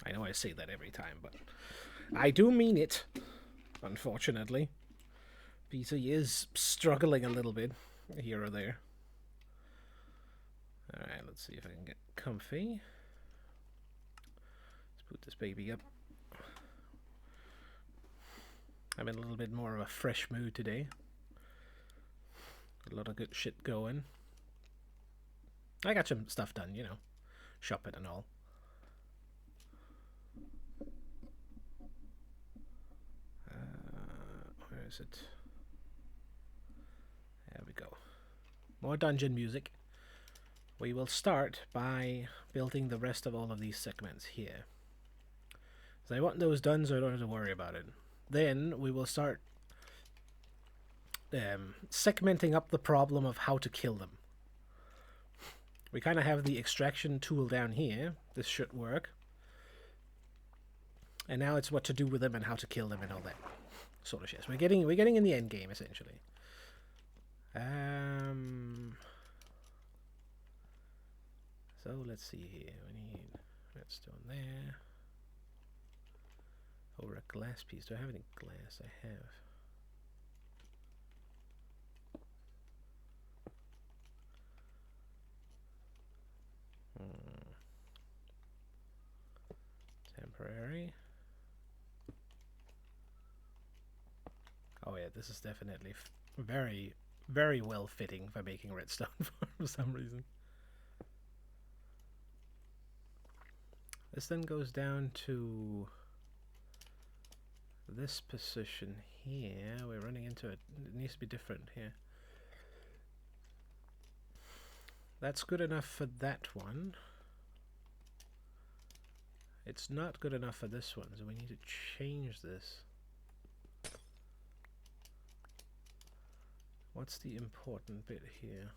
I know I say that every time, but I do mean it, unfortunately. PC is struggling a little bit here or there. Alright, let's see if I can get comfy. Let's put this baby up. I'm in a little bit more of a fresh mood today. A lot of good shit going. I got some stuff done, you know, shopping and all. Where is it? There we go. More dungeon music. We will start by building the rest of all of these segments here. So I want those done so I don't have to worry about it. Then we will start segmenting up the problem of how to kill them. We kind of have the extraction tool down here. This should work. And now it's what to do with them and how to kill them and all that sort of shit. So we're getting in the end game essentially. So let's see here. We need redstone there. Or a glass piece. Do I have any glass? I have. Temporary. Oh yeah, this is definitely very, very well fitting for making redstone for some reason. This then goes down to this position here. We're running into it. It needs to be different here. That's good enough for that one. It's not good enough for this one, so we need to change this. What's the important bit here?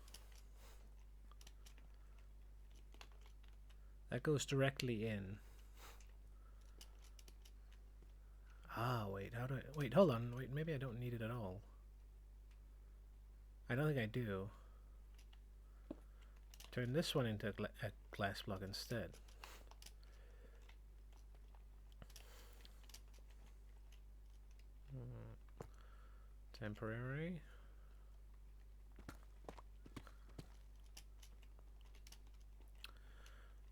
That goes directly in. Ah, wait, how do I... Wait, hold on. Wait, maybe I don't need it at all. I don't think I do. Turn this one into a glass block instead. Temporary.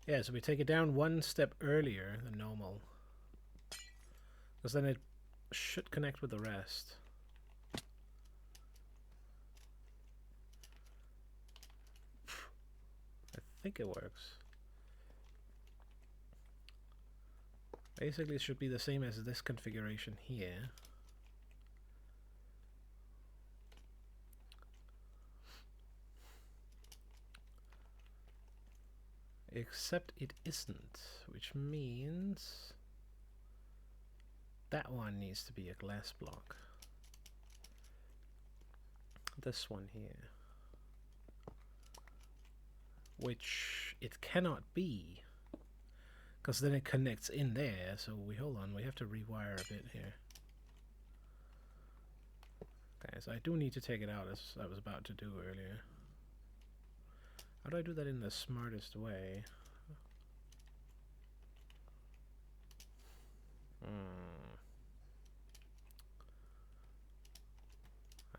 Yeah, so we take it down one step earlier than normal. Because then it should connect with the rest. I think it works. Basically, it should be the same as this configuration here. Except it isn't, which means that one needs to be a glass block. This one here. Which it cannot be, because then it connects in there, so hold on, we have to rewire a bit here. Okay, so I do need to take it out, as I was about to do earlier. How do I do that in the smartest way?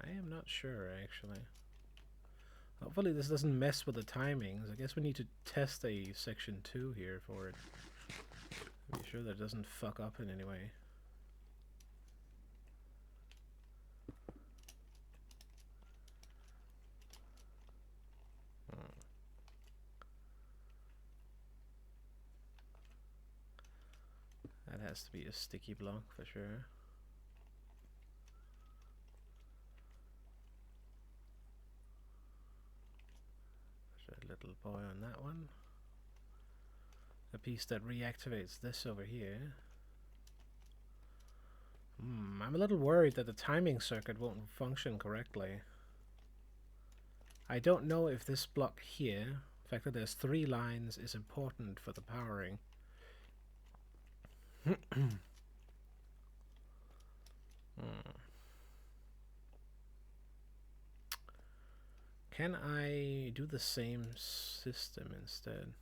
I am not sure, actually. Hopefully this doesn't mess with the timings. I guess we need to test a section 2 here for it. Be sure that it doesn't fuck up in any way. That has to be a sticky block for sure. There's a little boy on that one. A piece that reactivates this over here. I'm a little worried that the timing circuit won't function correctly. I don't know if this block here, the fact that there's 3 lines, is important for the powering. Can I do the same system instead?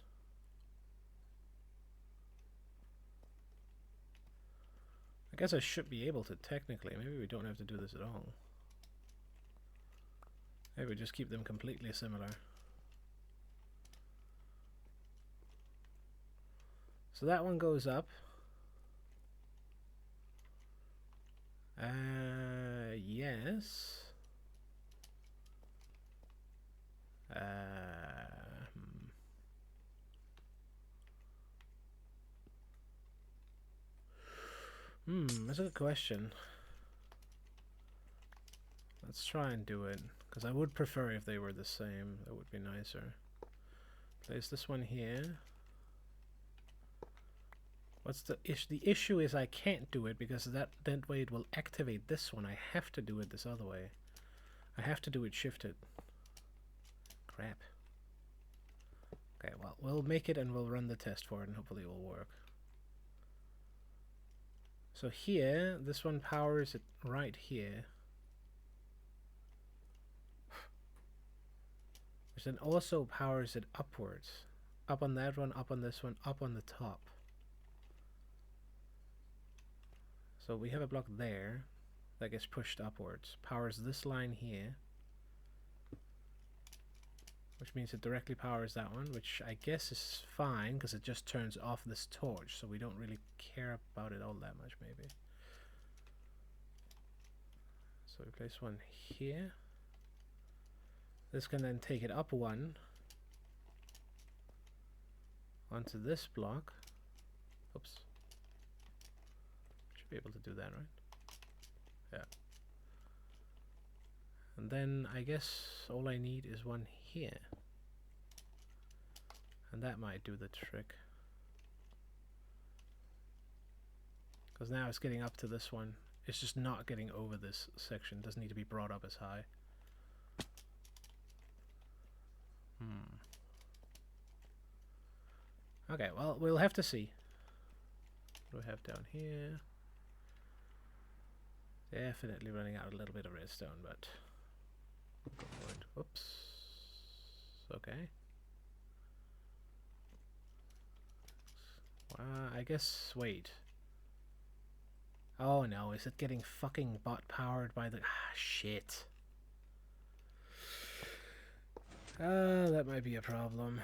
guess I should be able to technically. Maybe we don't have to do this at all. Maybe we just keep them completely similar. So that one goes up. Yes. That's a good question. Let's try and do it, because I would prefer if they were the same. That would be nicer. Place this one here. What's the issue? The issue is I can't do it because that way it will activate this one. I have to do it this other way. I have to do it shifted. Crap. Okay, well, we'll make it and we'll run the test for it and hopefully it will work. So here, this one powers it right here. Which then also powers it upwards. Up on that one, up on this one, up on the top. So we have a block there that gets pushed upwards. Powers this line here. Which means it directly powers that one, which I guess is fine because it just turns off this torch, so we don't really care about it all that much, maybe. So we place one here. This can then take it up one onto this block. Oops. Should be able to do that, right? Yeah. And then I guess all I need is one here. And that might do the trick. Because now it's getting up to this one. It's just not getting over this section. It doesn't need to be brought up as high. Okay, well, we'll have to see. What do we have down here? Definitely running out a little bit of redstone, but... Oops. Okay. I guess... Wait. Oh no, is it getting fucking bot powered by the... Ah, shit. That might be a problem.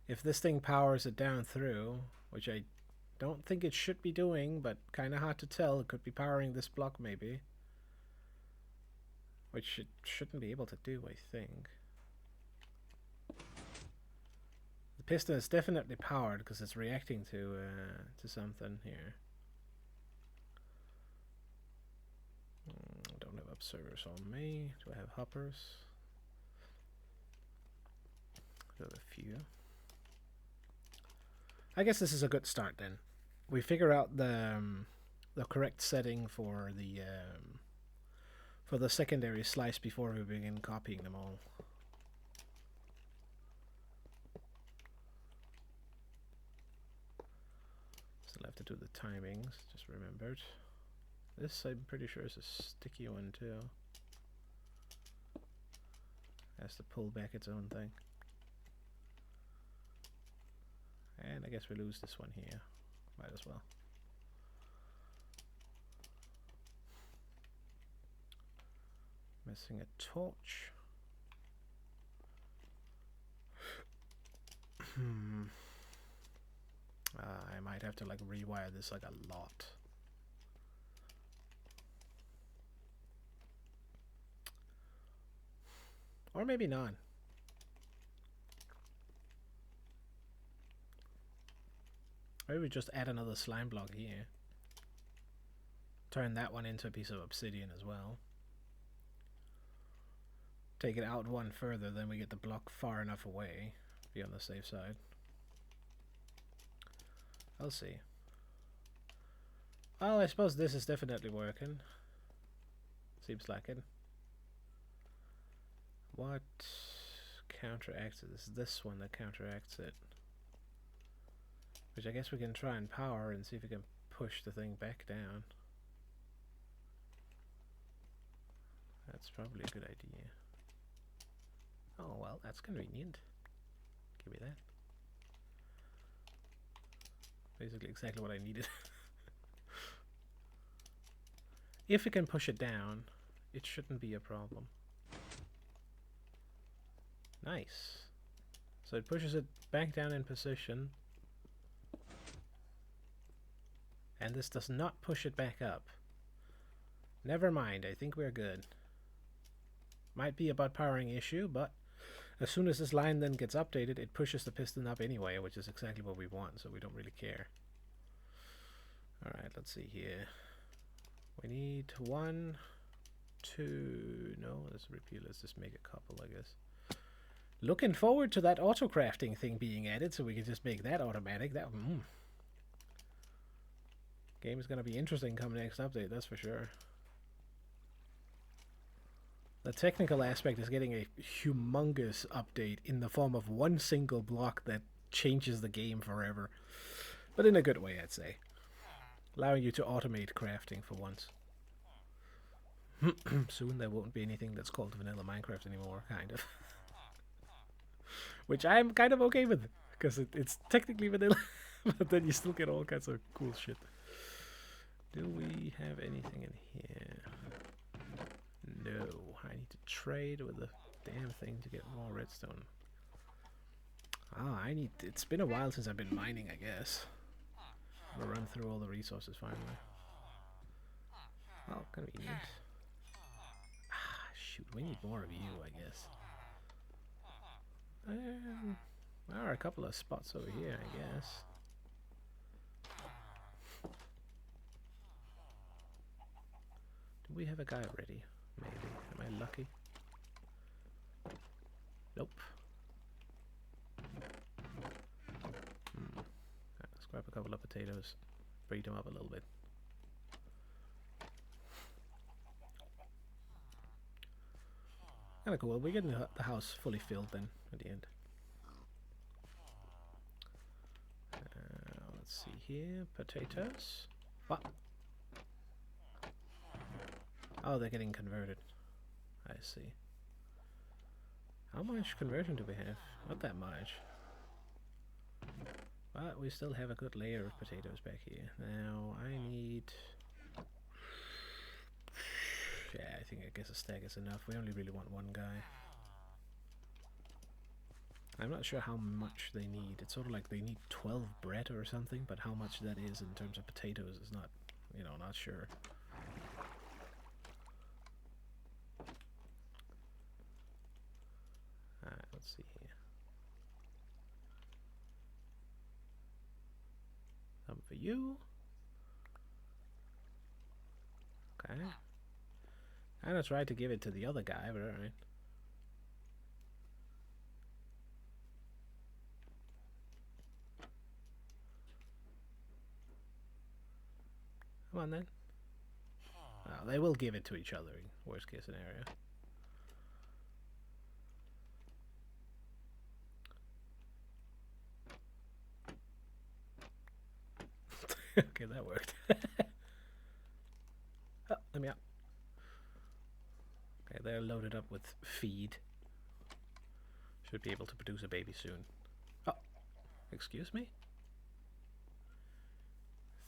If this thing powers it down through, which I don't think it should be doing, but kind of hard to tell. It could be powering this block maybe. Which it shouldn't be able to do, I think. The piston is definitely powered because it's reacting to something here. I don't have observers on me. Do I have hoppers? I have a few. I guess this is a good start then. We figure out the correct setting for the secondary slice before we begin copying them all. Still have to do the timings, just remembered. This I'm pretty sure is a sticky one too. Has to pull back its own thing. And I guess we lose this one here. Might as well. Missing a torch. I might have to like rewire this like a lot. Or maybe not. Maybe we just add another slime block here. Turn that one into a piece of obsidian as well. Take it out one further, then we get the block far enough away. Be on the safe side. I'll see. Well, I suppose this is definitely working. Seems like it. What counteracts it? Is this one that counteracts it? Which I guess we can try and power and see if we can push the thing back down. That's probably a good idea. Oh well, that's convenient. Give me that. Basically exactly what I needed. If it can push it down, it shouldn't be a problem. Nice. So it pushes it back down in position. And this does not push it back up. Never mind, I think we're good. Might be a butt powering issue, but as soon as this line then gets updated, it pushes the piston up anyway, which is exactly what we want, so we don't really care. Alright, let's see here. We need 1, 2... No, let's repeat. Let's just make a couple, I guess. Looking forward to that auto-crafting thing being added, so we can just make that automatic. That game is going to be interesting come next update, that's for sure. The technical aspect is getting a humongous update in the form of one single block that changes the game forever. But in a good way, I'd say. Allowing you to automate crafting for once. Soon there won't be anything that's called vanilla Minecraft anymore, kind of. Which I'm kind of okay with, because it's technically vanilla, but then you still get all kinds of cool shit. Do we have anything in here? No. I need to trade with the damn thing to get more redstone. Ah, it's been a while since I've been mining, I guess. I'm gonna run through all the resources finally. Oh, convenient. Ah, shoot, we need more of you, I guess. There are a couple of spots over here, I guess. Do we have a guy ready? Maybe. Am I lucky? Nope. Right, let's grab a couple of potatoes. Breed them up a little bit. Kinda cool. We're getting the house fully filled then at the end. Let's see here. Potatoes. What? Oh, they're getting converted. I see. How much conversion do we have? Not that much. But we still have a good layer of potatoes back here. Now I need... Yeah, I guess a stack is enough. We only really want one guy. I'm not sure how much they need. It's sort of like they need 12 bread or something, but how much that is in terms of potatoes is not, not sure. Alright, let's see here. Some for you. Okay. I tried to give it to the other guy, but alright. Come on then. Oh, they will give it to each other, worst case scenario. Okay, that worked. Oh, let me out. Okay, they're loaded up with feed. Should be able to produce a baby soon. Oh, excuse me?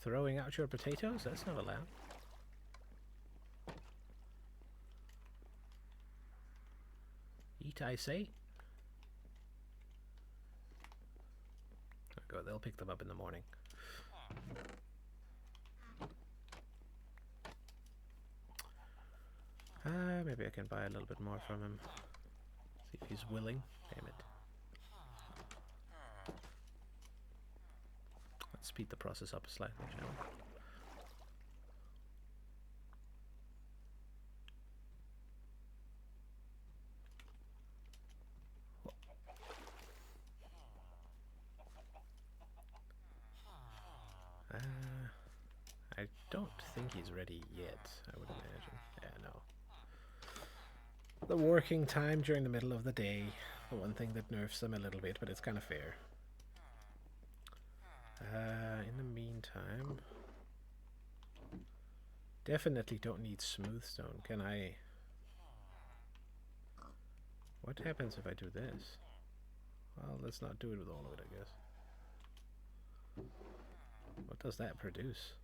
Throwing out your potatoes? That's not allowed. Eat, I say. Go, they'll pick them up in the morning. Maybe I can buy a little bit more from him. See if he's willing. Damn it. Let's speed the process up slightly, shall we? I don't think he's ready yet, I would imagine. Yeah, no. The working time during the middle of the day, the one thing that nerfs them a little bit, but it's kind of fair. In the meantime, definitely don't need smooth stone. Can I... What happens if I do this? Well, let's not do it with all of it, I guess. What does that produce?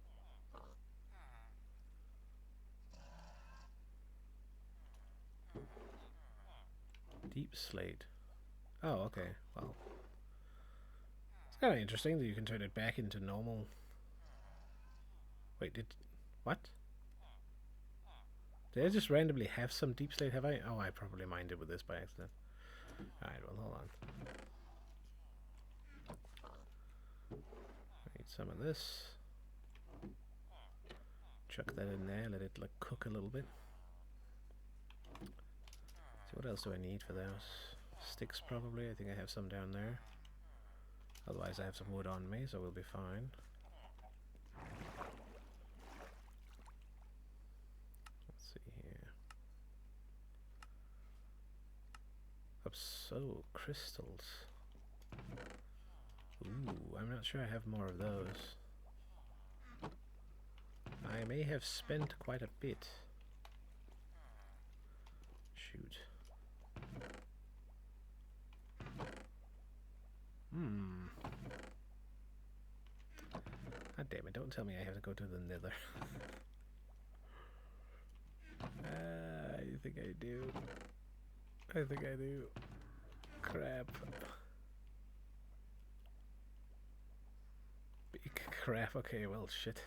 Deep slate. Oh, okay. Well, it's kind of interesting that you can turn it back into normal. Wait, what? Did I just randomly have some deep slate? Have I? Oh, I probably mined it with this by accident. Alright, well, hold on. Need some of this. Chuck that in there, let it like cook a little bit. So what else do I need for those? Sticks probably, I think I have some down there. Otherwise I have some wood on me, so we'll be fine. Let's see here. So, crystals. Ooh, I'm not sure I have more of those. I may have spent quite a bit. Shoot. God damn it, don't tell me I have to go to the nether. I think I do. I think I do. Crap. Big crap. Okay, well, shit.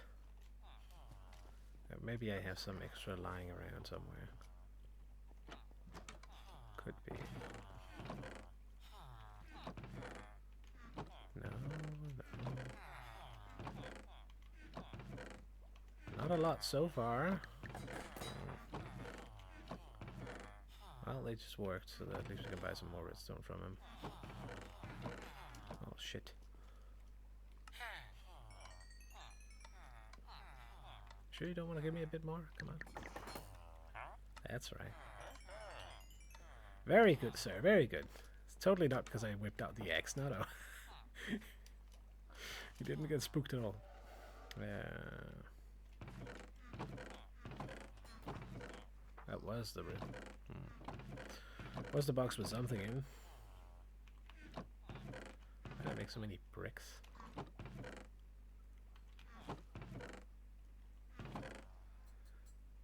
Maybe I have some extra lying around somewhere. Could be. No, no. Not a lot so far. Well, they just worked, so that at least we can buy some more redstone from him. Oh, shit. Sure you don't want to give me a bit more? Come on. That's right. Very good, sir. Very good. It's totally not because I whipped out the axe. No, no. You didn't get spooked at all. That was the was the box with something in. I make so many bricks.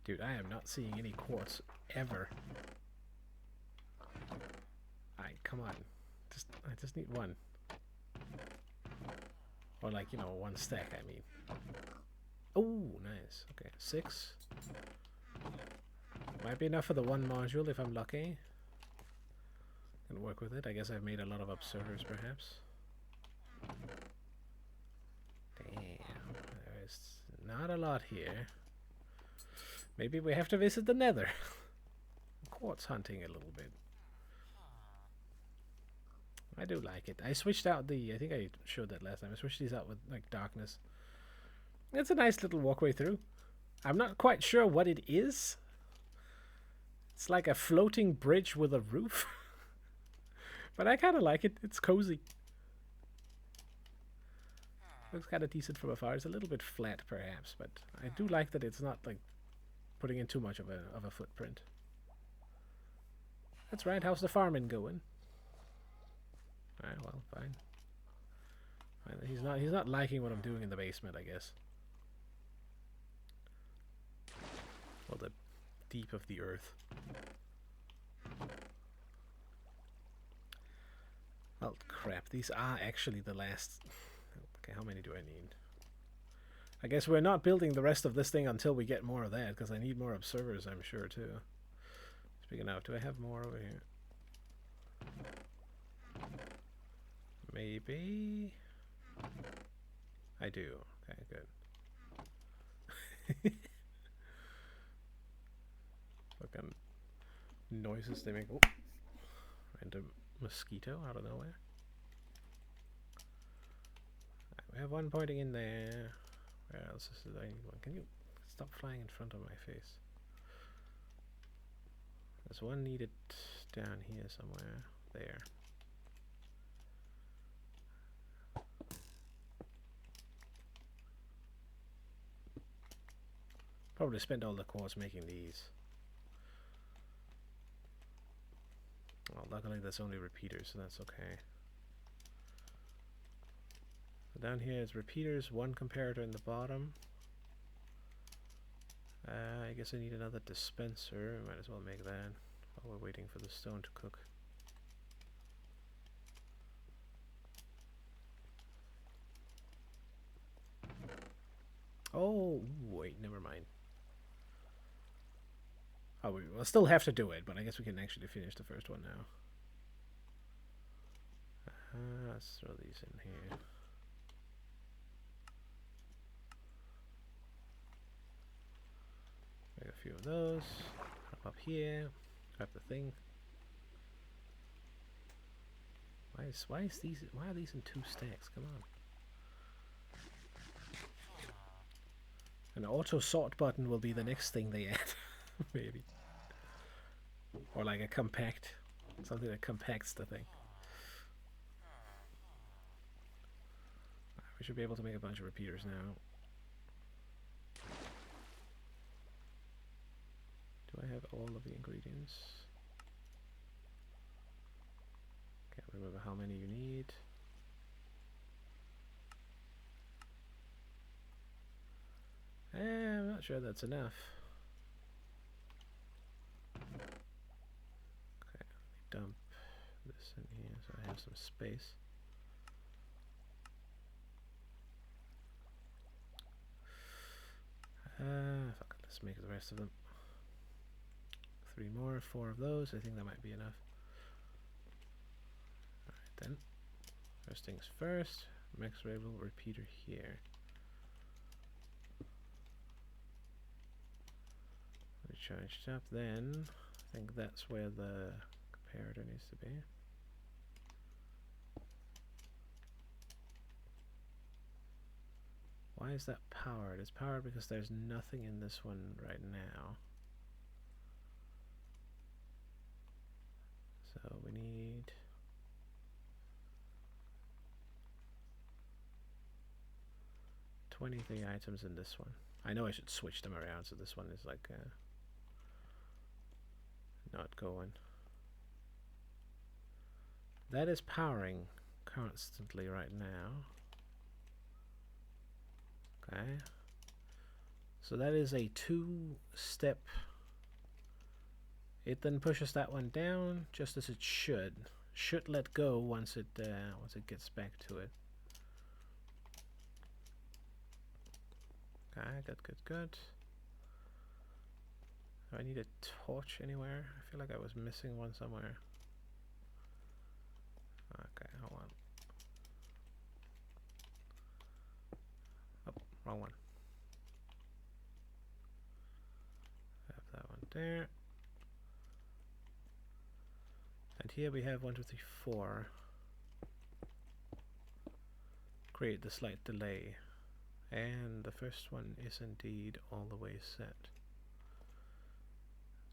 Dude, I am not seeing any quartz ever. Alright, come on. I just need one. Or like, you know, one stack, I mean. Oh, nice. Okay, 6. Might be enough for the one module if I'm lucky. Can work with it. I guess I've made a lot of observers, perhaps. Damn, there's not a lot here. Maybe we have to visit the nether. Quartz hunting a little bit. I do like it. I switched out the, I think I showed that last time, I switched these out with like darkness. It's a nice little walkway through. I'm not quite sure what it is. It's like a floating bridge with a roof. But I kind of like it. It's cozy. Looks kind of decent from afar. It's a little bit flat perhaps, but I do like that it's not like putting in too much of a footprint. That's right. How's the farming going? Alright, well, fine. He's not liking what I'm doing in the basement, I guess. Well, the deep of the earth. Oh crap, these are actually the last. Okay, how many do I need? I guess we're not building the rest of this thing until we get more of that, because I need more observers, I'm sure, too. Speaking of, do I have more over here? Maybe I do. Okay, good. Fucking noises they make. Oh, random mosquito out of nowhere. Right, we have one pointing in there. Where else is there? Can you stop flying in front of my face? There's one needed down here somewhere. There. Probably spent all the quartz making these. Well, luckily that's only repeaters, so that's okay. So down here is repeaters, one comparator in the bottom. I guess I need another dispenser. Might as well make that while we're waiting for the stone to cook. Oh, wait, never mind. Oh, we'll still have to do it, but I guess we can actually finish the first one now. Let's throw these in here. Make a few of those. Up here. Grab the thing. Why are these in 2 stacks? Come on. An auto sort button will be the next thing they add. Maybe. Or like a compact. Something that compacts the thing. We should be able to make a bunch of repeaters now. Do I have all of the ingredients? Can't remember how many you need. I'm not sure that's enough. Okay, dump this in here so I have some space. Fuck it, let's make the rest of them. 3 more, 4 of those. I think that might be enough. Alright then. First things first. Max variable repeater here. Recharged up, then I think that's where the comparator needs to be. Why is that powered? It's powered because there's nothing in this one right now. So we need 23 items in this one. I know I should switch them around so this one is like not going. That is powering constantly right now. Okay. So that is a 2-step. It then pushes that one down just as it should. Should let go once it gets back to it. Okay, good. Do I need a torch anywhere? I feel like I was missing one somewhere. Okay, hold on. Oh, wrong one. Have that one there. And here we have 1, 2, 3, 4. Create the slight delay. And the first one is indeed all the way set.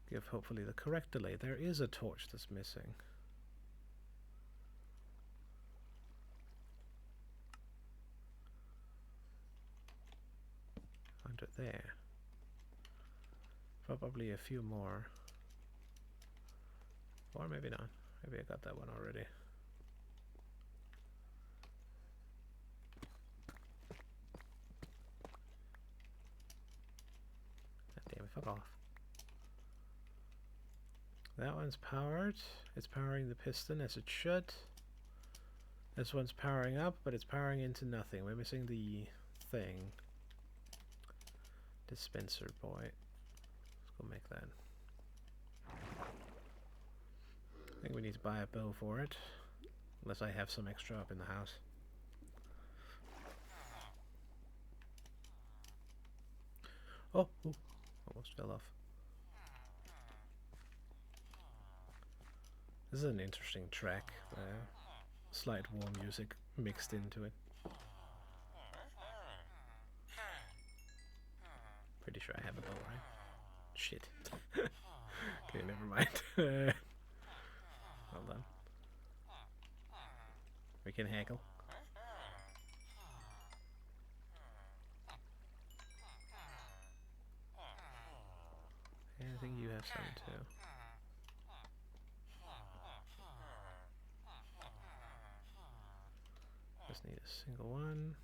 Give hopefully the correct delay. There is a torch that's missing. Under there. Probably a few more. Or maybe not. Maybe I got that one already. God damn it, fuck off. That one's powered. It's powering the piston as it should. This one's powering up, but it's powering into nothing. We're missing the thing. Dispenser boy. Let's go make that. I think we need to buy a bow for it. Unless I have some extra up in the house. Oh, ooh, almost fell off. This is an interesting track. Slight war music mixed into it. Pretty sure I have a bow, right? Shit. Okay, never mind. Hold on. We can haggle. I think you have some too. Just need a single one.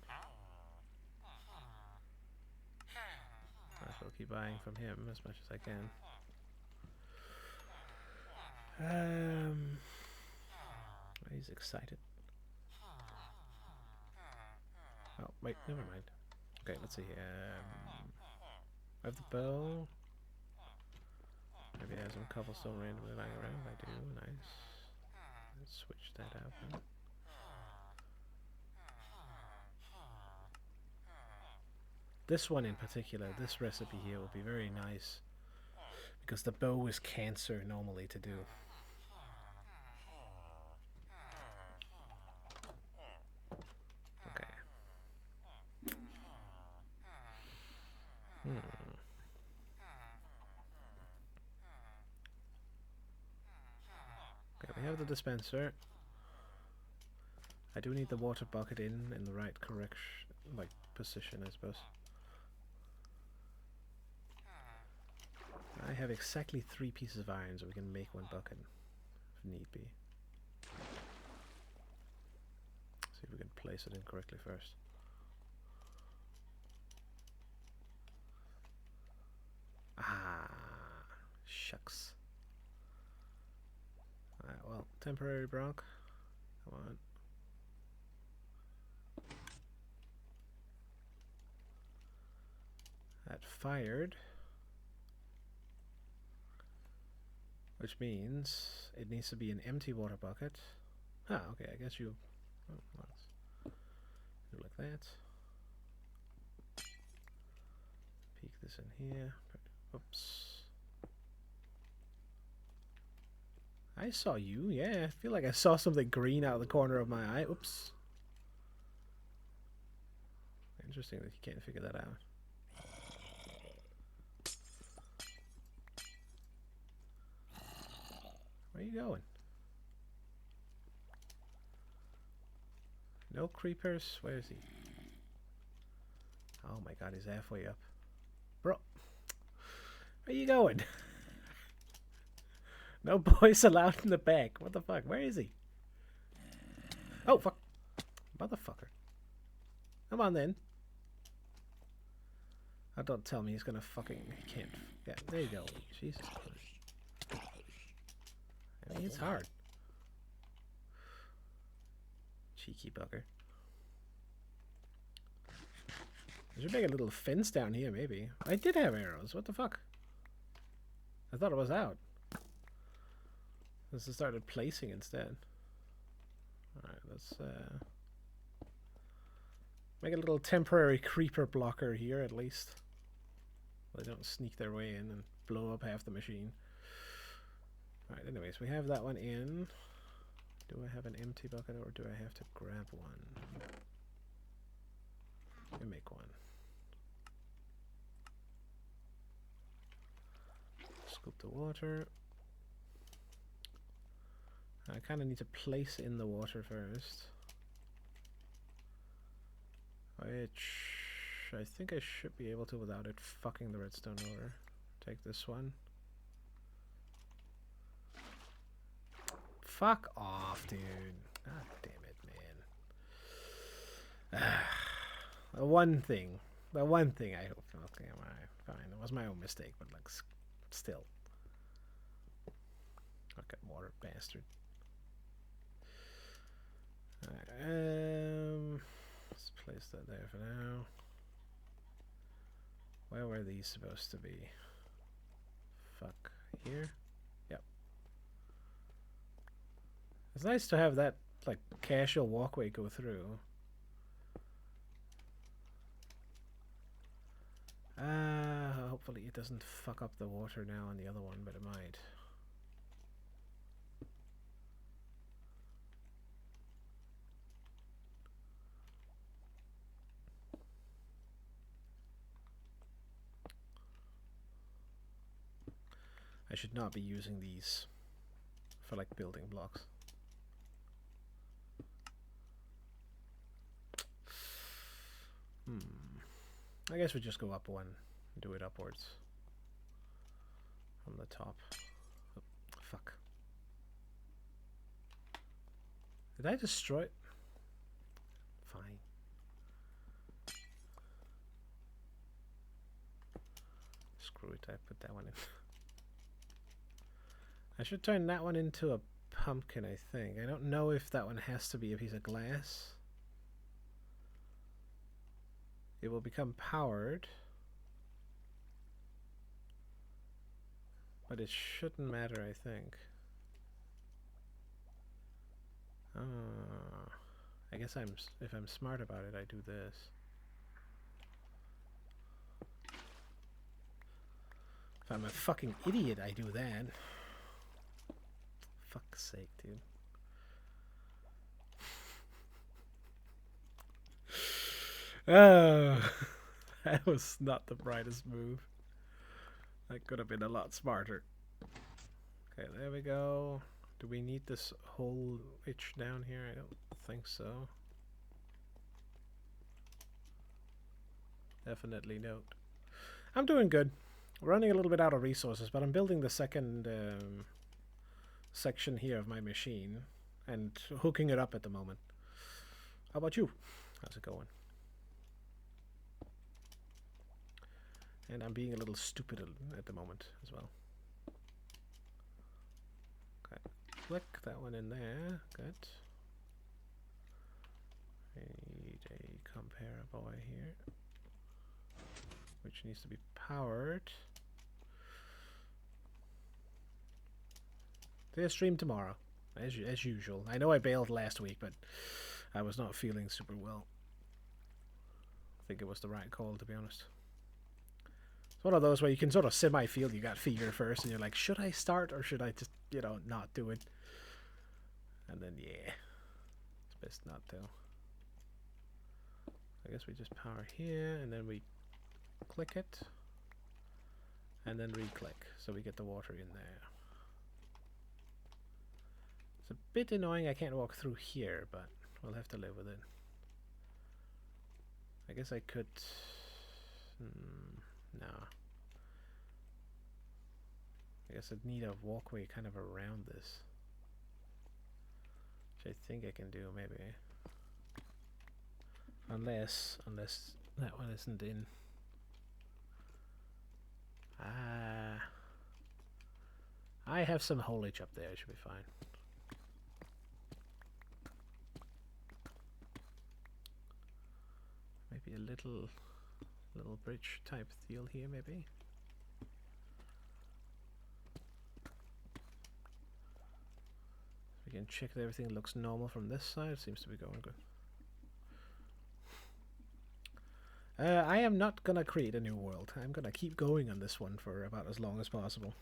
I'll keep buying from him as much as I can. He's excited. Oh, wait, never mind. Okay, let's see. I have the bow. Maybe I have some cobblestone randomly lying around. I do. Nice. Let's switch that out then. This one in particular, this recipe here will be very nice because the bow is cancer normally to do. Okay. Okay, we have the dispenser. I do need the water bucket in the right correction, like position, I suppose. I have exactly 3 pieces of iron, so we can make 1 bucket if need be. See if we can place it in correctly first. Ah, shucks. Alright, well, temporary Bronc. Come on. That fired. Which means it needs to be an empty water bucket. Ah, okay, I guess you... Oh, let's do like that. Peek this in here. Oops. I saw you, yeah. I feel like I saw something green out of the corner of my eye. Oops. Interesting that you can't figure that out. Where are you going? No creepers? Where is he? Oh my god, he's halfway up. Bro, where are you going? No boys allowed in the back. What the fuck? Where is he? Oh, fuck. Motherfucker. Come on then. Oh, don't tell me he's gonna fucking... He can't... Yeah, there you go. Jesus Christ. I mean, it's hard. Cheeky bugger. I should make a little fence down here, maybe. I did have arrows. What the fuck? I thought it was out. This has started placing instead. Alright, let's make a little temporary creeper blocker here at least. They don't sneak their way in and blow up half the machine. Alright, anyways, we have that one in. Do I have an empty bucket or do I have to grab one? Let me make one. Scoop the water. I kind of need to place in the water first. Which I think I should be able to without it fucking the redstone over. Take this one. Fuck off, dude. God damn it, man. The one thing I hope. Okay, alright, fine. It was my own mistake, but like, still. Okay, water bastard. Alright, let's place that there for now. Where were these supposed to be? Fuck, here? Yep. It's nice to have that, like, casual walkway go through. Hopefully it doesn't fuck up the water now on the other one, but it might. I should not be using these for like building blocks. I guess we just go up one and do it upwards from the top. Oh, fuck. Did I destroy it? screw it, I put that one in. I should turn that one into a pumpkin, I think. I don't know if that one has to be a piece of glass. It will become powered. But it shouldn't matter, I think. I guess if I'm smart about it, I do this. If I'm a fucking idiot, I do that. Fuck's sake, dude. Oh, that was not the brightest move. That could have been a lot smarter. Okay, there we go. Do we need this whole itch down here? I don't think so. Definitely not. I'm doing good. We're running a little bit out of resources, but I'm building the second section here of my machine and hooking it up at the moment. How about you? How's it going? And I'm being a little stupid at the moment as well. Okay, click that one in there. Good. Need a compare boy here, which needs to be powered. They'll stream tomorrow, as usual. I know I bailed last week, but I was not feeling super well. I think it was the right call, to be honest. It's one of those where you can sort of semi-feel you got fever first, and you're like, should I start or should I just, you know, not do it? And then, yeah, it's best not to. I guess we just power here, and then we click it, and then re-click, so we get the water in there. It's a bit annoying I can't walk through here, but we'll have to live with it. I guess I could... no. I guess I'd need a walkway kind of around this, which I think I can do, maybe. Unless that one isn't in. I have some haulage up there, it should be fine. Maybe a little bridge type deal here, maybe. We can check that everything looks normal from this side. It seems to be going good. I am not gonna create a new world. I'm gonna keep going on this one for about as long as possible.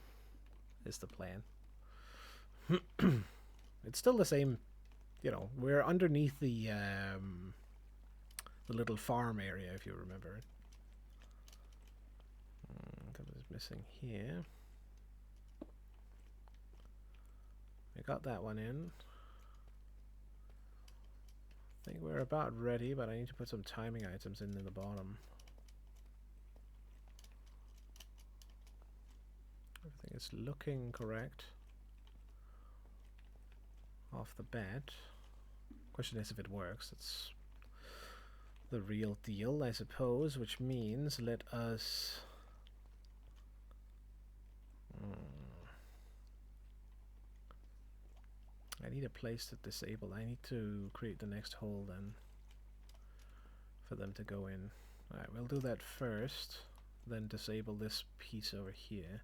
Is the plan. It's still the same, you know, we're underneath the little farm area, if you remember. That was missing here. We got that one in. I think we're about ready, but I need to put some timing items in the bottom. Everything is looking correct off the bat. Question is if it works. It's the real deal, I suppose, which means let us... I need a place to disable. I need to create the next hole then for them to go in. Alright, we'll do that first, then disable this piece over here.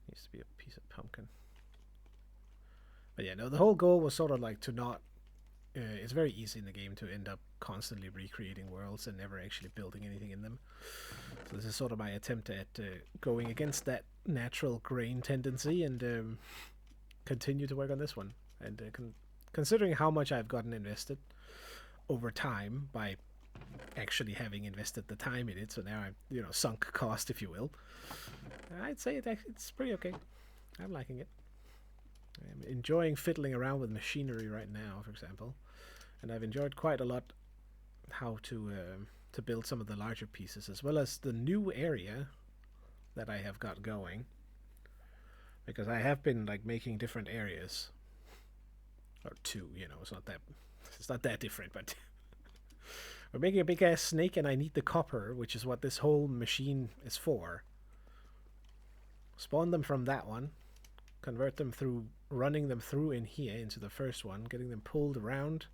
Needs to be a piece of pumpkin. But yeah, no, the whole goal was sort of like to not... it's very easy in the game to end up constantly recreating worlds and never actually building anything in them. So this is sort of my attempt at going against that natural grain tendency and continue to work on this one. And considering how much I've gotten invested over time by actually having invested the time in it, so now I'm, you know, sunk cost, if you will, I'd say it's pretty okay. I'm liking it. I'm enjoying fiddling around with machinery right now, for example, and I've enjoyed quite a lot how to build some of the larger pieces, as well as the new area that I have got going, because I have been like making different areas Or two, you know, it's not that different, but we're making a big ass snake and I need the copper, which is what this whole machine is for. Spawn them from that one, convert them through running them through in here into the first one, getting them pulled around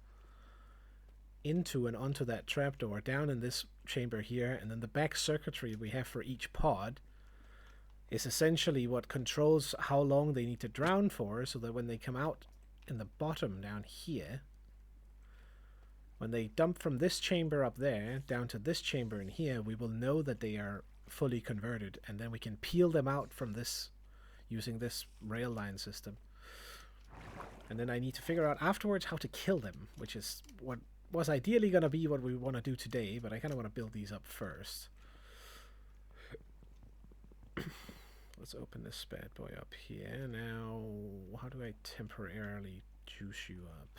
into and onto that trapdoor down in this chamber here, and then the back circuitry we have for each pod is essentially what controls how long they need to drown for, so that when they come out in the bottom down here, when they dump from this chamber up there down to this chamber in here, we will know that they are fully converted, and then we can peel them out from this using this rail line system. And then I need to figure out afterwards how to kill them, which is what was ideally going to be what we want to do today, but I kind of want to build these up first. Let's open this bad boy up here. Now, how do I temporarily juice you up?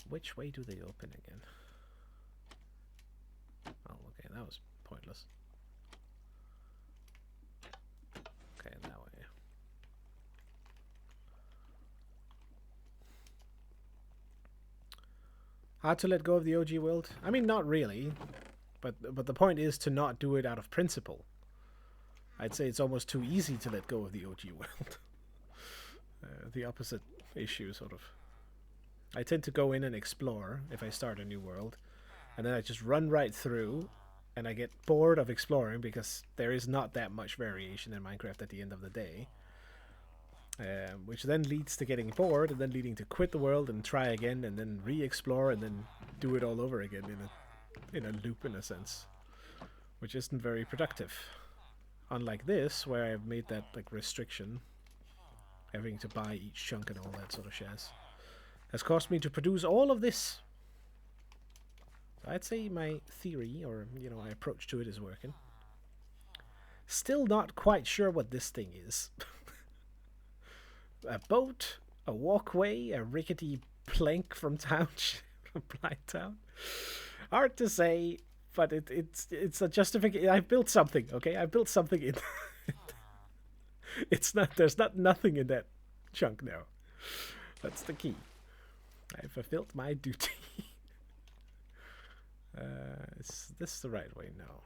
Which way do they open again? Oh, okay, that was pointless. Okay, that way. Hard to let go of the OG world? I mean, not really. But the point is to not do it out of principle. I'd say it's almost too easy to let go of the OG world. The opposite issue, sort of. I tend to go in and explore if I start a new world. And then I just run right through, and I get bored of exploring because there is not that much variation in Minecraft at the end of the day. Which then leads to getting bored, and then leading to quit the world and try again, and then re-explore, and then do it all over again in a loop, in a sense. Which isn't very productive. Unlike this, where I've made that like restriction, having to buy each chunk and all that sort of shaz, has caused me to produce all of this. So I'd say my theory, or my approach to it is working. Still not quite sure what this thing is. A boat, a walkway, a rickety plank from town, from Blind Town. Hard to say. But it's a justification. I've built something, okay? I built something in. It's not. There's nothing in that chunk now. That's the key. I fulfilled my duty. Is this the right way? No.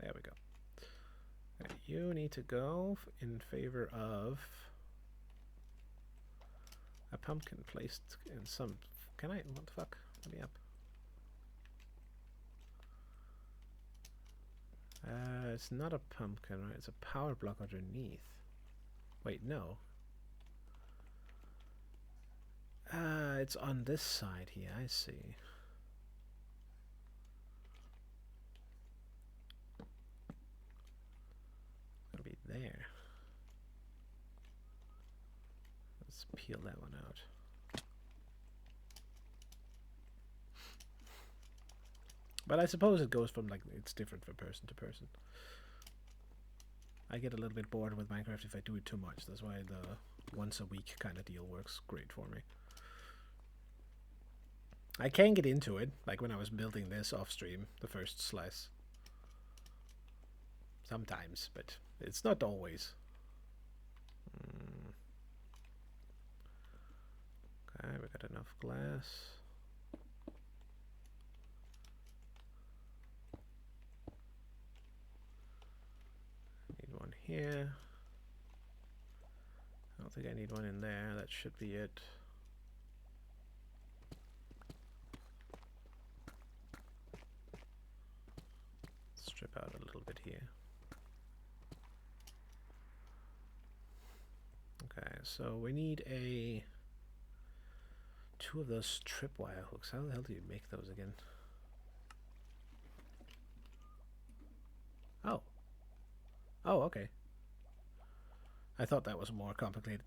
There we go. You need to go in favor of a pumpkin placed in some... Can I... What the fuck? Let me up. It's not a pumpkin, right? It's a power block underneath. Wait, no. It's on this side here, I see. It'll be there. Let's peel that one out. But I suppose it goes from, like, it's different from person to person. I get a little bit bored with Minecraft if I do it too much. That's why the once a week kind of deal works great for me. I can get into it, like when I was building this off stream, the first slice. Sometimes, but it's not always. Okay, we got enough glass. Need one here. I don't think I need one in there. That should be it. Strip out a little bit here. Okay, so we need two of those tripwire hooks. How the hell do you make those again? Oh. Oh, okay. I thought that was more complicated.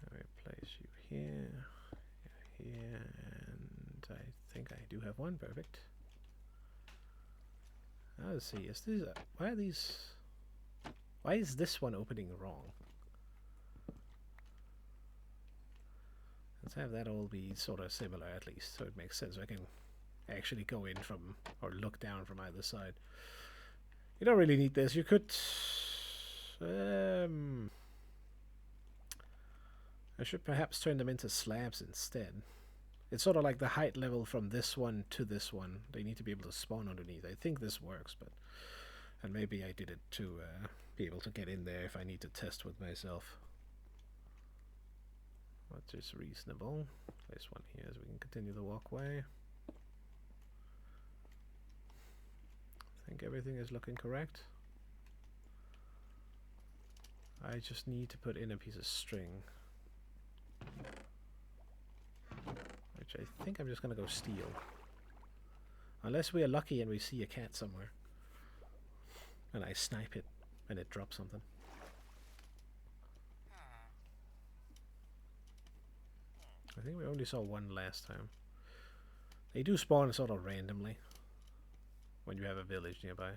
I place you here, here, and I think I do have one. Perfect. Let's see. Is this why is this one opening wrong? Let's have that all be sort of similar at least, so it makes sense. I can actually go in from, or look down from either side. You don't really need this. You could... I should perhaps turn them into slabs instead. It's sort of like the height level from this one to this one. They need to be able to spawn underneath. I think this works, but... And maybe I did it to be able to get in there if I need to test with myself. What is reasonable? Place one here so we can continue the walkway. I think everything is looking correct. I just need to put in a piece of string. Which I think I'm just going to go steal. Unless we are lucky and we see a cat somewhere. And I snipe it and it drops something. I think we only saw one last time. They do spawn sort of randomly when you have a village nearby.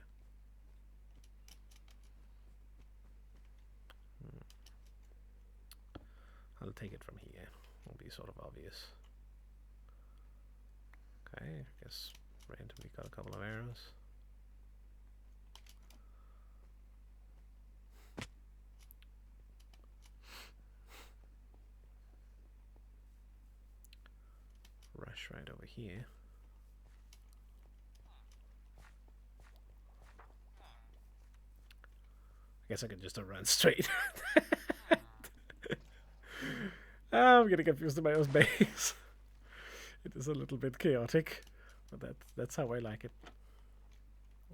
I'll take it from here. It'll be sort of obvious. Okay, I guess randomly got a couple of arrows. Rush right over here. I guess I could just run straight. I'm getting confused in my own base. It is a little bit chaotic, but that's how I like it.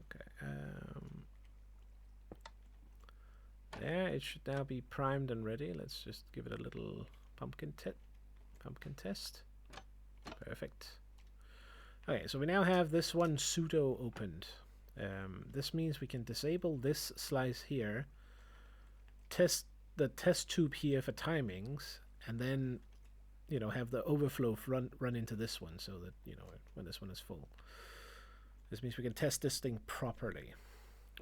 Okay. There, it should now be primed and ready. Let's just give it a little pumpkin test. Perfect. Okay, so we now have this one pseudo opened. This means we can disable this slice here, test the test tube here for timings, and then, you know, have the overflow run into this one so that, you know, when this one is full. This means we can test this thing properly.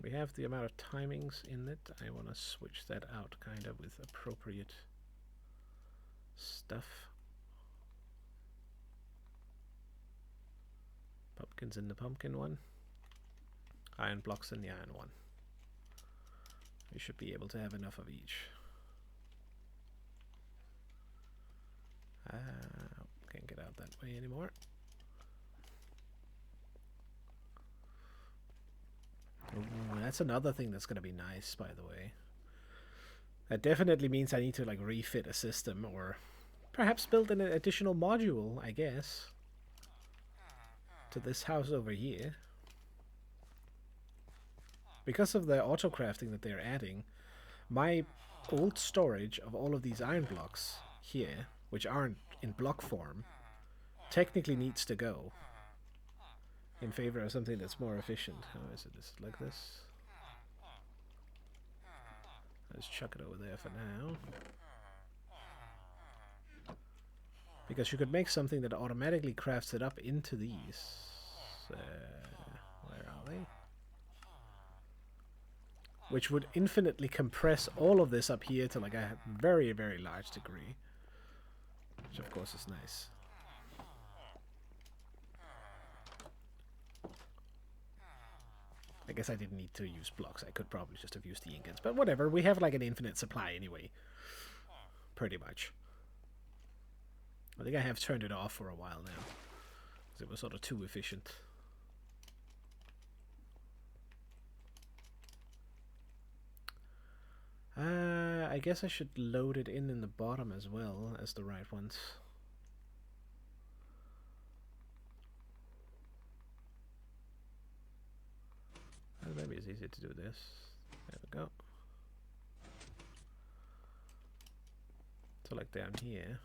We have the amount of timings in it. I want to switch that out kind of with appropriate stuff. Pumpkins in the pumpkin one. Iron blocks in the iron one. We should be able to have enough of each. Can't get out that way anymore. Ooh, that's another thing that's going to be nice, by the way. That definitely means I need to like refit a system, or perhaps build an additional module, I guess, to this house over here. Because of the auto crafting that they're adding, my old storage of all of these iron blocks here, which aren't in block form, technically needs to go in favor of something that's more efficient. How is it? Is it like this? Let's chuck it over there for now. Because you could make something that automatically crafts it up into these. Where are they? Which would infinitely compress all of this up here to like a very, very large degree. Which of course is nice. I guess I didn't need to use blocks. I could probably just have used the ingots. But whatever, we have like an infinite supply anyway. Pretty much. I think I have turned it off for a while now. Because it was sort of too efficient. I guess I should load it in the bottom as well as the right ones. Maybe it's easier to do this. There we go. So like down here.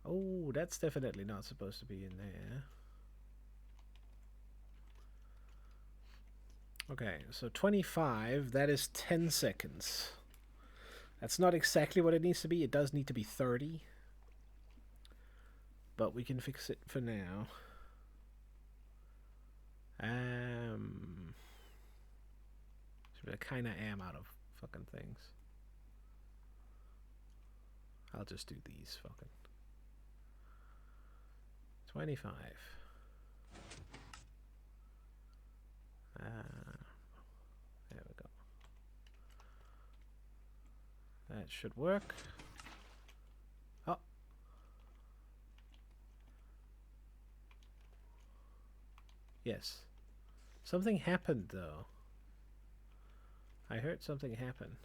Oh, that's definitely not supposed to be in there. Okay, so 25, that is 10 seconds. That's not exactly what it needs to be. It does need to be 30. But we can fix it for now. I kind of am out of fucking things. I'll just do these fucking 25. There we go. That should work. Oh. Yes. Something happened though. I heard something happen.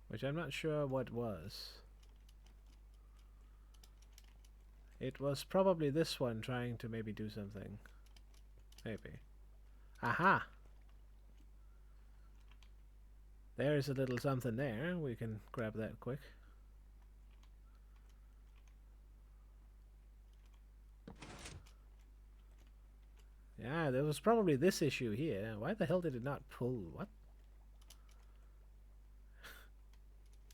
Which I'm not sure what was. It was probably this one trying to maybe do something. Maybe. Aha! There's a little something there. We can grab that quick. Yeah, there was probably this issue here. Why the hell did it not pull? What?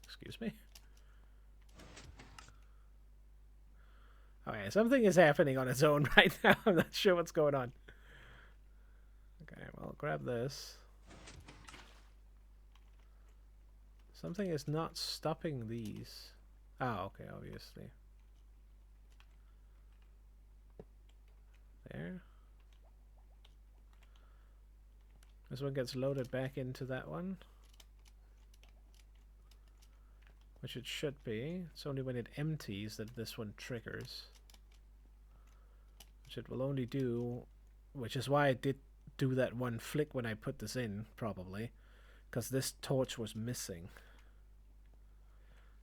Excuse me? Okay, something is happening on its own right now. I'm not sure what's going on. Okay, well, grab this. Something is not stopping these. Oh, okay, obviously. There. This one gets loaded back into that one. Which it should be. It's only when it empties that this one triggers. Which it will only do, which is why I did do that one flick when I put this in, probably. Because this torch was missing.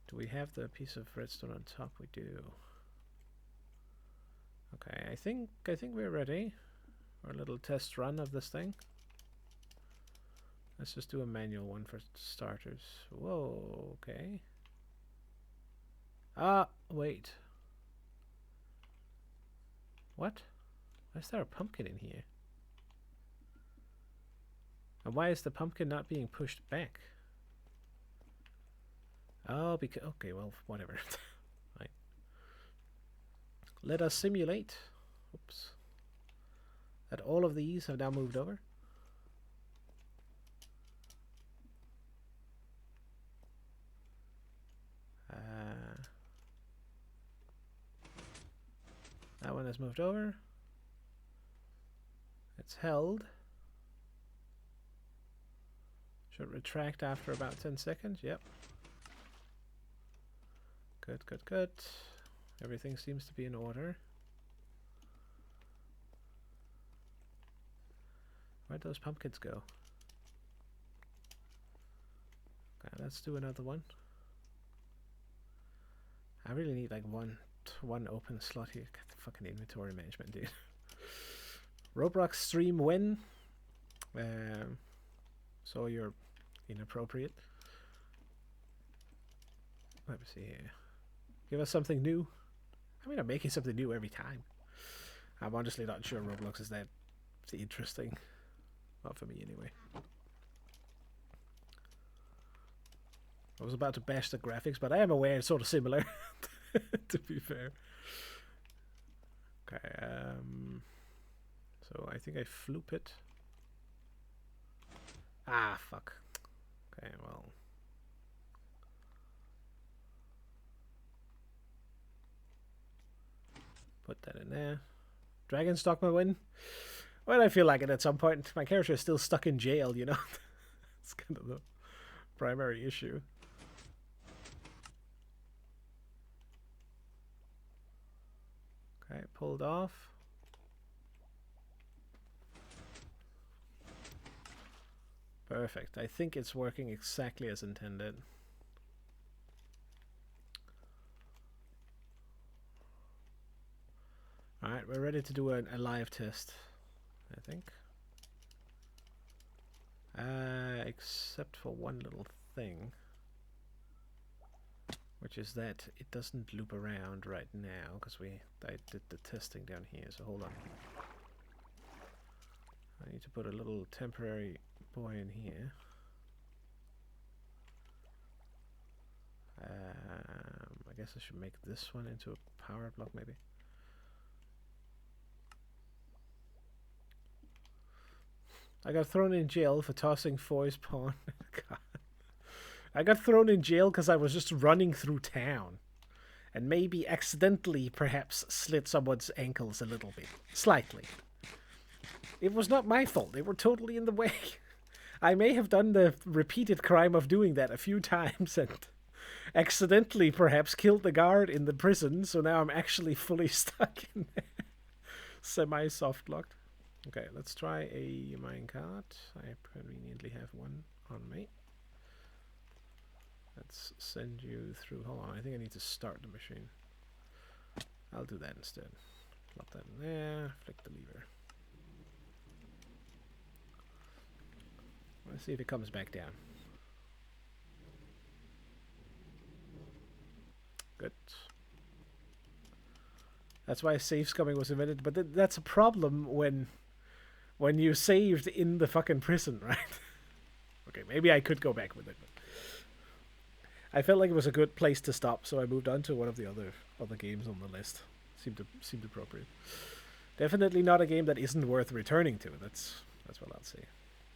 Do we have the piece of redstone on top? We do. Okay, I think we're ready for a little test run of this thing. Let's just do a manual one for starters. Whoa, okay. Ah, wait. What? Why is there a pumpkin in here? And why is the pumpkin not being pushed back? Oh, because... Okay, well, whatever. Right. Let us simulate. Oops. That all of these have now moved over. That one has moved over. It's held. Should retract after about 10 seconds. Yep. Good, good, good. Everything seems to be in order. Where'd those pumpkins go? Okay, let's do another one. I really need like one open slot here. Got the fucking inventory management, dude. Roblox stream when? So you're inappropriate. Let me see here. Give us something new. I mean, I'm making something new every time. I'm honestly not sure Roblox is that interesting. Not for me, anyway. I was about to bash the graphics, but I am aware it's sort of similar, to be fair. Okay, so I think I floop it. Ah, fuck. Okay, well. Put that in there. Dragonstock my win? Well, I feel like it at some point. My character is still stuck in jail, you know? It's kind of the primary issue. Okay, pulled off. Perfect. I think it's working exactly as intended. Alright, we're ready to do a live test, I think. Except for one little thing. Which is that it doesn't loop around right now, because I did the testing down here, so hold on. I need to put a little temporary boy in here. I guess I should make this one into a power block, maybe. I got thrown in jail for tossing Foy's pawn. God. I got thrown in jail because I was just running through town. And maybe accidentally, perhaps, slit someone's ankles a little bit. Slightly. It was not my fault. They were totally in the way. I may have done the repeated crime of doing that a few times and accidentally, perhaps, killed the guard in the prison, so now I'm actually fully stuck in there. Semi-soft locked. Okay, let's try a minecart. I conveniently have one on me. Let's send you through. Hold on, I think I need to start the machine. I'll do that instead. Plop that in there, flick the lever. Let's see if it comes back down. Good. That's why safe scumming was invented, but that's a problem when you saved in the fucking prison, right? Okay, maybe I could go back with it. But I felt like it was a good place to stop, so I moved on to one of the other games on the list. Seemed appropriate. Definitely not a game that isn't worth returning to. That's what I'll say.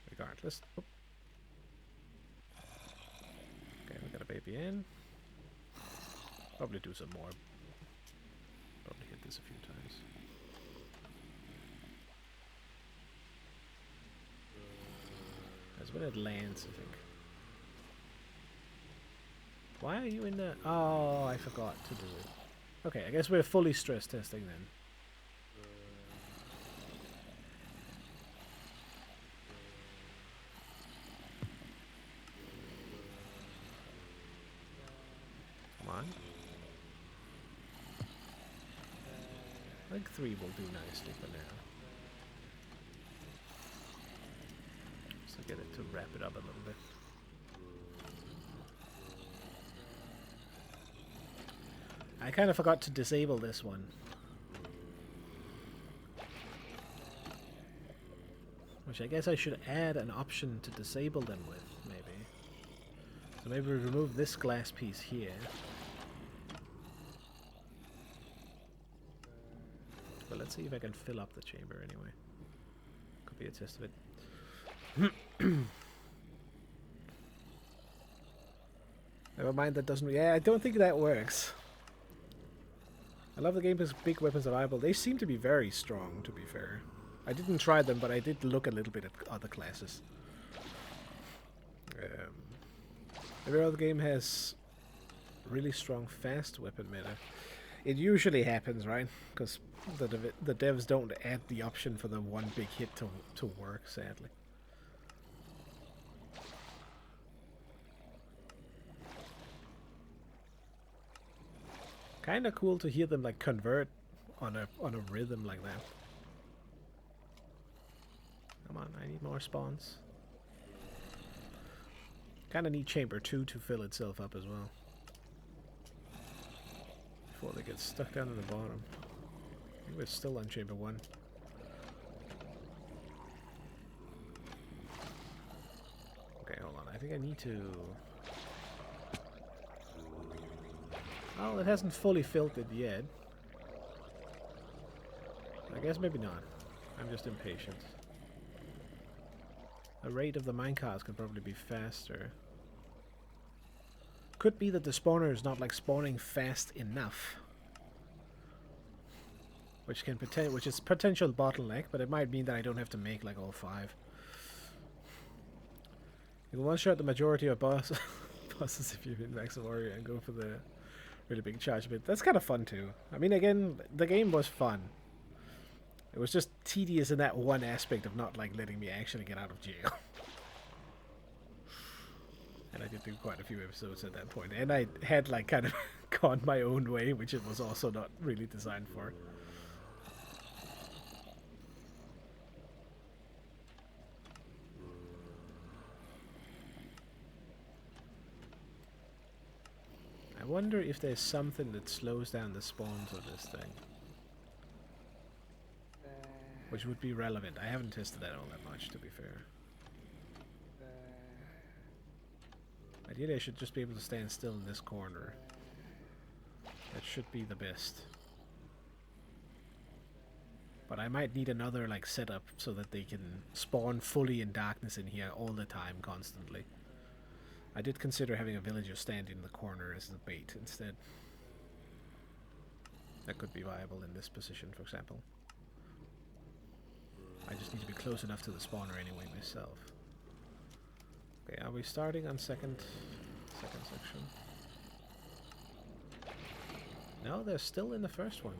Regardless. Oh. Okay, we got a baby in. Probably do some more. Probably hit this a few times. That's when it lands, I think. Why are you in the... Oh, I forgot to do it. Okay, I guess we're fully stress testing then. Come on. I think 3 will do nicely for now. So get it to wrap it up a little bit. I kind of forgot to disable this one. Which I guess I should add an option to disable them with, maybe. So maybe we remove this glass piece here. But let's see if I can fill up the chamber anyway. Could be a test of it. Never mind, that doesn't... Yeah, I don't think that works. I love the game's big weapons available. They seem to be very strong, to be fair. I didn't try them, but I did look a little bit at other classes. Every other game has really strong fast weapon meta. It usually happens, right? Because the devs don't add the option for the one big hit to work, sadly. Kind of cool to hear them like convert on a rhythm like that. Come on, I need more spawns. Kind of need chamber 2 to fill itself up as well. Before they get stuck down to the bottom. I think we're still on chamber 1. Okay, hold on. I think I need to... Oh, it hasn't fully filled it yet. I guess maybe not. I'm just impatient. The rate of the minecarts could probably be faster. Could be that the spawner is not like spawning fast enough. Which is potential bottleneck, but it might mean that I don't have to make like all 5. You can one-shot the majority of bosses if you're in Max Warrior and go for the really big charge bit. That's kind of fun too. I mean, again, the game was fun. It was just tedious in that one aspect of not like letting me actually get out of jail. And I did do quite a few episodes at that point. And I had like kind of gone my own way, which it was also not really designed for. I wonder if there's something that slows down the spawns of this thing. Which would be relevant. I haven't tested that all that much, to be fair. Ideally, I should just be able to stand still in this corner. That should be the best. But I might need another like setup so that they can spawn fully in darkness in here all the time, constantly. I did consider having a villager stand in the corner as the bait instead. That could be viable in this position, for example. I just need to be close enough to the spawner anyway myself. Okay, are we starting on second section? No, they're still in the first one.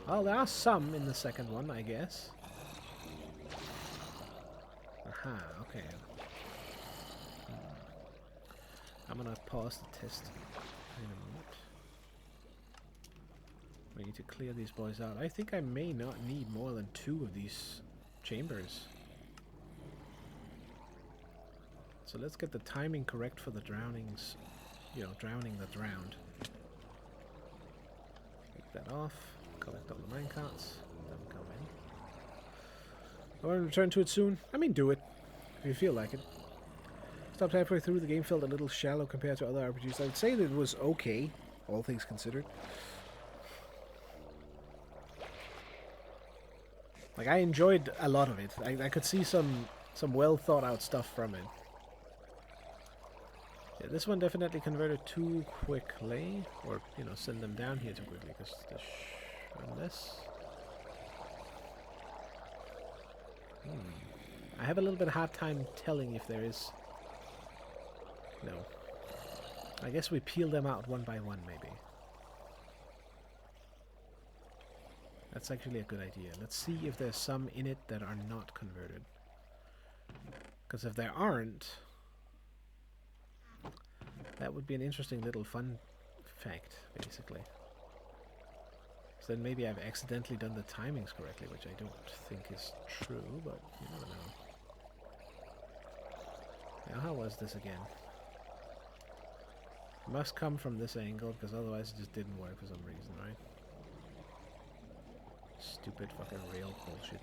Well, there are some in the second one, I guess. Aha, okay. I'm gonna pause the test in a moment. We need to clear these boys out. I think I may not need more than 2 of these chambers. So let's get the timing correct for the drownings. You know, drowning the drowned. Take that off. Collect all the minecarts. Then come in. I want to return to it soon. I mean, do it. If you feel like it. Stopped halfway through. The game felt a little shallow compared to other RPGs. I'd say that it was okay, all things considered. Like, I enjoyed a lot of it. I could see some well thought out stuff from it. Yeah, this one definitely converted too quickly, or, you know, send them down here too quickly, because unless... I have a little bit of hard time telling if there is... No. I guess we peel them out one by one, maybe. That's actually a good idea. Let's see if there's some in it that are not converted. Because if there aren't... that would be an interesting little fun fact, basically. So then maybe I've accidentally done the timings correctly, which I don't think is true, but you never know. Now, how was this again? It must come from this angle, because otherwise it just didn't work for some reason, right? Stupid fucking rail bullshit.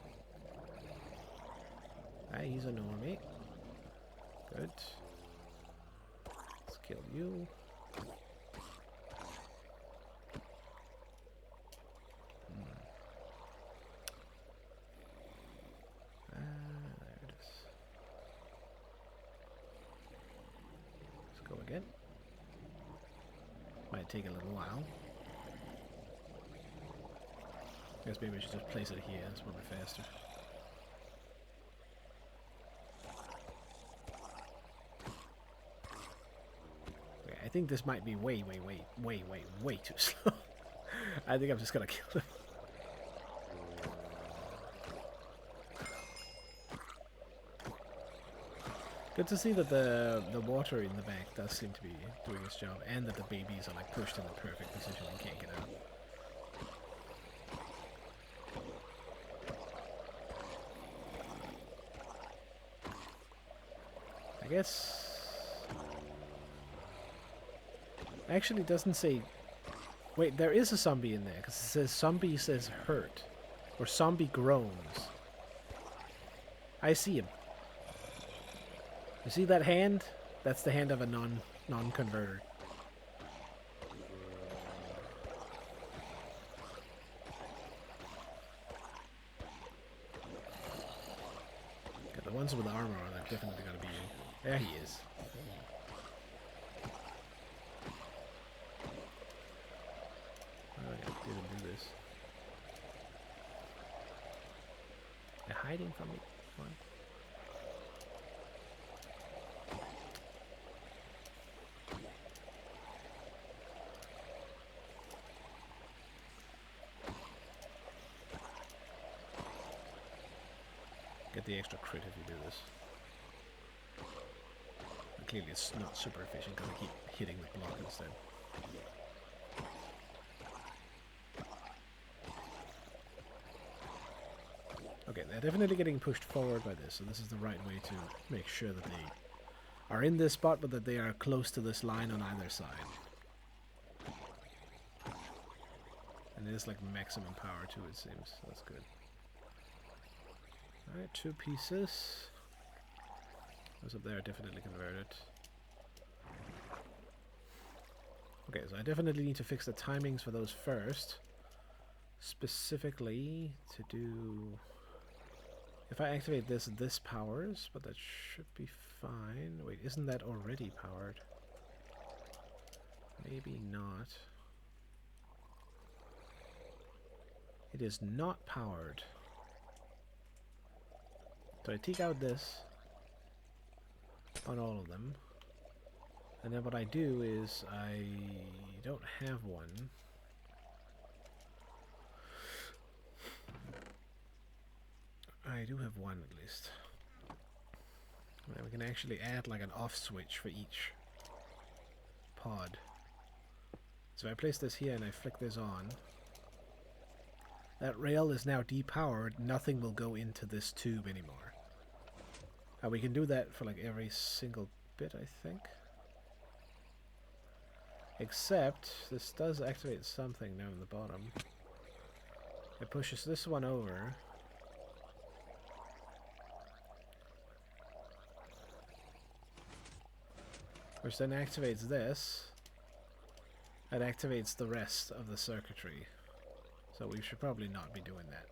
Ah, he's a normie. Good. Let's kill you. There it is. Let's go again. Might take a little while. I guess maybe I should just place it here. It's probably faster. Okay, I think this might be way too slow. I think I'm just gonna kill him. Good to see that the water in the back does seem to be doing its job, and that the babies are like pushed in the perfect position and can't get out. I guess... actually, it doesn't say... wait, there is a zombie in there, because it says zombie says hurt. Or zombie groans. I see him. You see that hand? That's the hand of a non-converter. Okay, the ones with the armor on are definitely gonna be... there he is. I didn't do this. They're hiding from me. What? Get the extra crit if you do this. And clearly it's not super efficient because I keep hitting the block instead. Okay, they're definitely getting pushed forward by this, so this is the right way to make sure that they are in this spot, but that they are close to this line on either side. And it is like maximum power too, it seems. That's good. Alright, 2 pieces. Those up there are definitely converted. Okay, so I definitely need to fix the timings for those first. Specifically to do... If I activate this, this powers, but that should be fine. Wait, isn't that already powered? Maybe not. It is not powered. So I take out this on all of them. And then what I do is I don't have one. I do have one at least. And we can actually add like an off switch for each pod. So I place this here and I flick this on. That rail is now depowered. Nothing will go into this tube anymore. And we can do that for like every single bit, I think. Except this does activate something down at the bottom. It pushes this one over. Which then activates this. That activates the rest of the circuitry. So we should probably not be doing that.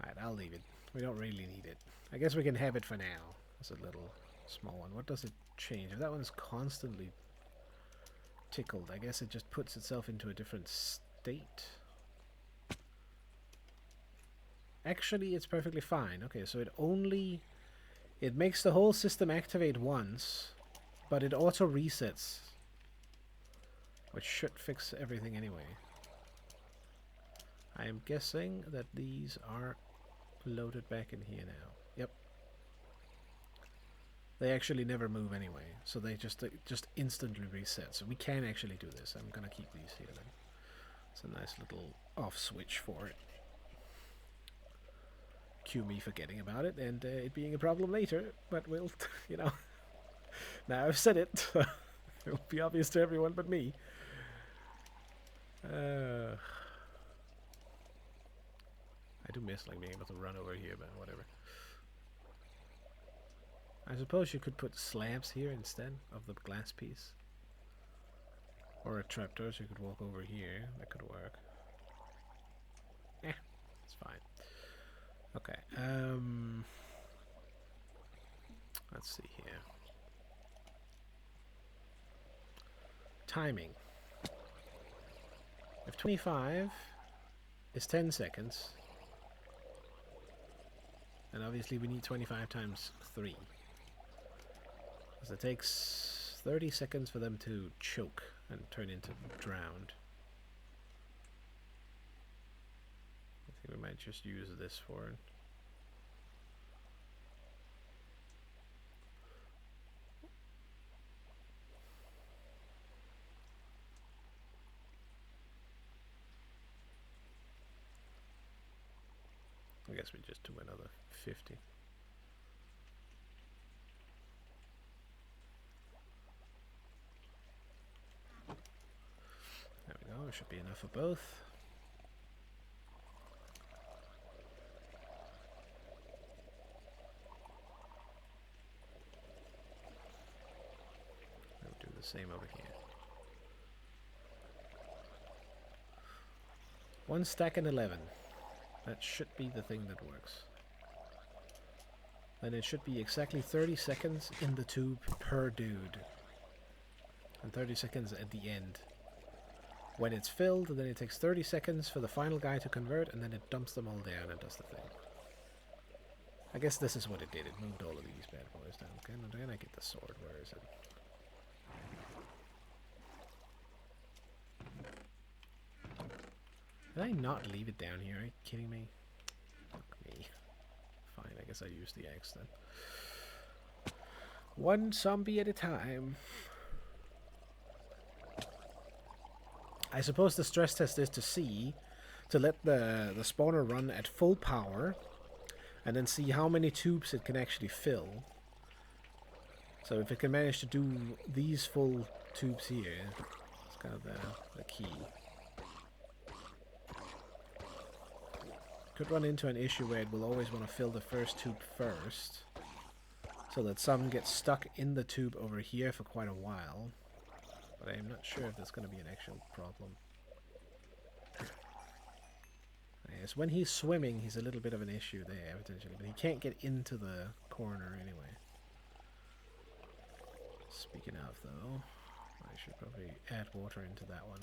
Alright, I'll leave it. We don't really need it. I guess we can have it for now. It's a little small one. What does it change? If that one's constantly tickled, I guess it just puts itself into a different state. Actually, it's perfectly fine. Okay, so it makes the whole system activate once, but it auto resets, which should fix everything anyway. I am guessing that these are loaded back in here now. Yep. They actually never move anyway, so they just instantly reset. So we can actually do this. I'm gonna keep these here then. It's a nice little off switch for it. Cue me forgetting about it and it being a problem later, but we'll, you know, now I've said it. It will be obvious to everyone but me. I do miss like being able to run over here, but whatever. I suppose you could put slabs here instead of the glass piece. Or a trapdoor so you could walk over here. That could work. Eh, it's fine. Okay, let's see here. Timing. If 25 is 10 seconds, then obviously we need 25 times 3. Because it takes 30 seconds for them to choke and turn into drowned. I think we might just use this for it. I guess we just do another 50. There we go, should be enough for both. We'll do the same over here. One stack and 11. That should be the thing that works. Then it should be exactly 30 seconds in the tube per dude. And 30 seconds at the end. When it's filled, then it takes 30 seconds for the final guy to convert, and then it dumps them all down and does the thing. I guess this is what it did. It moved all of these bad boys down. Okay, now can I get the sword? Where is it? Did I not leave it down here? Are you kidding me? Fuck me. Fine, I guess I use the axe then. One zombie at a time. I suppose the stress test is to let the spawner run at full power and then see how many tubes it can actually fill. So if it can manage to do these full tubes here, it's kind of the key. Could run into an issue where it will always want to fill the first tube first, so that some get stuck in the tube over here for quite a while. But I am not sure if that's going to be an actual problem. Yes, when he's swimming, he's a little bit of an issue there, potentially. But he can't get into the corner anyway. Speaking of, though, I should probably add water into that one.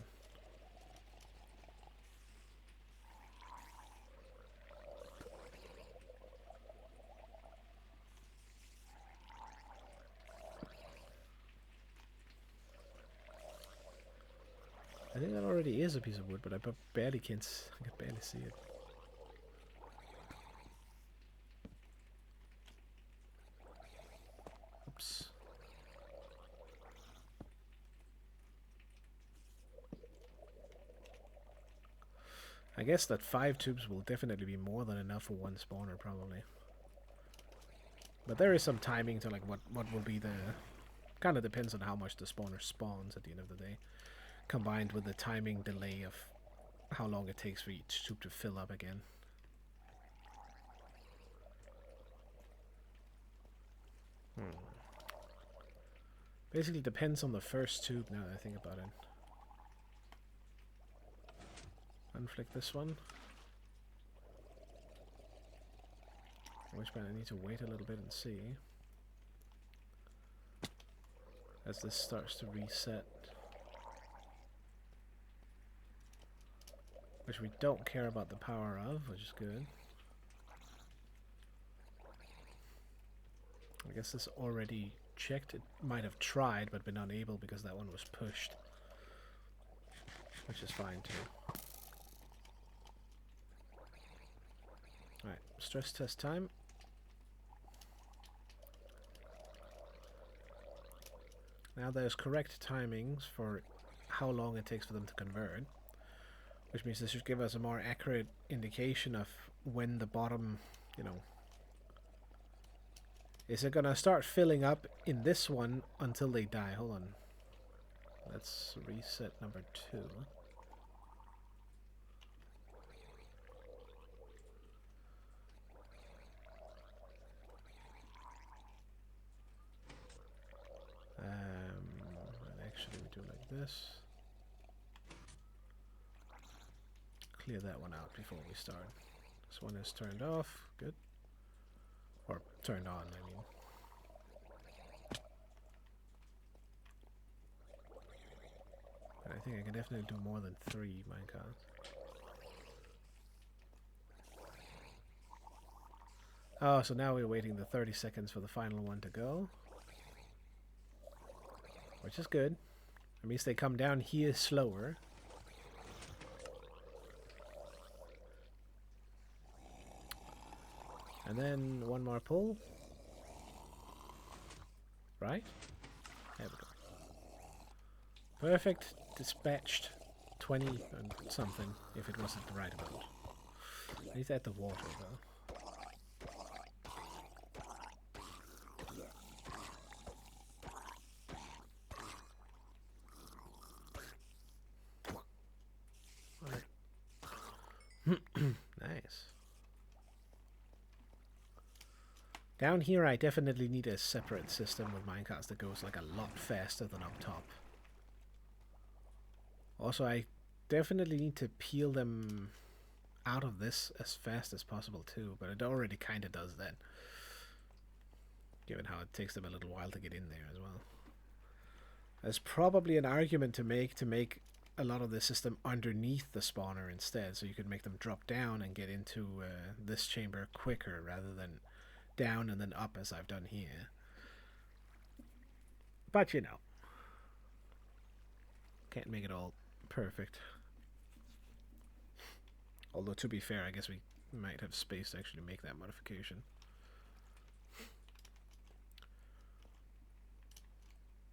I think that already is a piece of wood, but I barely I can barely see it. Oops. I guess that 5 tubes will definitely be more than enough for one spawner, probably. But there is some timing to like what will be the... Kind of depends on how much the spawner spawns at the end of the day, combined with the timing delay of how long it takes for each tube to fill up again. Basically depends on the first tube now that I think about it. Unflick this one. Which point I need to wait a little bit and see. As this starts to reset. Which we don't care about the power of, which is good. I guess this already checked. It might have tried but been unable because that one was pushed. Which is fine too. Alright, stress test time. Now there's correct timings for how long it takes for them to convert, which means this should give us a more accurate indication of when the bottom, you know, is it gonna start filling up in this one until they die? Hold on. Let's reset number 2. Actually, we do like this. Clear that one out before we start. This one is turned off. Good. Or turned on, I mean. And I think I can definitely do more than 3 minecarts. Oh, so now we're waiting the 30 seconds for the final one to go. Which is good. It means they come down here slower. And then one more pull. Right? There we go. Perfect. Dispatched. 20 and something, if it wasn't the right amount. I need to add the water, though. Nice. Down here I definitely need a separate system with minecarts that goes like a lot faster than up top. Also, I definitely need to peel them out of this as fast as possible too, but it already kind of does that. Given how it takes them a little while to get in there as well. There's probably an argument to make a lot of the system underneath the spawner instead, so you could make them drop down and get into this chamber quicker rather than down and then up as I've done here. But you know, can't make it all perfect. Although to be fair, I guess we might have space to actually make that modification.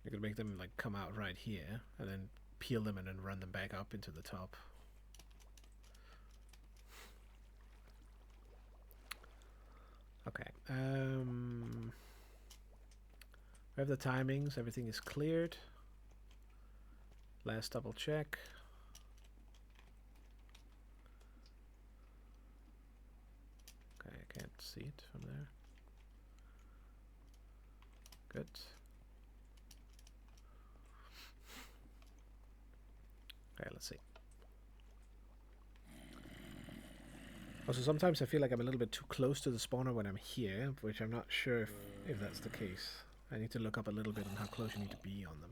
You could make them like come out right here and then peel them and then run them back up into the top. Okay. We have the timings. Everything is cleared. Last double check. Okay, I can't see it from there. Good. Okay, let's see. Also, sometimes I feel like I'm a little bit too close to the spawner when I'm here, which I'm not sure if that's the case. I need to look up a little bit on how close you need to be on them.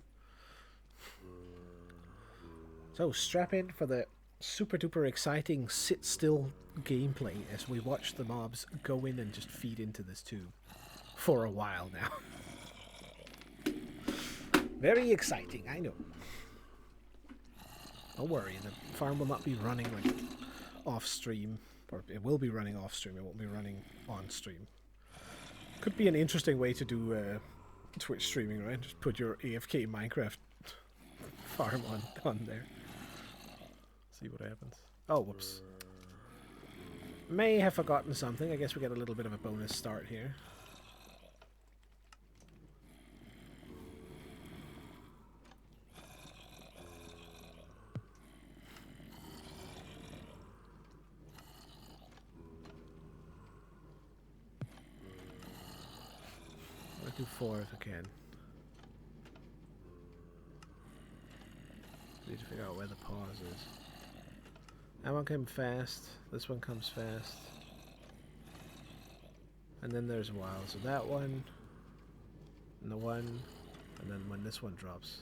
So, strap in for the super duper exciting sit still gameplay as we watch the mobs go in and just feed into this tube for a while now. Very exciting, I know. Don't worry, the farm will not be running like off stream, or it will be running off stream, it won't be running on stream. Could be an interesting way to do Twitch streaming, right? Just put your AFK Minecraft farm on there. See what happens. Oh, whoops. May have forgotten something. I guess we get a little bit of a bonus start here. I'll do 4 if I can. Need to figure out where the pause is. That one came fast. This one comes fast. And then there's a while. So that one, and the one, and then when this one drops.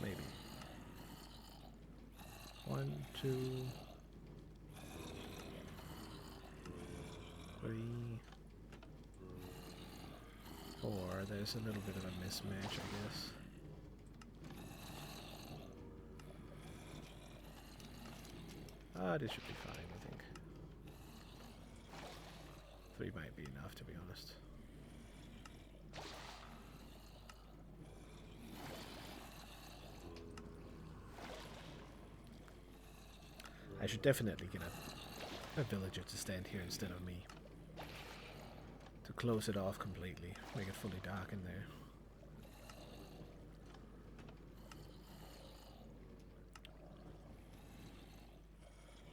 Maybe. 1, 2, 3, 4. There's a little bit of a mismatch, I guess. This should be fine, I think. 3 might be enough, to be honest. I should definitely get a villager to stand here instead of me. To close it off completely. Make it fully dark in there.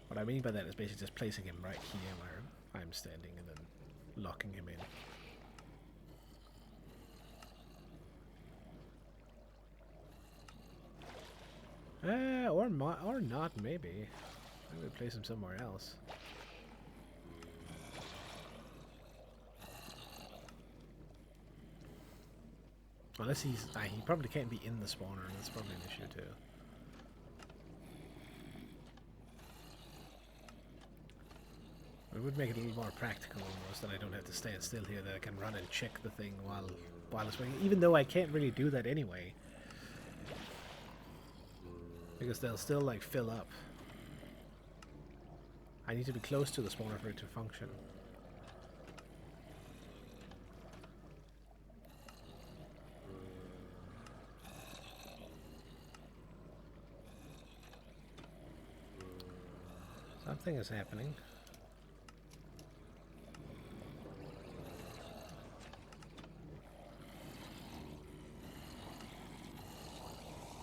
What I mean by that is basically just placing him right here where I'm standing and then locking him in. Or not, maybe. Maybe place him somewhere else. Unless he probably can't be in the spawner, and that's probably an issue too. It would make it a little more practical almost, that I don't have to stand still here, that I can run and check the thing while it's waiting, even though I can't really do that anyway. Because they'll still like fill up. I need to be close to the spawner for it to function. Something is happening.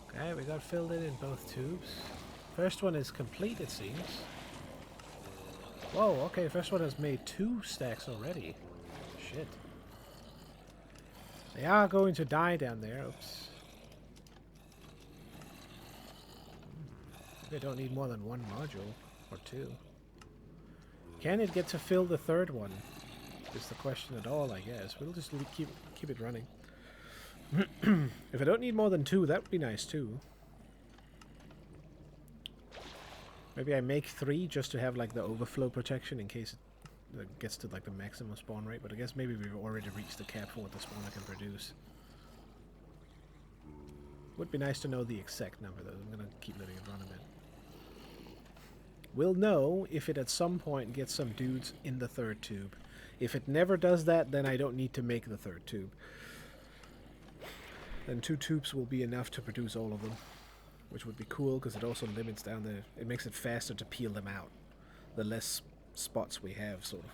Okay, we got filled in both tubes. First one is complete, it seems. Whoa, okay, first one has made 2 stacks already. Shit. They are going to die down there. Oops. They don't need more than 1 module. Or 2. Can it get to fill the 3rd one? Is the question at all, I guess. We'll just keep it running. If I don't need more than 2, that would be nice too. Maybe I make 3 just to have like the overflow protection in case it gets to like the maximum spawn rate, but I guess maybe we've already reached the cap for what the spawner can produce. Would be nice to know the exact number though. I'm gonna keep letting it run a bit. We'll know if it at some point gets some dudes in the 3rd tube. If it never does that, then I don't need to make the 3rd tube. Then 2 tubes will be enough to produce all of them, which would be cool because it also limits down it makes it faster to peel them out. The less spots we have, sort of.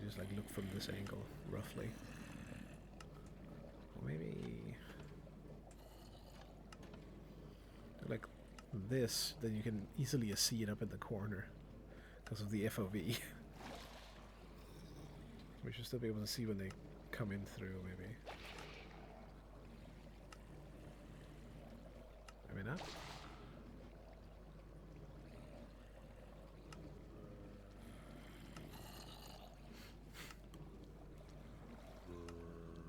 Just like look from this angle, roughly. Or maybe like this, then you can easily see it up in the corner because of the FOV. We should still be able to see when they come in through, maybe. Maybe not.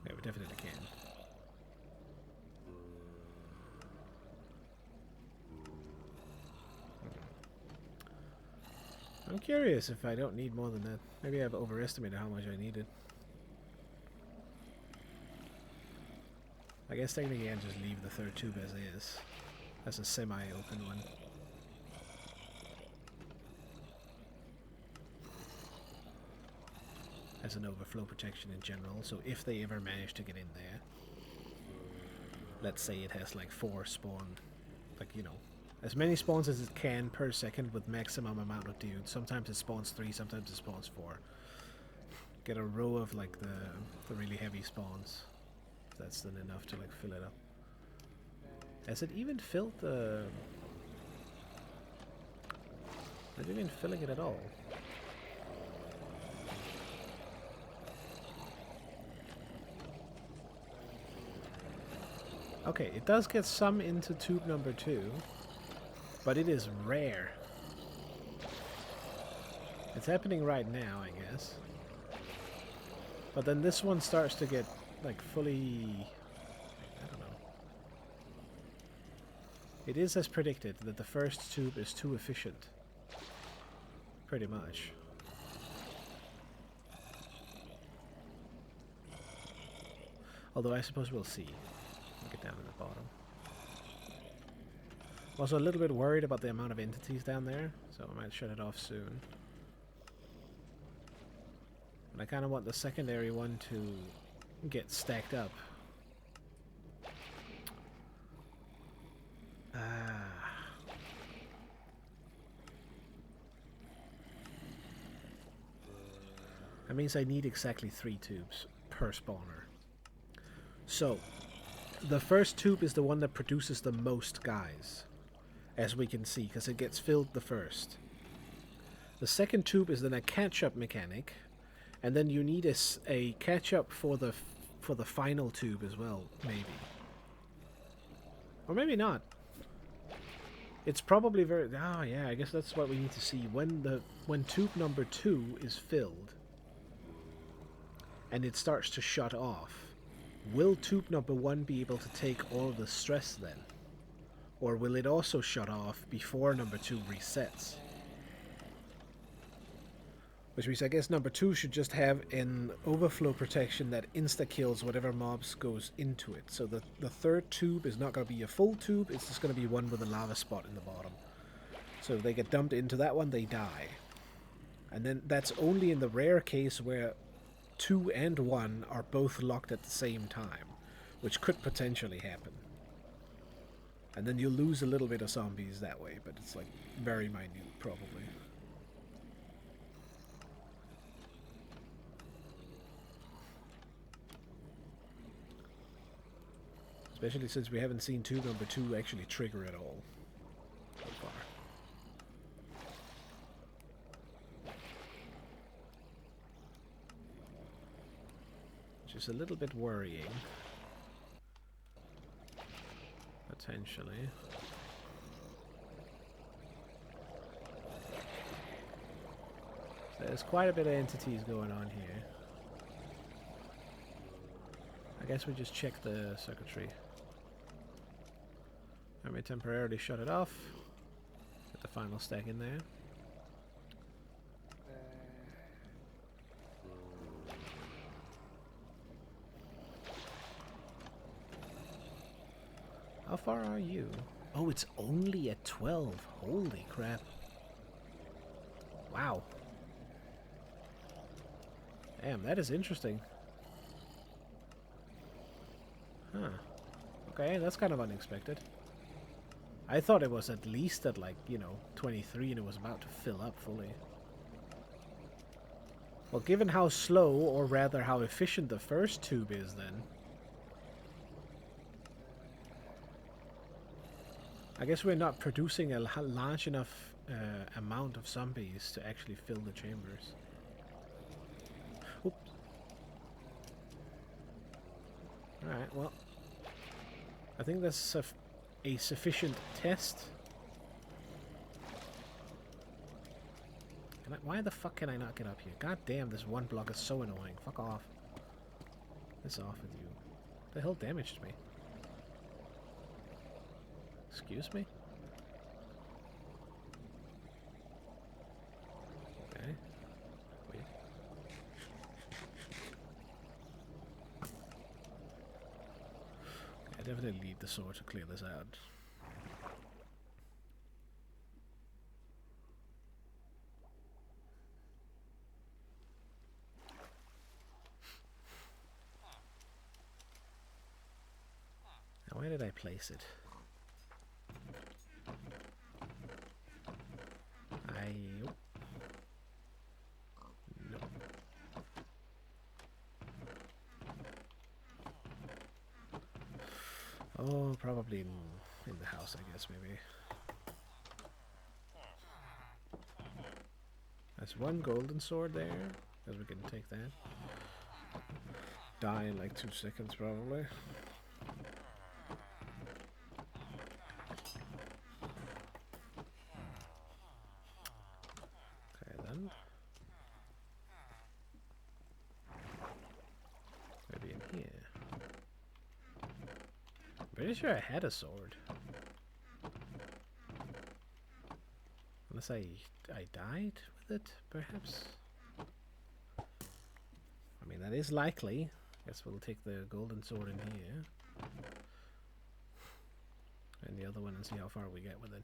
Yeah, we definitely can. I'm curious if I don't need more than that. Maybe I've overestimated how much I needed. I guess technically I can just leave the third tube as is. That's a semi-open one. As an overflow protection in general, so if they ever manage to get in there, let's say it has like 4 spawn, like, you know, as many spawns as it can per second with maximum amount of dudes. Sometimes it spawns 3, sometimes it spawns 4. Get a row of like the really heavy spawns. That's then enough to like fill it up. Has it even filled the... Is it even filling it at all? Okay, it does get some into tube number 2, but it is rare. It's happening right now, I guess. But then this one starts to get, like, fully... I don't know. It is as predicted that the first tube is too efficient. Pretty much. Although I suppose we'll see. Get down to the bottom. I'm also a little bit worried about the amount of entities down there, so I might shut it off soon. And I kind of want the secondary one to get stacked up. That means I need exactly 3 tubes per spawner. So, the first tube is the one that produces the most guys, as we can see, because it gets filled the first. The second tube is then a catch-up mechanic, and then you need a catch-up for the final tube as well, maybe. Or maybe not. It's probably very... Oh yeah, I guess that's what we need to see. When tube number 2 is filled, and it starts to shut off, will tube number 1 be able to take all of the stress then? Or will it also shut off before number 2 resets? Which means I guess number 2 should just have an overflow protection that insta-kills whatever mobs goes into it. So the third tube is not going to be a full tube, it's just going to be one with a lava spot in the bottom. So if they get dumped into that one, they die. And then that's only in the rare case where 2 and 1 are both locked at the same time, which could potentially happen. And then you lose a little bit of zombies that way, but it's like very minute, probably. Especially since we haven't seen tube number 2 actually trigger at all so far. Which is a little bit worrying. Potentially. So there's quite a bit of entities going on here. I guess we just check the circuitry. Let me temporarily shut it off. Get the final stack in there. How far are you? Oh, it's only at 12. Holy crap. Wow. Damn, that is interesting. Huh. Okay, that's kind of unexpected. I thought it was at least at like, 23 and it was about to fill up fully. Well, given how slow, or rather how efficient the first tube is then, I guess we're not producing a large enough amount of zombies to actually fill the chambers. Oops. Alright, well, I think that's a sufficient test. Why the fuck can I not get up here? God damn, this one block is so annoying. Fuck off. Piss off with you. The hell damaged me? Excuse me? Okay. Wait. I definitely need the sword to clear this out. Now, where did I place it? No. Oh, probably in the house, I guess, maybe. There's one golden sword there, because we can take that. Die in like 2 seconds, probably. Okay, then. Maybe in here. I'm pretty sure I had a sword. Unless I died with it, perhaps? I mean, that is likely. Guess we'll take the golden sword in here. And the other one and see how far we get with it.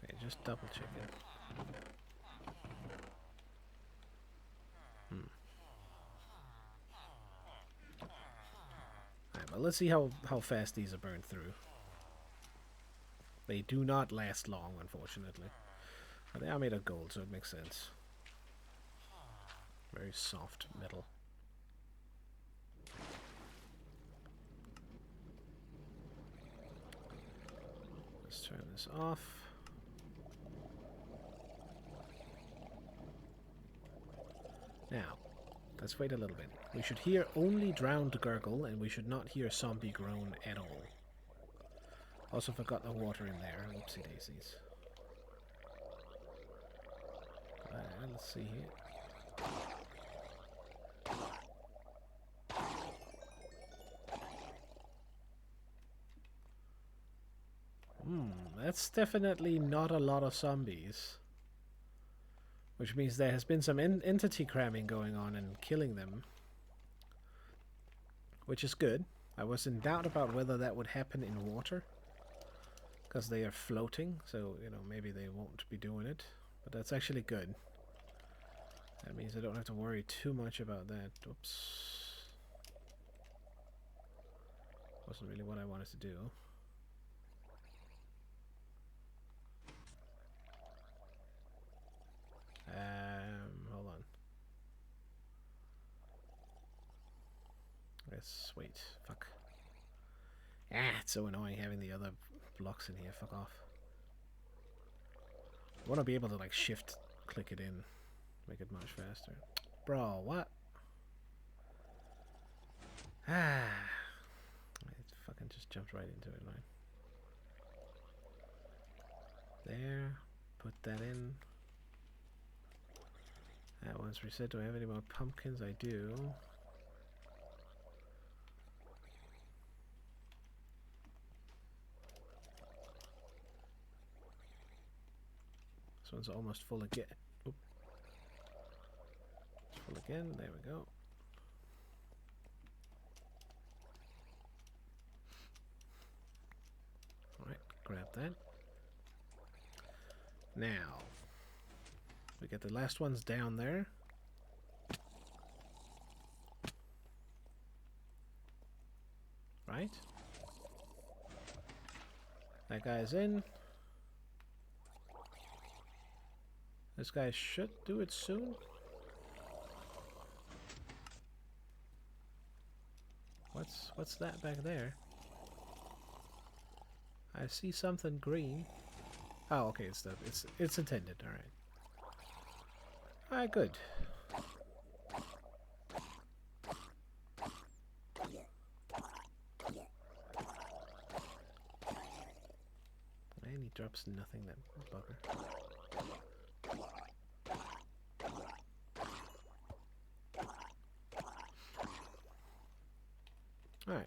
Okay, just double check it. Alright, well, let's see how fast these are burned through. They do not last long, unfortunately. But they are made of gold, so it makes sense. Very soft metal. Let's turn this off. Now, let's wait a little bit. We should hear only drowned gurgle, and we should not hear zombie groan at all. Also forgot the water in there. Whoopsie daisies. Let's see here. That's definitely not a lot of zombies. Which means there has been some entity cramming going on and killing them. Which is good. I was in doubt about whether that would happen in water. Because they are floating, so, you know, maybe they won't be doing it. But that's actually good. That means I don't have to worry too much about that. Oops. Wasn't really what I wanted to do. Hold on. Let's wait. Fuck. Ah, it's so annoying having the other blocks in here. Fuck off. I want to be able to, like, shift click it in. Make it much faster. Bro, what? Ah. It fucking just jumped right into it, man. There. Put that in. That one's reset. Do I have any more pumpkins? I do. This one's almost full again. Oop. It's full again. There we go. Alright, grab that. Now, we get the last ones down there. Right? That guy's in. This guy should do it soon. What's that back there? I I see something green. Oh, okay, it's intended. All right. All right, good. And he drops nothing, that bugger. Alright.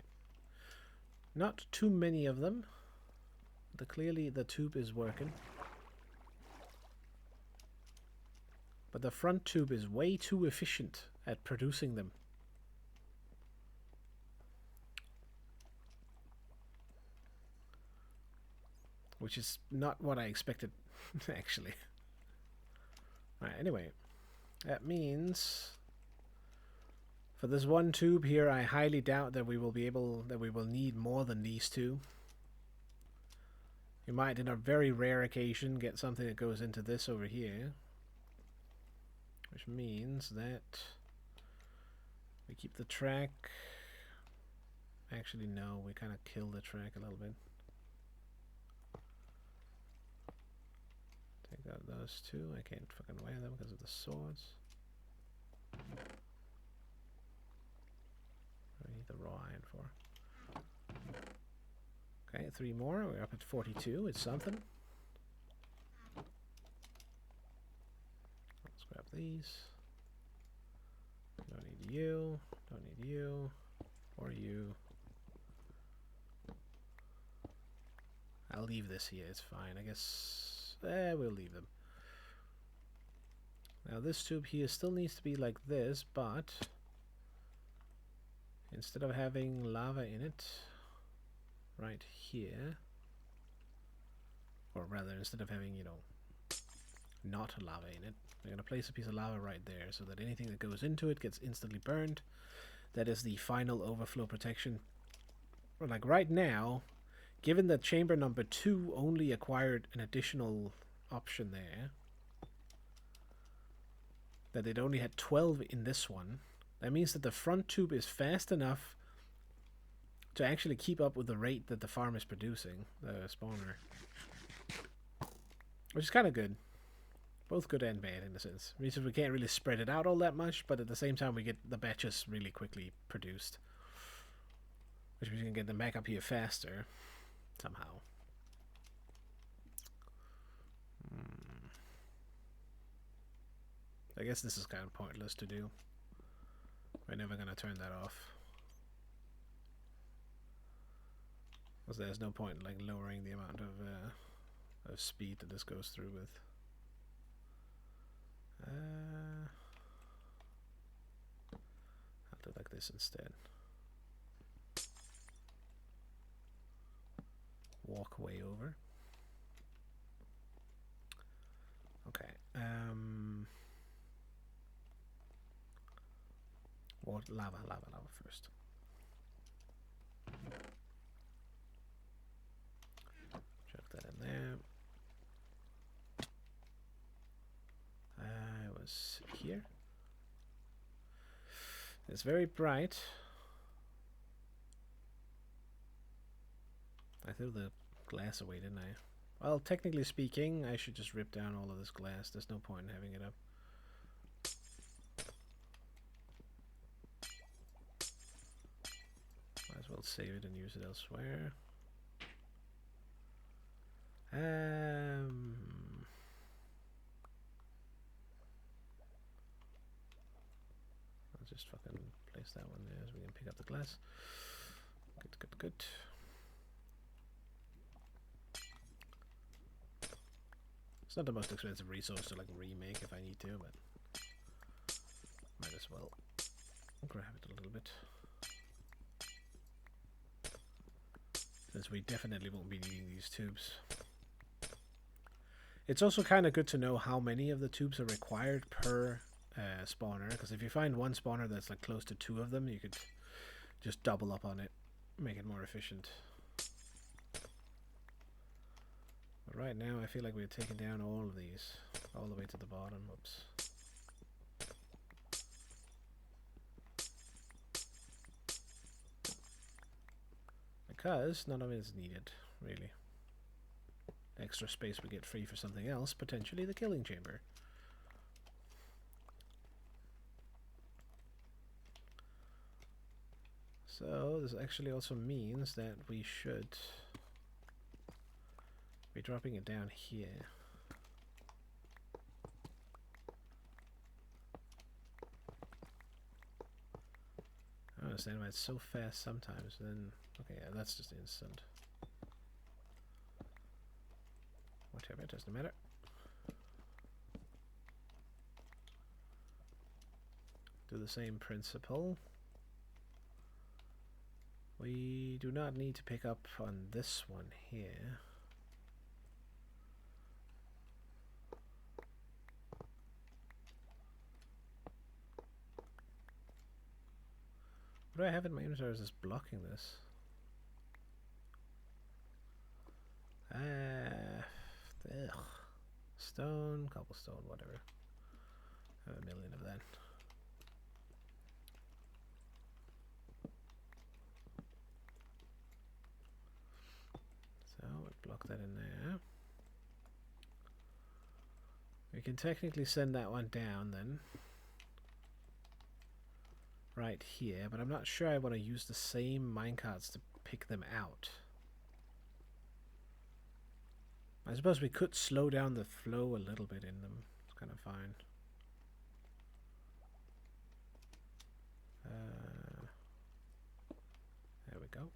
Not too many of them. Clearly the tube is working. But the front tube is way too efficient at producing them. Which is not what I expected, actually. Alright, anyway. That means for this one tube here, I highly doubt that we will need more than these two. You might, in a very rare occasion, get something that goes into this over here. Which means that we keep the track. Actually, no, we kind of kill the track a little bit. Take out those two. I can't fucking wear them because of the swords. I need the raw iron for. Okay, 3 more. We're up at 42. It's something. Let's grab these. Don't need you. Don't need you. Or you. I'll leave this here. It's fine. I guess we'll leave them. Now this tube here still needs to be like this, but instead of having lava in it, right here, or rather instead of having, you know, not lava in it, we're going to place a piece of lava right there so that anything that goes into it gets instantly burned. That is the final overflow protection. But like right now, given that chamber number 2 only acquired an additional option there, that it only had 12 in this one, that means that the front tube is fast enough to actually keep up with the rate that the farm is producing, the spawner. Which is kind of good. Both good and bad in a sense. It means we can't really spread it out all that much, but at the same time we get the batches really quickly produced. Which means we can get them back up here faster, somehow. I guess this is kind of pointless to do. We're never going to turn that off. Because there's no point in like lowering the amount of speed that this goes through with. I'll do like this instead. Walk way over. Okay. Water, lava first. Chuck that in there. I was here. It's very bright. I threw the glass away, didn't I? Well, technically speaking, I should just rip down all of this glass. There's no point in having it up. Might as well save it and use it elsewhere. I'll just fucking place that one there so we can pick up the glass. Good. It's not the most expensive resource to like remake if I need to, but might as well grab it a little bit. Since we definitely won't be needing these tubes. It's also kind of good to know how many of the tubes are required per spawner, because if you find one spawner that's like close to 2 of them, you could just double up on it, make it more efficient. But right now I feel like we're taking down all of these, all the way to the bottom. Oops. Because none of it is needed, really. extra space we get free for something else, potentially the killing chamber. So this actually also means that we should be dropping it down here. I don't understand why it's so fast sometimes. Then okay, yeah, that's just instant. Whatever, it doesn't matter. Do the same principle. We do not need to pick up on this one here. What do I have in my inventory that's blocking this? Ugh. Stone, cobblestone, whatever. I have a million of that. So we block that in there. We can technically send that one down then. Right here, but I'm not sure I want to use the same minecarts to pick them out. I suppose we could slow down the flow a little bit in them. It's kind of fine. There we go.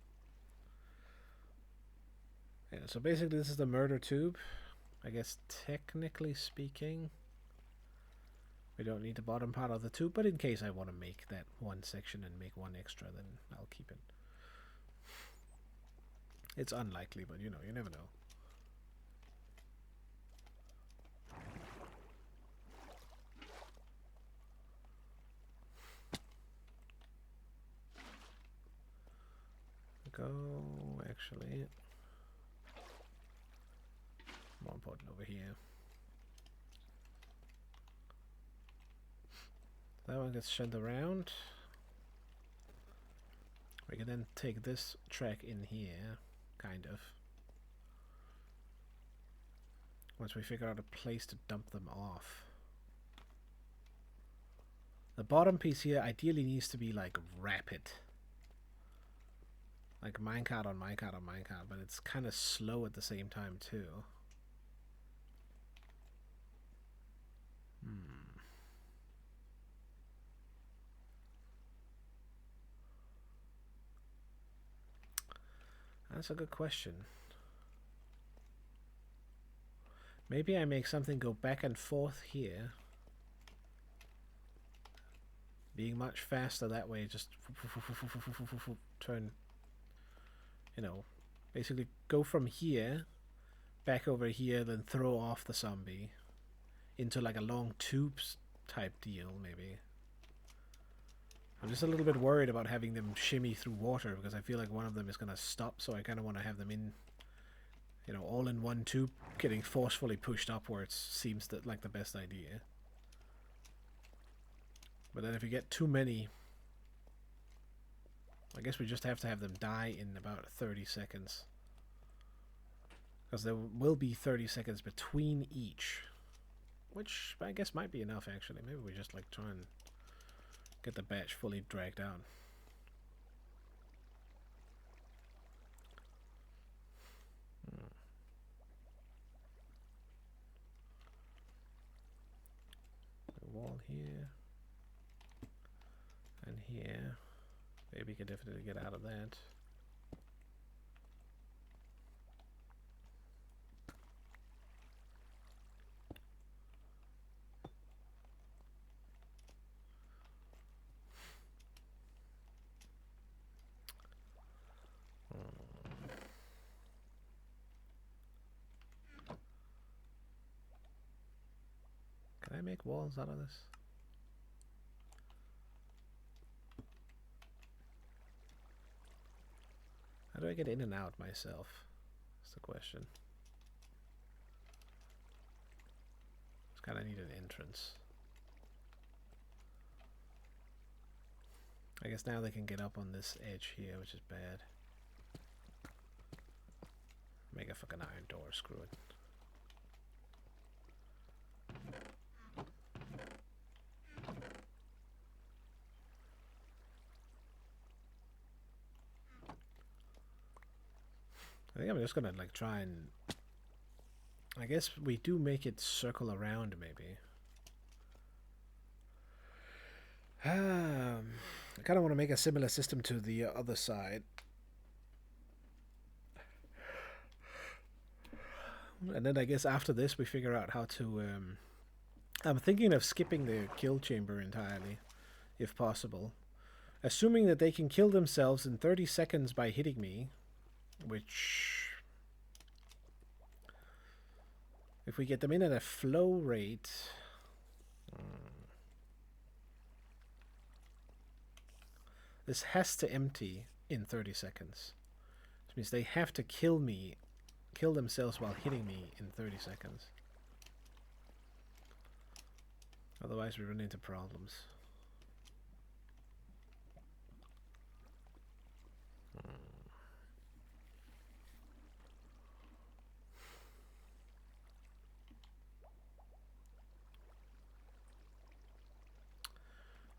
Yeah, so basically this is the murder tube. I guess technically speaking, we don't need the bottom part of the tube, but in case I want to make that one section and make one extra, then I'll keep it. It's unlikely, but you know, you never know. Go, actually, more important over here. That one gets sent around. We can then take this track in here, kind of. Once we figure out a place to dump them off. The bottom piece here ideally needs to be like rapid. Like minecart on minecart on minecart, but it's kind of slow at the same time too. That's a good question. Maybe I make something go back and forth here. Being much faster that way, just turn, you know, basically go from here, back over here, then throw off the zombie into like a long tubes type deal, maybe. I'm just a little bit worried about having them shimmy through water because I feel like one of them is going to stop, so I kind of want to have them in, you know, all in one tube, getting forcefully pushed upwards seems that like the best idea. But then if you get too many, I guess we just have to have them die in about 30 seconds. Because there will be 30 seconds between each. Which I guess might be enough actually. Maybe we just like try and get the batch fully dragged out. A wall here. And here. Maybe we can definitely get out of that. Can I make walls out of this? How do I get in and out myself? That's the question. Just kind of need an entrance. I guess now they can get up on this edge here, which is bad. Make a fucking iron door, screw it. I think I'm just gonna like try and... I guess we do make it circle around maybe. I kind of want to make a similar system to the other side. And then I guess after this we figure out how to... I'm thinking of skipping the kill chamber entirely, if possible. Assuming that they can kill themselves in 30 seconds by hitting me, which... If we get them in at a flow rate... This has to empty in 30 seconds. Which means they have to kill themselves while hitting me in 30 seconds. Otherwise we run into problems.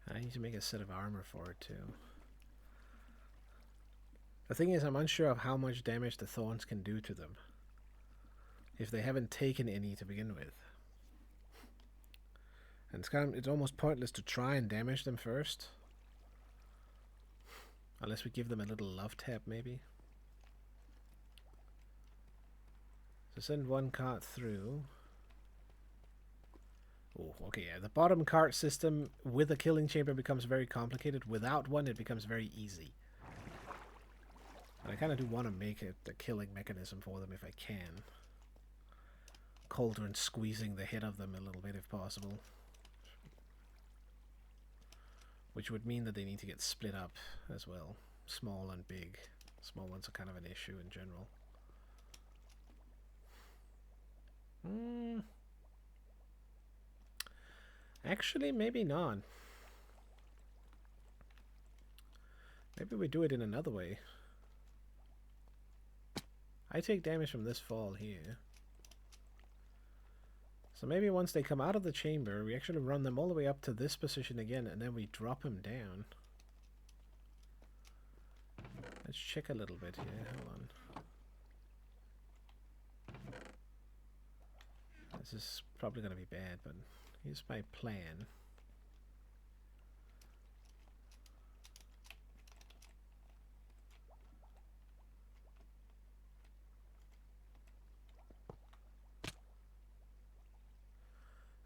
I need to make a set of armor for it too. The thing is, I'm unsure of how much damage the thorns can do to them, if they haven't taken any to begin with. And it's almost pointless to try and damage them first. Unless we give them a little love tap, maybe. So send one cart through. Oh, okay, yeah. The bottom cart system with a killing chamber becomes very complicated. Without one, it becomes very easy. And I kind of do want to make it a killing mechanism for them if I can. Cauldron squeezing the head of them a little bit if possible. Which would mean that they need to get split up as well. Small and big. Small ones are kind of an issue in general. Actually, maybe not. Maybe we do it in another way. I take damage from this fall here. So maybe once they come out of the chamber, we actually run them all the way up to this position again, and then we drop them down. Let's check a little bit here. Hold on. This is probably going to be bad, but here's my plan.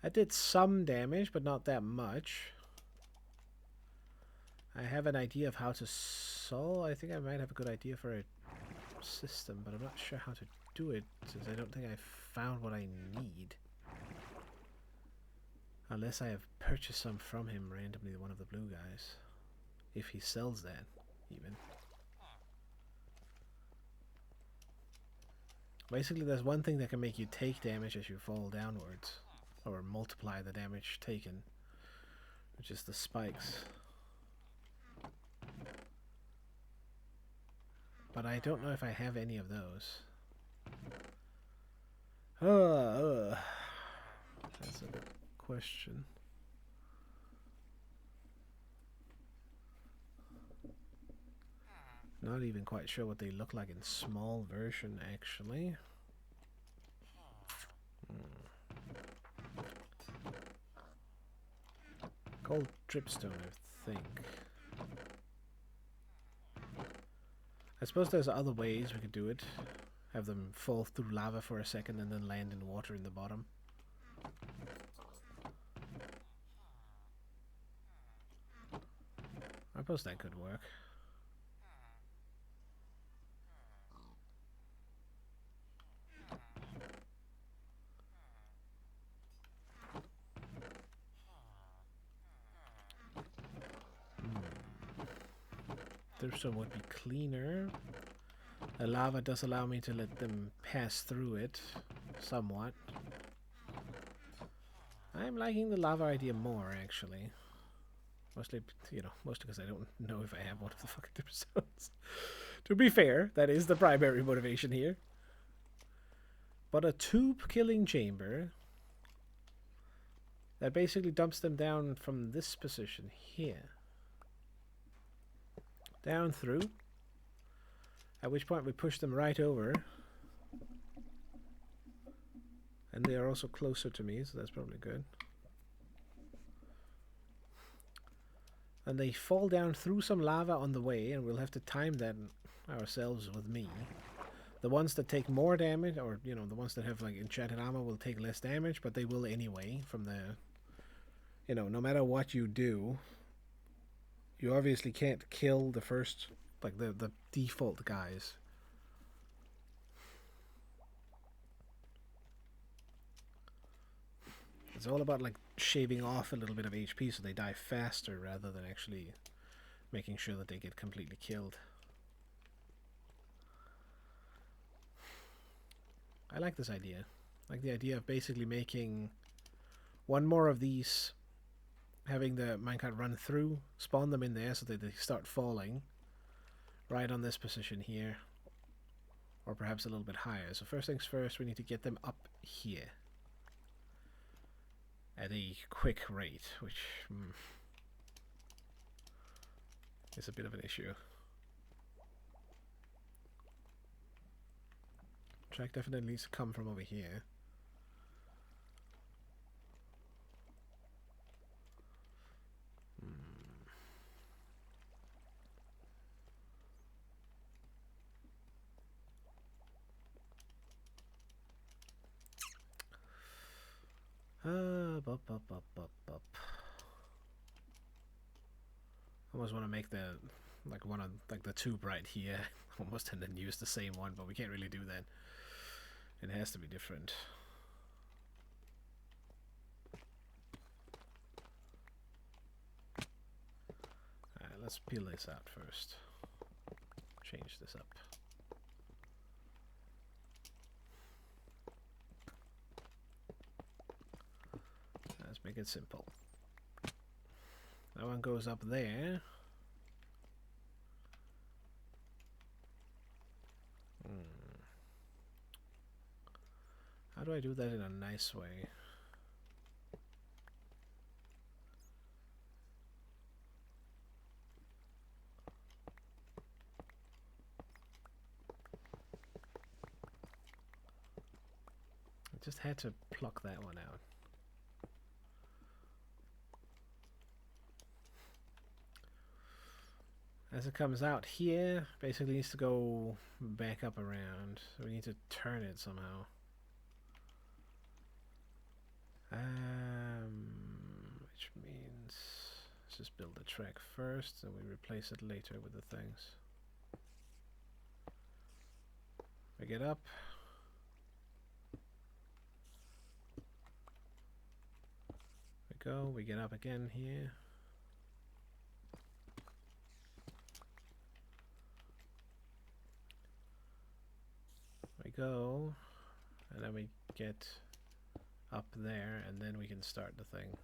I did some damage, but not that much. I have an idea of how to solve. I think I might have a good idea for a system, but I'm not sure how to do it, since I don't think I found what I need. Unless I have purchased some from him randomly, one of the blue guys. If he sells that, even. Basically, there's one thing that can make you take damage as you fall downwards. Or multiply the damage taken. Which is the spikes. But I don't know if I have any of those. That's a good question. Not even quite sure what they look like in small version, actually. Gold dripstone, I think. I suppose there's other ways we could do it. Have them fall through lava for a second and then land in water in the bottom. I suppose that could work. Dripstone would be cleaner. The lava does allow me to let them pass through it somewhat. I'm liking the lava idea more, actually. Mostly, mostly because I don't know if I have one of the fucking dripstones. To be fair, that is the primary motivation here. but a tube killing chamber that basically dumps them down from this position here. Down through. At which point we push them right over. And they are also closer to me, so that's probably good. And they fall down through some lava on the way, and we'll have to time that ourselves with me. The ones that take more damage, or, you know, the ones that have, like, enchanted armor will take less damage, but they will anyway from the... You know, no matter what you do, you obviously can't kill the first, like, the default guys. It's all about, like, shaving off a little bit of HP so they die faster rather than actually making sure that they get completely killed. I like this idea. I like the idea of basically making one more of these, having the minecart run through, spawn them in there so that they start falling right on this position here, or perhaps a little bit higher. So first things first, we need to get them up here at a quick rate, which is a bit of an issue. Track definitely needs to come from over here. Bup. I almost want to make the one of the tube right here almost, and then use the same one, but we can't really do that. It has to be different. Alright, let's peel this out first. Change this up. Let's make it simple. That one goes up there. How do I do that in a nice way? I just had to pluck that one out. As it comes out here, basically needs to go back up around. So we need to turn it somehow. Which means let's just build the track first, and we replace it later with the things. We get up. We go. We get up again here. We go, and then we get up there, and then we can start the thing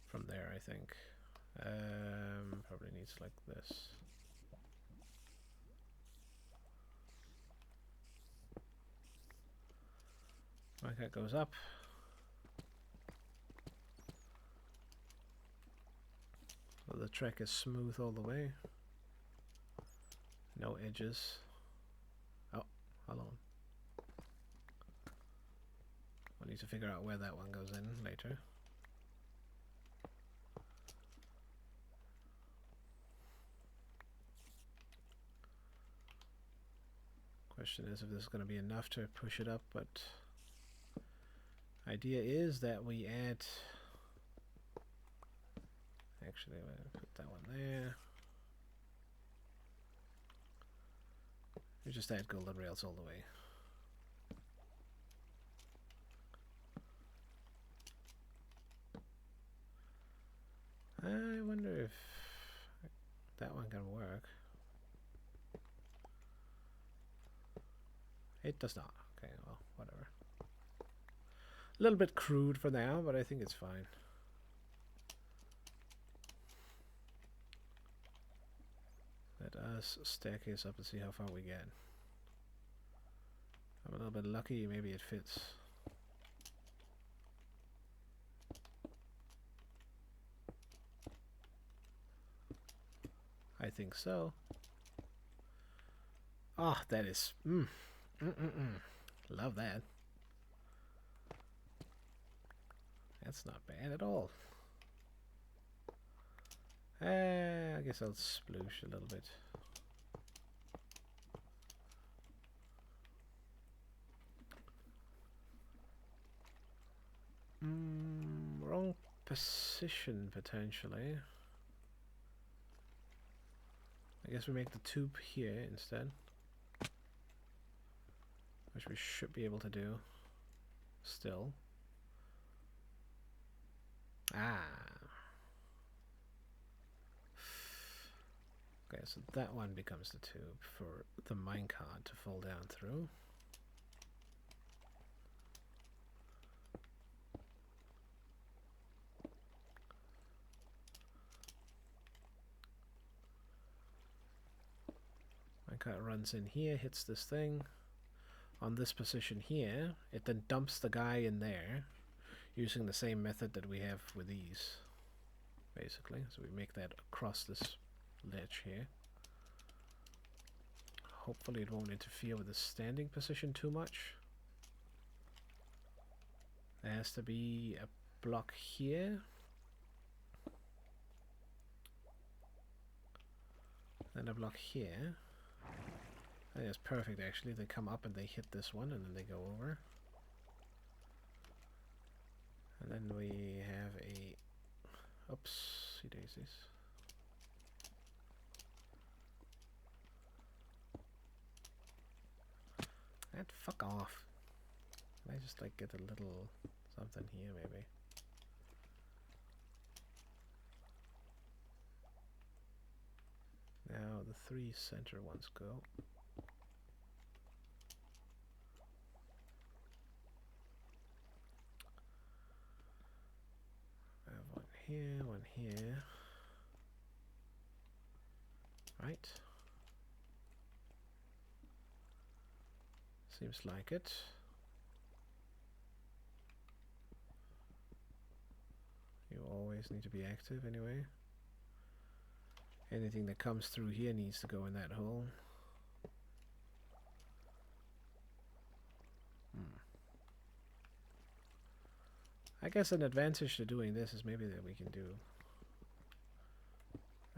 from there, I think. Probably needs like this. Minecart goes up. So the track is smooth all the way. No edges. Oh, hold on. I need to figure out where that one goes in later. Question is if this is going to be enough to push it up, but idea is that we add, actually I'm going to put that one there. We just add golden rails all the way. I wonder if that one can work. It does not. Okay, well, whatever. A little bit crude for now, but I think it's fine. Let us stack this up and see how far we get. I'm a little bit lucky, maybe it fits. I think so. Oh, that is... Love that. That's not bad at all. I guess I'll sploosh a little bit. Wrong position, potentially. I guess we make the tube here instead. Which we should be able to do. Still. Okay, so that one becomes the tube for the minecart to fall down through. Minecart runs in here, hits this thing. On this position here, it then dumps the guy in there using the same method that we have with these, basically. So we make that across this ledge here. Hopefully it won't interfere with the standing position too much. There has to be a block here. Then a block here. I think that's perfect, actually. They come up and they hit this one, and then they go over. And then we have a... Oopsie daisies. And fuck off. Can I just, like, get a little something here, maybe? Now the 3 center ones go. Here, one here. Right. Seems like it. You always need to be active anyway. Anything that comes through here needs to go in that hole. I guess an advantage to doing this is maybe that we can do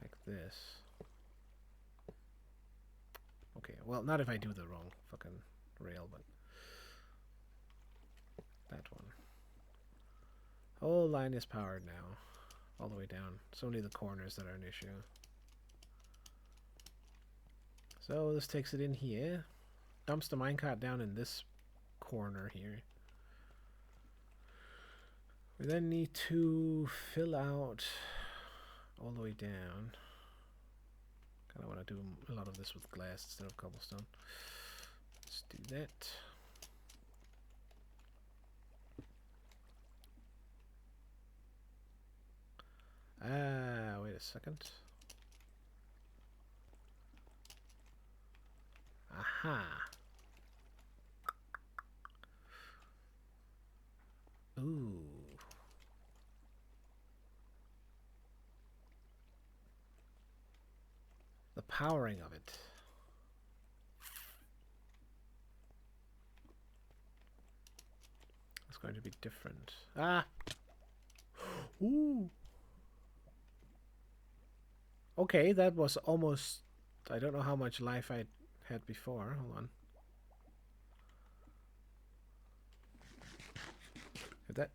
like this. Okay, well, not if I do the wrong fucking rail, but that one. Whole line is powered now, all the way down. It's only the corners that are an issue. So this takes it in here, dumps the minecart down in this corner here. We then need to fill out all the way down. Kind of want to do a lot of this with glass instead of cobblestone. Let's do that. Wait a second. Aha. Ooh. The powering of it. It's going to be different. Ah! Ooh! Okay, that was almost... I don't know how much life I had before. Hold on. If that...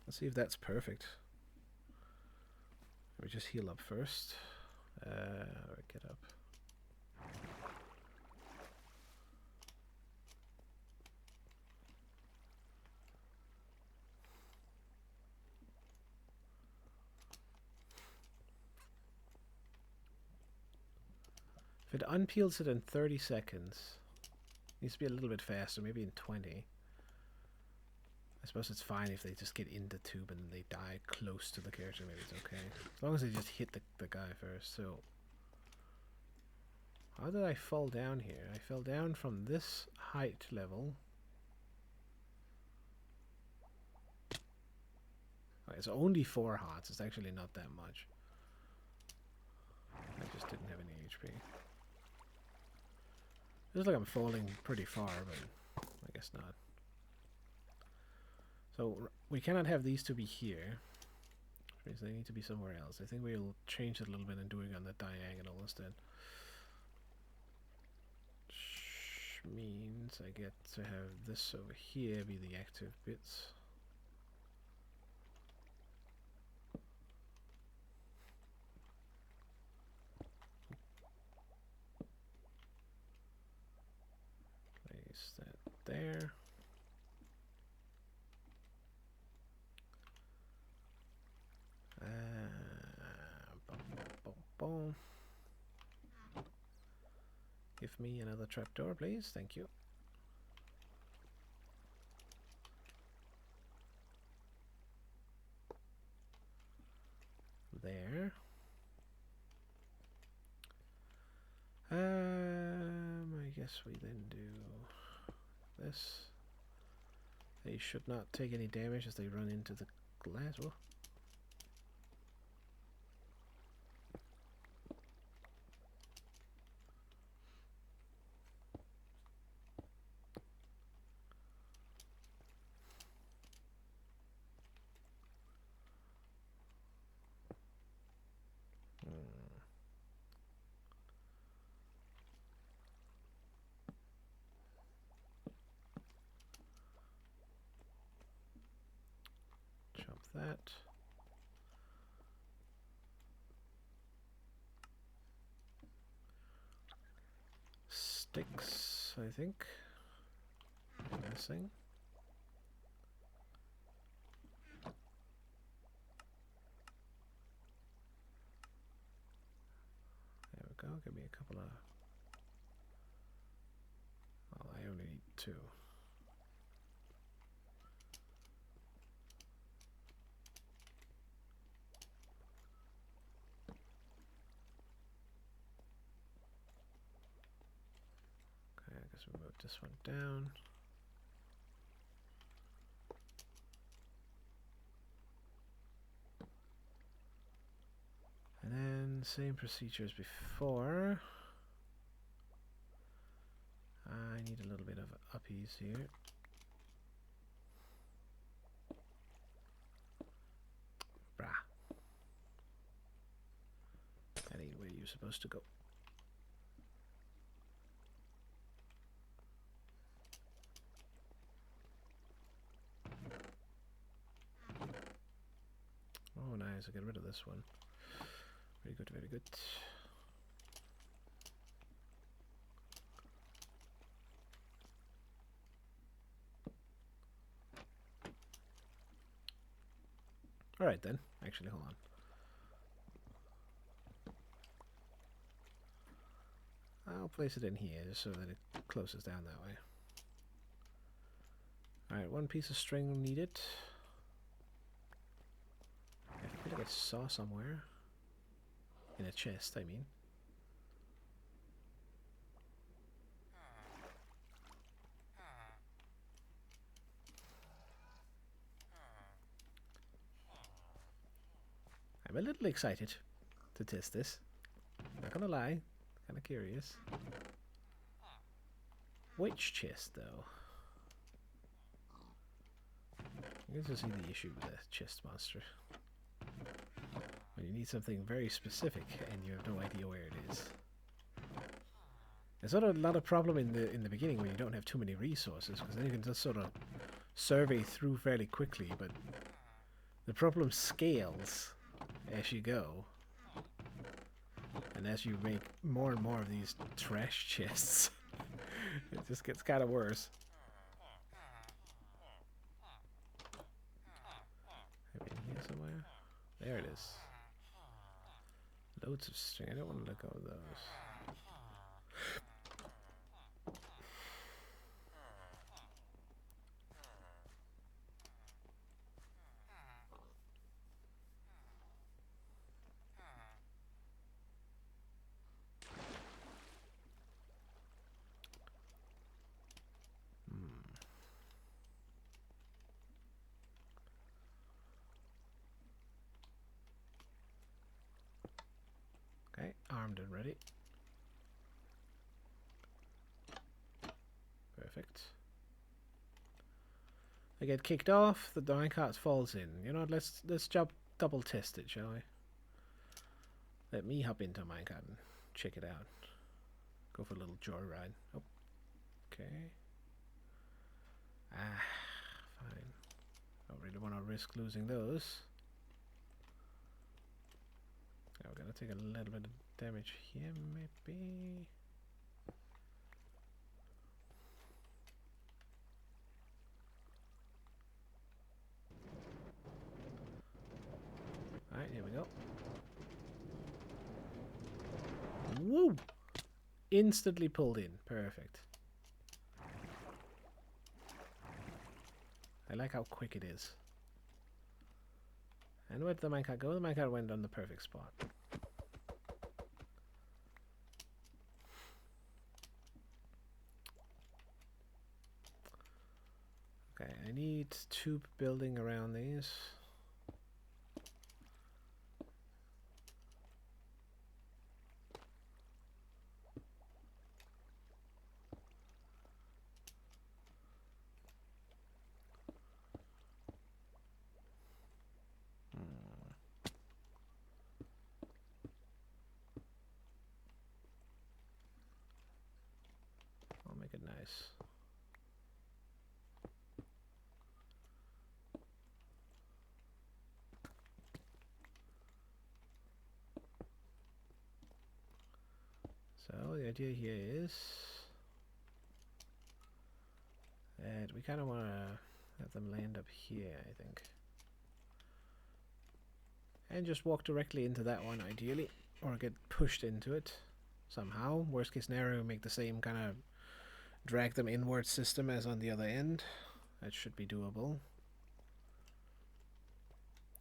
Let's see if that's perfect. Let me just heal up first. Get up. If it unpeels it in 30 seconds, it needs to be a little bit faster, maybe in 20. I suppose it's fine if they just get in the tube and they die close to the character, maybe it's okay. As long as they just hit the guy first, so... How did I fall down here? I fell down from this height level. Okay, it's only 4 hearts. It's actually not that much. I just didn't have any HP. Feels like I'm falling pretty far, but I guess not. So we cannot have these two be here. Which means they need to be somewhere else. I think we'll change it a little bit and do it on the diagonal instead. Which means I get to have this over here be the active bits. Place that there. Boom, boom, boom. Give me another trapdoor, please. Thank you. There. I guess we then do this. They should not take any damage as they run into the glass. Oh. That. Sticks, I think. I'm missing. There we go. Give me a couple of. Well, I only need 2. We move this one down. And then same procedure as before. I need a little bit of uppies here. Brah. That ain't where you're supposed to go. Oh, nice. I'll get rid of this one. Very good, very good. Alright then. Actually, hold on. I'll place it in here just so that it closes down that way. Alright, 1 piece of string needed. I feel like I saw somewhere. In a chest, I mean. I'm a little excited to test this. Not gonna lie. Kinda curious. Which chest, though? I guess this is the issue with the chest monster. When you need something very specific and you have no idea where it is. There's not a lot of problem in the beginning when you don't have too many resources, because then you can just sort of survey through fairly quickly, but the problem scales as you go. And as you make more and more of these trash chests, it just gets kind of worse. Maybe in here somewhere? There it is. Loads of string. I don't want to let go of those. Okay, armed and ready. Perfect. I get kicked off, the minecart falls in. You know, let's double test it, shall we? Let me hop into a minecart and check it out. Go for a little joyride. Oh, okay. Ah, fine. Don't really want to risk losing those. Now we're gonna take a little bit of damage here, maybe. Alright, here we go. Woo! Instantly pulled in. Perfect. I like how quick it is. And where did the minecart go? The minecart went on the perfect spot. Okay, I need tube building around these. I'll make it nice. So the idea here is that we kind of want to have them land up here, I think. And just walk directly into that one, ideally. Or get pushed into it somehow. Worst case scenario, make the same kind of drag them inward system as on the other end. That should be doable,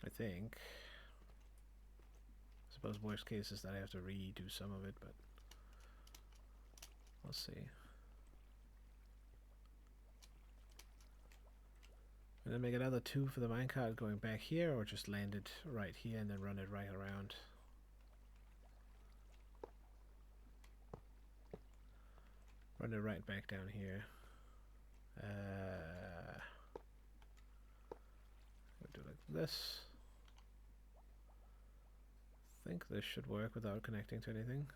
I think. I suppose worst case is that I have to redo some of it, but we'll see. And then make another two for the minecart going back here, or just land it right here and then run it right around. Run it right back down here. We'll do like this. I think this should work without connecting to anything.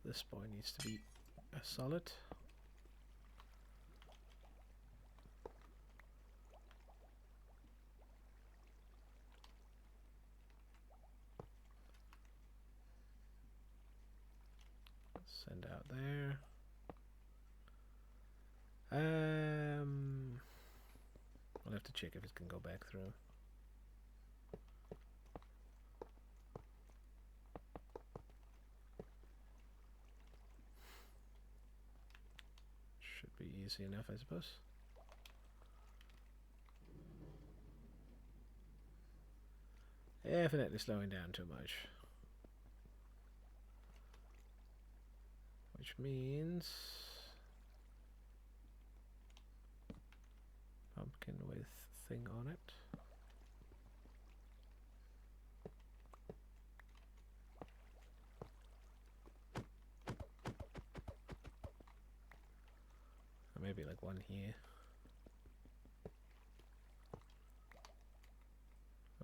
This boy needs to be a solid. Send out there. We'll have to check if it can go back through. Should be easy enough, I suppose. Definitely slowing down too much. Which means pumpkin with thing on it. Or maybe like one here.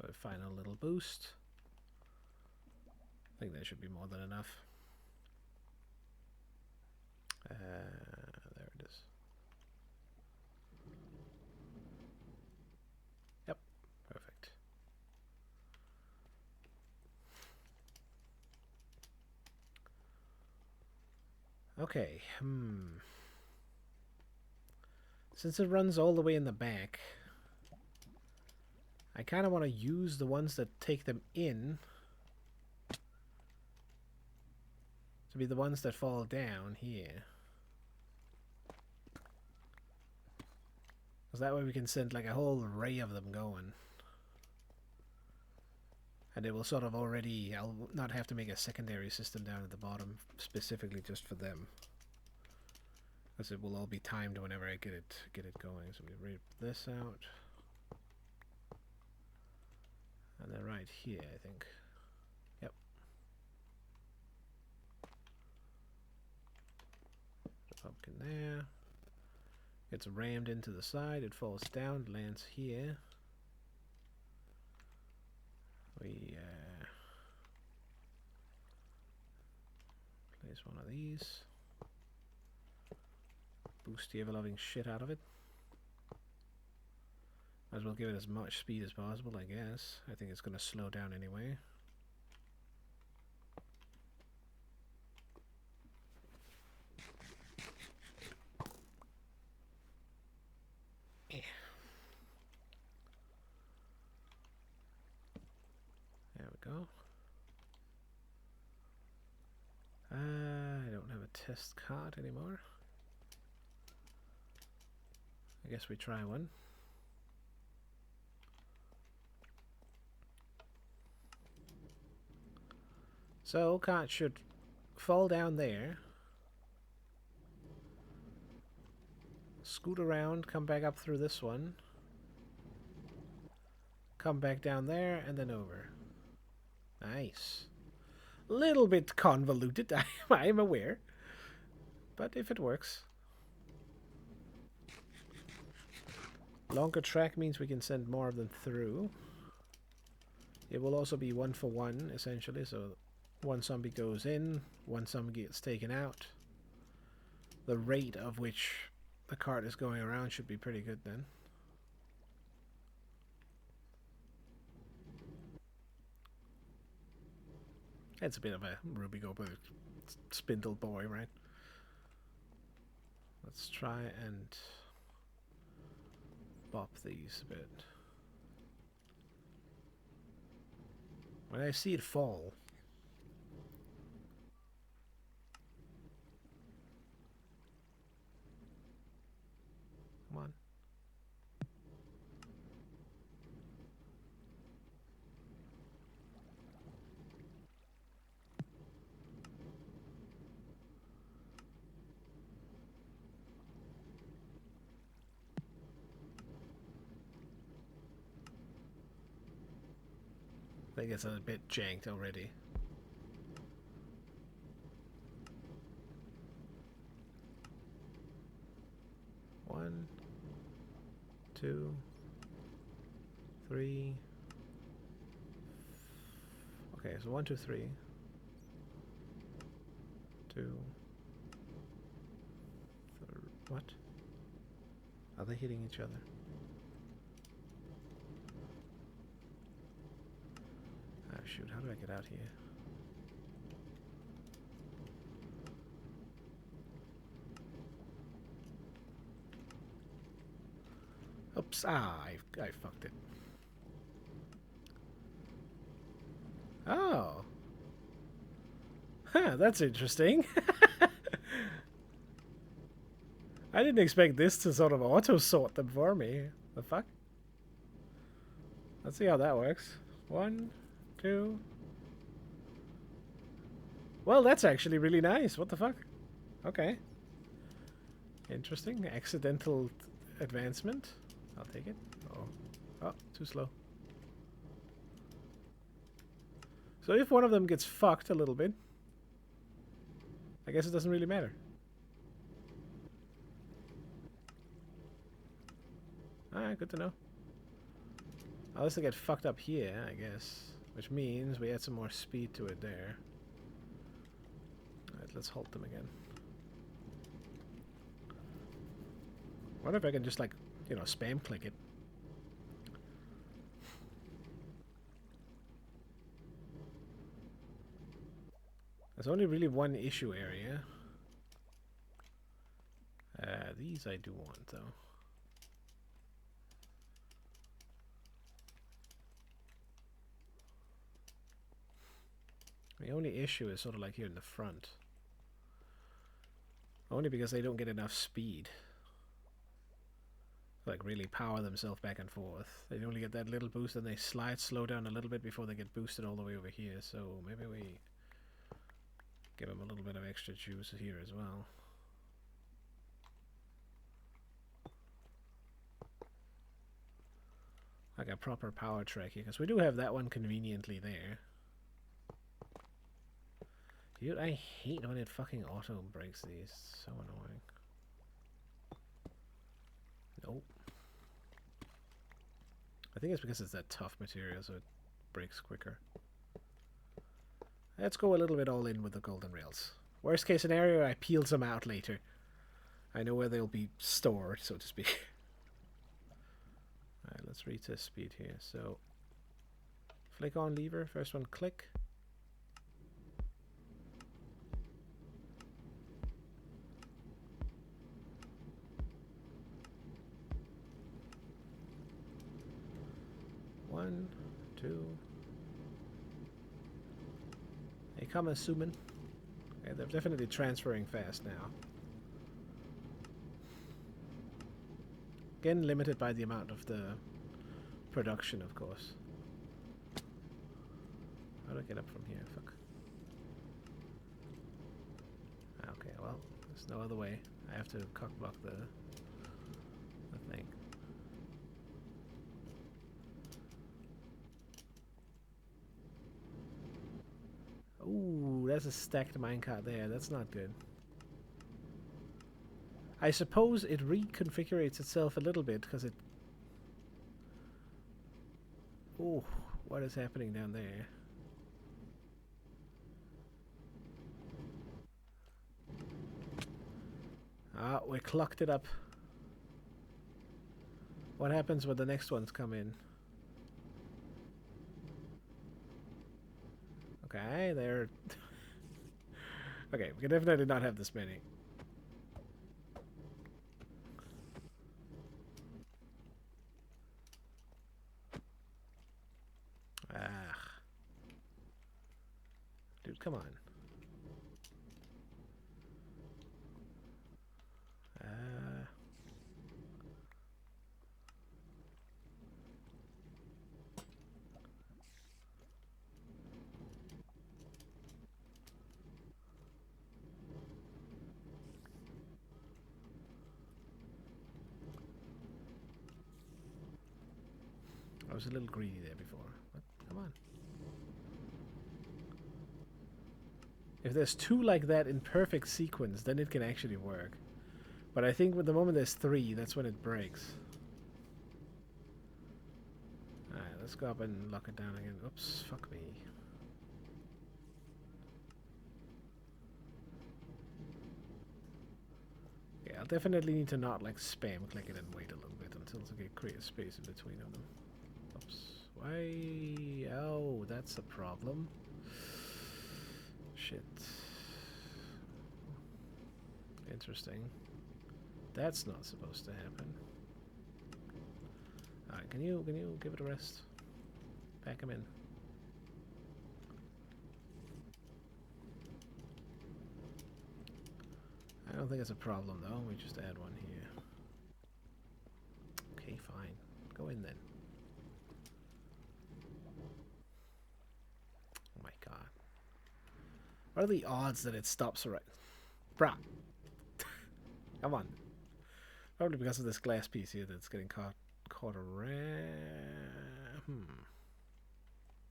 A final little boost. I think that should be more than enough. There it is. Yep, perfect. Okay, since it runs all the way in the back, I kind of want to use the ones that take them in to be the ones that fall down here. Because that way we can send like a whole array of them going. And it will sort of already, I'll not have to make a secondary system down at the bottom specifically just for them. Because it will all be timed whenever I get it going. So we rip this out. And then right here, I think. Yep. The pumpkin there. Gets rammed into the side, it falls down, lands here. We place one of these. Boost the ever-loving shit out of it. Might as well give it as much speed as possible, I guess. I think it's going to slow down anyway. There we go. I don't have a test card anymore. I guess we try one. So, cart should fall down there. Scoot around, come back up through this one. Come back down there, and then over. Nice. Little bit convoluted, I'm aware. But if it works. Longer track means we can send more of them through. It will also be 1 for 1, essentially, so one zombie goes in, one zombie gets taken out. The rate of which the cart is going around should be pretty good then. It's a bit of a Ruby Go spindle boy, right? Let's try and bop these a bit. When I see it fall, come on. I think it's a bit janked already. One, 2, 3. Okay, so 1, 2, 3. 2. What? Are they hitting each other? Oh shoot, how do I get out here? Oops, I fucked it. Oh. Huh, that's interesting. I didn't expect this to sort of auto-sort them for me. The fuck? Let's see how that works. 1, 2. Well, that's actually really nice. What the fuck? Okay. Interesting. Accidental advancement. I'll take it. Oh, too slow. So if one of them gets fucked a little bit, I guess it doesn't really matter. Alright, good to know. Unless they get fucked up here, I guess. Which means we add some more speed to it there. Alright, let's halt them again. I wonder if I can just, like, you know, spam click it. There's only really one issue area. These I do want, though. The only issue is sort of like here in the front. Only because they don't get enough speed. Like really power themselves back and forth. They only get that little boost and they slow down a little bit before they get boosted all the way over here. So maybe we give them a little bit of extra juice here as well. like a proper power track here, because we do have that one conveniently there. Dude, I hate when it fucking auto breaks these. So annoying. Nope. I think it's because it's that tough material, so it breaks quicker. Let's go a little bit all in with the golden rails. Worst case scenario, I peel some out later. I know where they'll be stored, so to speak. Alright, let's retest speed here. So, flick on lever. First one, click. One, two. They come assuming. Okay, they're definitely transferring fast now. Again, limited by the amount of the production, of course. How do I get up from here? Fuck. Okay, well, there's no other way. I have to cockblock the thing. Ooh, that's a stacked minecart there. That's not good. I suppose it reconfigurates itself a little bit because it... Oh, what is happening down there? Ah, we clocked it up. What happens when the next ones come in? Okay, they're... Okay, we can definitely not have this many. Ah. Dude, come on. I was a little greedy there before. But come on. If there's two like that in perfect sequence, then it can actually work. But I think with the moment there's three, that's when it breaks. Alright, let's go up and lock it down again. Oops, fuck me. Yeah, I'll definitely need to not like spam click it and wait a little bit until I get create a space in between of them. Oops. Why? Oh, that's a problem. Shit. Interesting. That's not supposed to happen. Alright, can you give it a rest? Pack him in. I don't think it's a problem though. We just add one here. Okay, fine. Go in then. Oh my god. What are the odds that it stops right? Bruh. Come on. Probably because of this glass piece here that's getting caught around.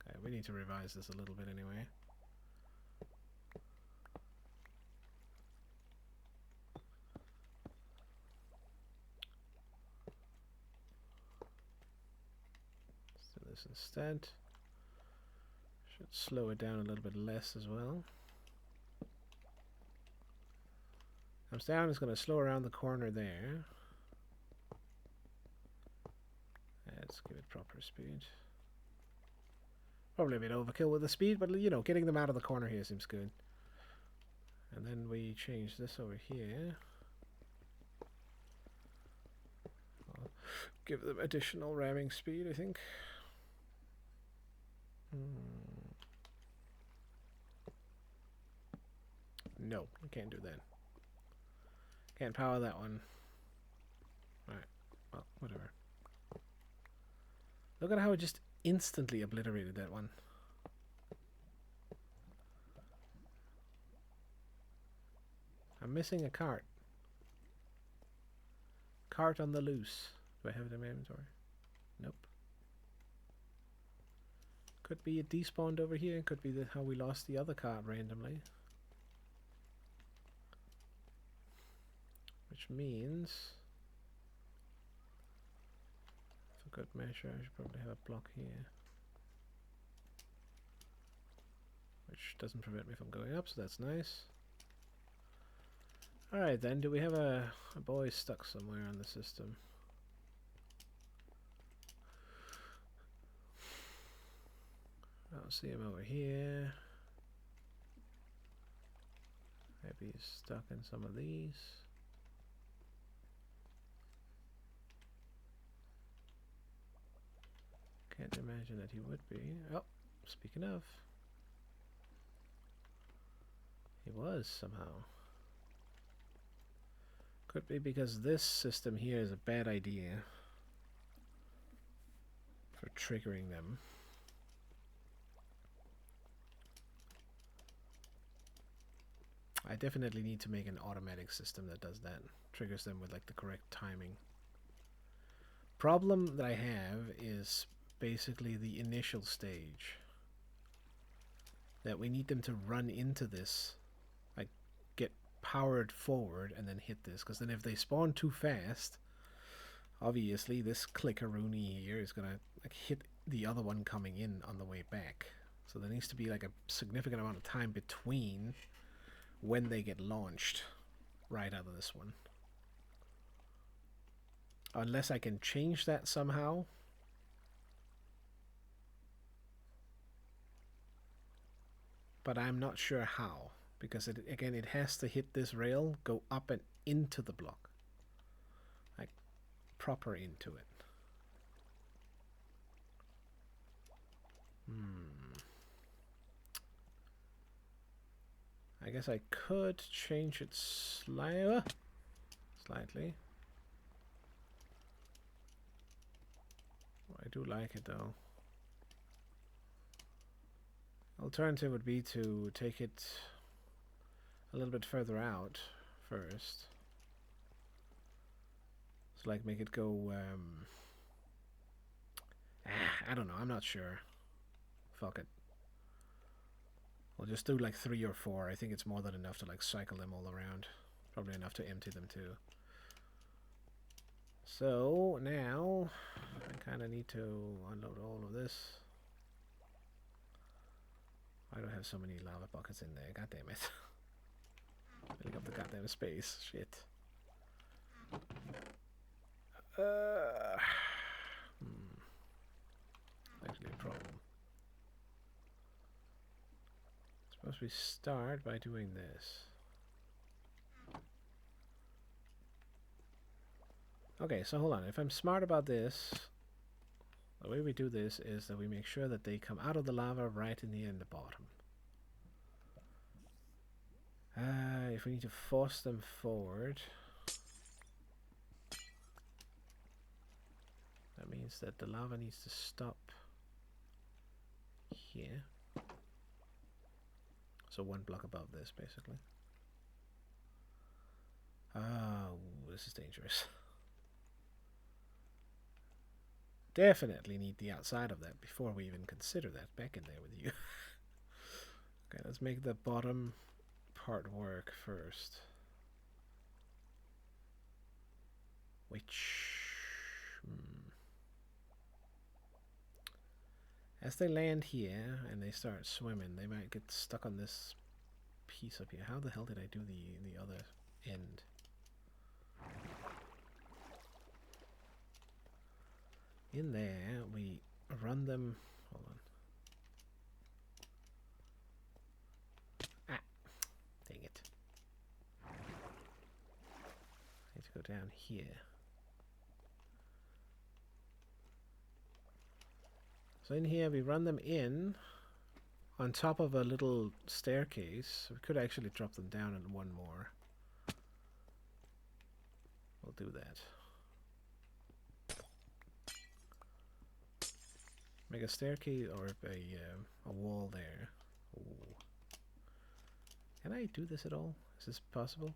Okay, we need to revise this a little bit anyway. Let's do this instead. Should slow it down a little bit less as well. Comes down, it's going to slow around the corner there. Let's give it proper speed. Probably a bit overkill with the speed, but you know, getting them out of the corner here seems good. And then we change this over here. I'll give them additional ramming speed, I think. No, I can't do that. Can't power that one. Alright, well, whatever. Look at how it just instantly obliterated that one. I'm missing a cart. Cart on the loose. Do I have it in my inventory? Nope. Could be it despawned over here. Could be how we lost the other card randomly. Which means, for good measure, I should probably have a block here. Which doesn't prevent me from going up, so that's nice. Alright then, do we have a boy stuck somewhere on the system? I don't see him over here. Maybe he's stuck in some of these. Can't imagine that he would be. Oh, speaking of. He was somehow. Could be because this system here is a bad idea for triggering them. I definitely need to make an automatic system that does that. Triggers them with like the correct timing. Problem that I have is basically the initial stage. That we need them to run into this, like get powered forward and then hit this, because then if they spawn too fast, obviously this clickaroony here is gonna like hit the other one coming in on the way back. So there needs to be like a significant amount of time between when they get launched right out of this one. Unless I can change that somehow. But I'm not sure how, because again it has to hit this rail, go up and into the block, like proper into it. I guess I could change it slightly. I do like it though. Alternative would be to take it a little bit further out first. So like make it go, I don't know, I'm not sure. Fuck it. We'll just do like 3 or 4. I think it's more than enough to like cycle them all around. Probably enough to empty them too. So now I kind of need to unload all of this. I don't have so many lava buckets in there. God damn it. Filling up the goddamn space. Shit. Actually a problem. Suppose we start by doing this. Okay, so hold on. If I'm smart about this, the way we do this is that we make sure that they come out of the lava right in the bottom. If we need to force them forward, that means that the lava needs to stop here. So 1 block above this, basically. Oh, this is dangerous. Definitely need the outside of that before we even consider that back in there with you. Okay, let's make the bottom part work first. Which... As they land here and they start swimming, they might get stuck on this piece up here. How the hell did I do the other end? In there, we run them. Hold on. Ah, dang it. I need to go down here. So in here, we run them in on top of a little staircase. We could actually drop them down in 1 more. We'll do that. Make a staircase or a wall there. Ooh. Can I do this at all? Is this possible?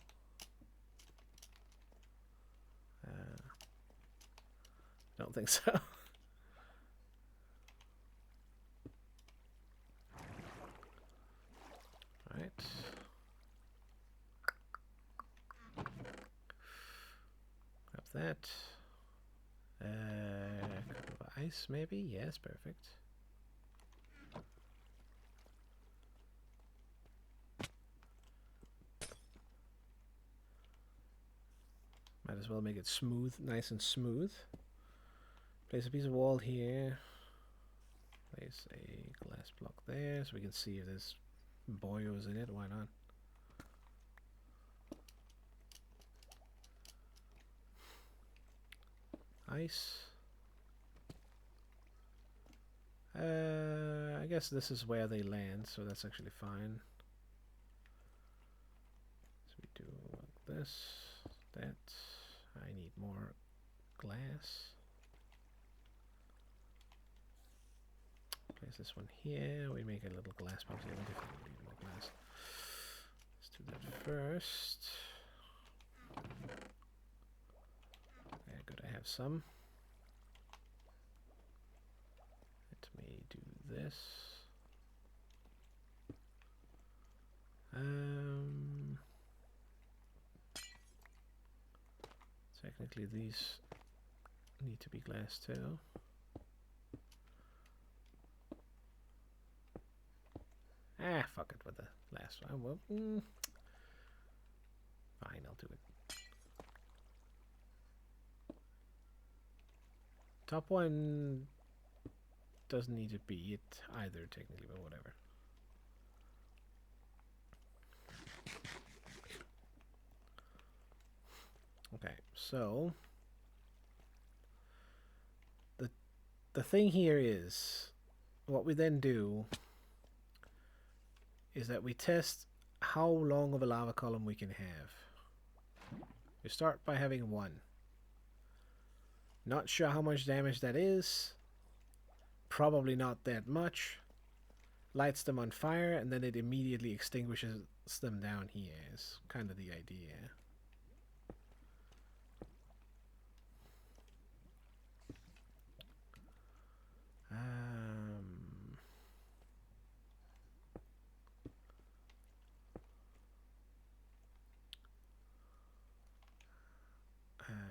Don't think so. that. Ice, maybe? Yes, perfect. Might as well make it smooth, nice and smooth. Place a piece of wall here. Place a glass block there so we can see if there's boyos in it. Why not? Ice. I guess this is where they land, so that's actually fine. So we do like this, that. I need more glass. Place this one here. We make a little glass box here. We definitely need more glass. Let's do that first. Okay, good. I have some. Let me do this. Technically, these need to be glass too. Ah, fuck it with the last one. Well, fine, I'll do it. Top one doesn't need to be it either, technically, but whatever. Okay, so the thing here is, what we then do is that we test how long of a lava column we can have. We start by having one. Not sure how much damage that is. Probably not that much. Lights them on fire and then it immediately extinguishes them down here is kind of the idea.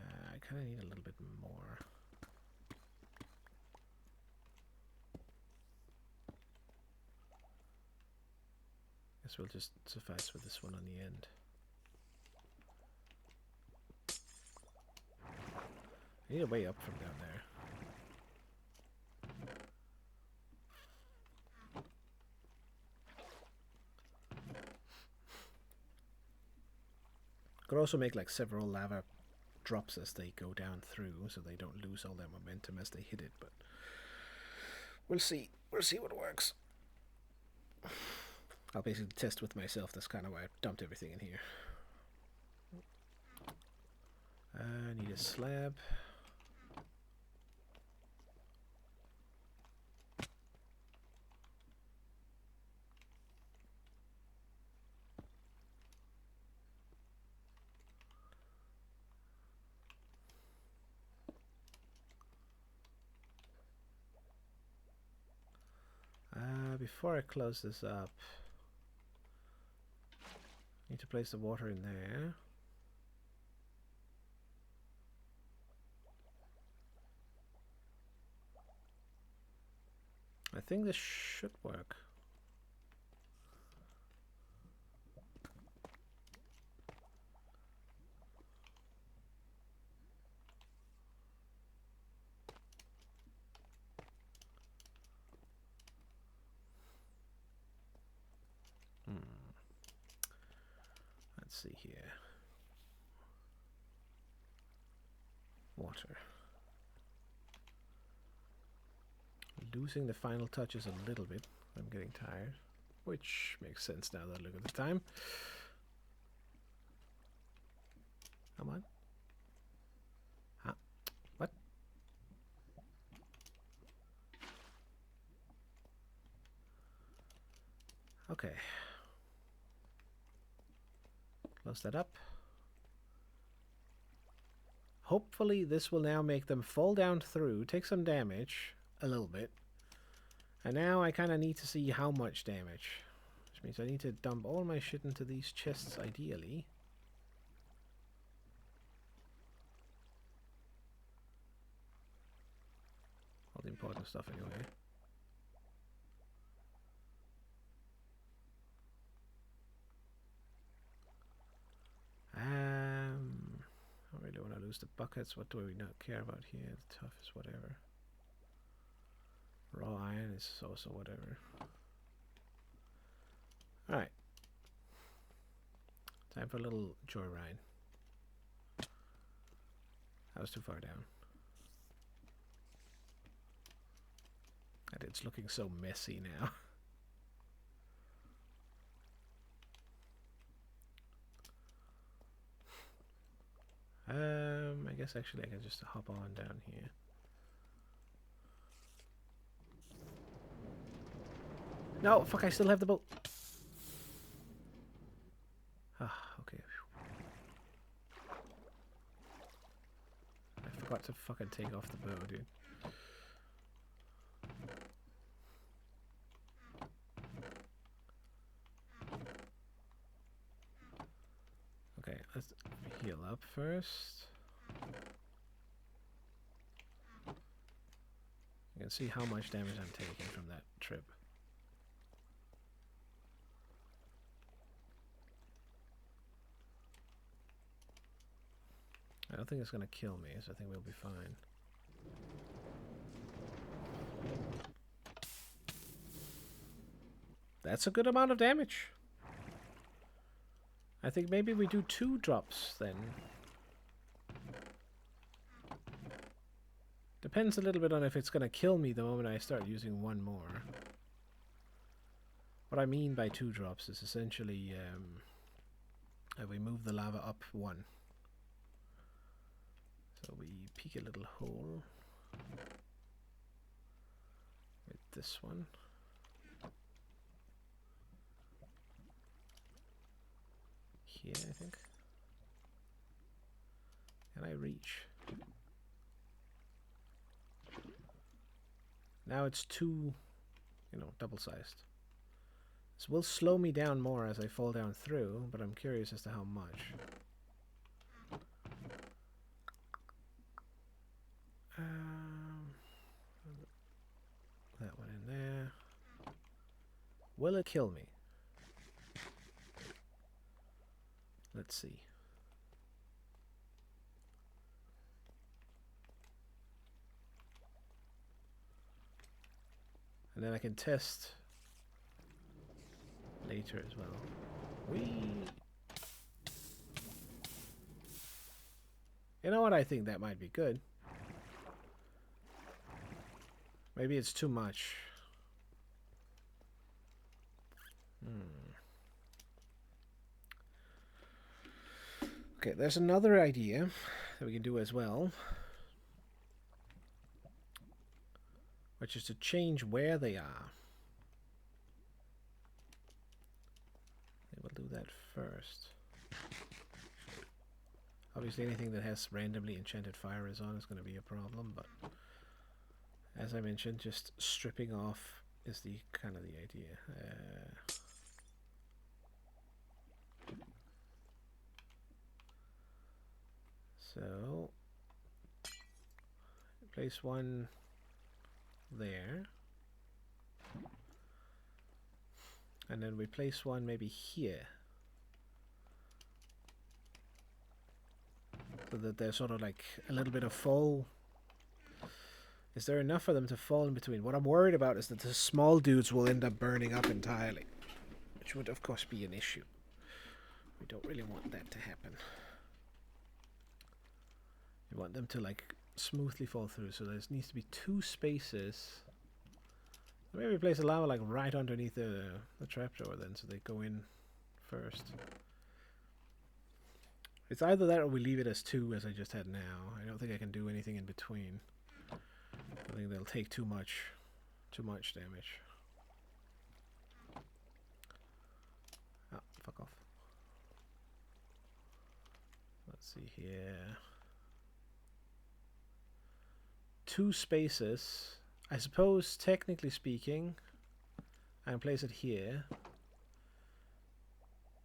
I kind of need a little bit more. Guess we'll just suffice with this one on the end. I need a way up from down there. Could also make like several lava drops as they go down through, so they don't lose all their momentum as they hit it. But we'll see. We'll see what works. I'll basically test with myself. That's kind of why I dumped everything in here. I need a slab. Before I close this up, I need to place the water in there. I think this should work. Let's see here. Water. Losing the final touches a little bit. I'm getting tired, which makes sense now that I look at the time. Come on. Huh? What? Okay. Close that up. Hopefully this will now make them fall down through, take some damage, a little bit. And now I kind of need to see how much damage. Which means I need to dump all my shit into these chests, ideally. important stuff anyway. I really want to lose the buckets. What do we not care about here? The tough is whatever. Raw iron is also whatever. Alright. Time for a little joyride. I was too far down. And it's looking so messy now. I guess actually I can just hop on down here. No, fuck, I still have the boat. Ah, okay. I forgot to fucking take off the bow, dude. Okay, let's heal up first. You can see how much damage I'm taking from that trip. I don't think it's gonna kill me, so I think we'll be fine. That's a good amount of damage. I think maybe we do 2 drops then. Depends a little bit on if it's gonna kill me the moment I start using 1 more. What I mean by 2 drops is essentially we move the lava up 1. So we peek a little hole with this one. Here, I think. Can I reach? Now it's 2, double-sized. This will slow me down more as I fall down through, but I'm curious as to how much. That one in there. Will it kill me? Let's see. And then I can test later as well. You know what? I think that might be good. Maybe it's too much. Okay, there's another idea that we can do as well, which is to change where they are. I think we'll do that first. Obviously anything that has randomly enchanted fire is on is going to be a problem, but as I mentioned, just stripping off is the kind of the idea. So place one there, and then we place one maybe here, so that there's sort of like a little bit of fall. Is there enough for them to fall in between? What I'm worried about is that the small dudes will end up burning up entirely, which would of course be an issue. We don't really want that to happen. We want them to like smoothly fall through, so there needs to be 2 spaces. Maybe place the lava like right underneath the trapdoor then, so they go in first. It's either that or we leave it as 2 as I just had now. I don't think I can do anything in between. I think they'll take too much damage. Ah, fuck off. Let's see here. 2 spaces. I suppose, technically speaking, I can place it here.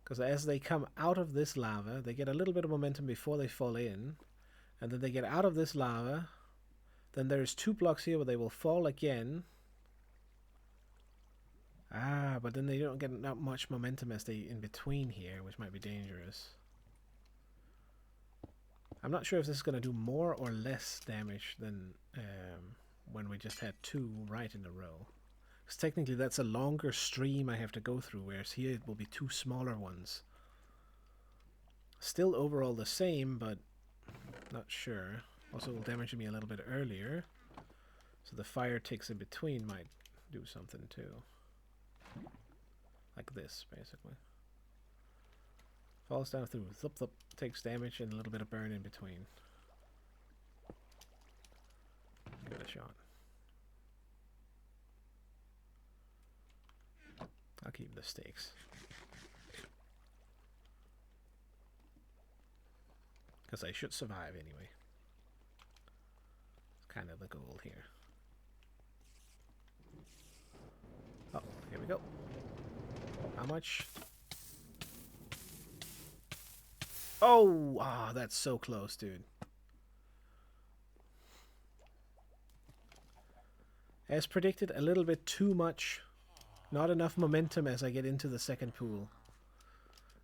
Because as they come out of this lava, they get a little bit of momentum before they fall in. And then they get out of this lava. Then there's 2 blocks here where they will fall again. Ah, but then they don't get that much momentum as they in between here, which might be dangerous. I'm not sure if this is going to do more or less damage than when we just had 2 right in a row. Because technically that's a longer stream I have to go through, whereas here it will be 2 smaller ones. Still overall the same, but not sure. Also will damage me a little bit earlier. So the fire ticks in between might do something too. Like this, basically. Falls down through, thup thup, takes damage and a little bit of burn in between. Give it a shot. I'll keep the stakes. Because I should survive anyway. It's kind of the goal here. Oh, here we go. How much? Oh, ah, that's so close, dude. As predicted, a little bit too much. Not enough momentum as I get into the second pool.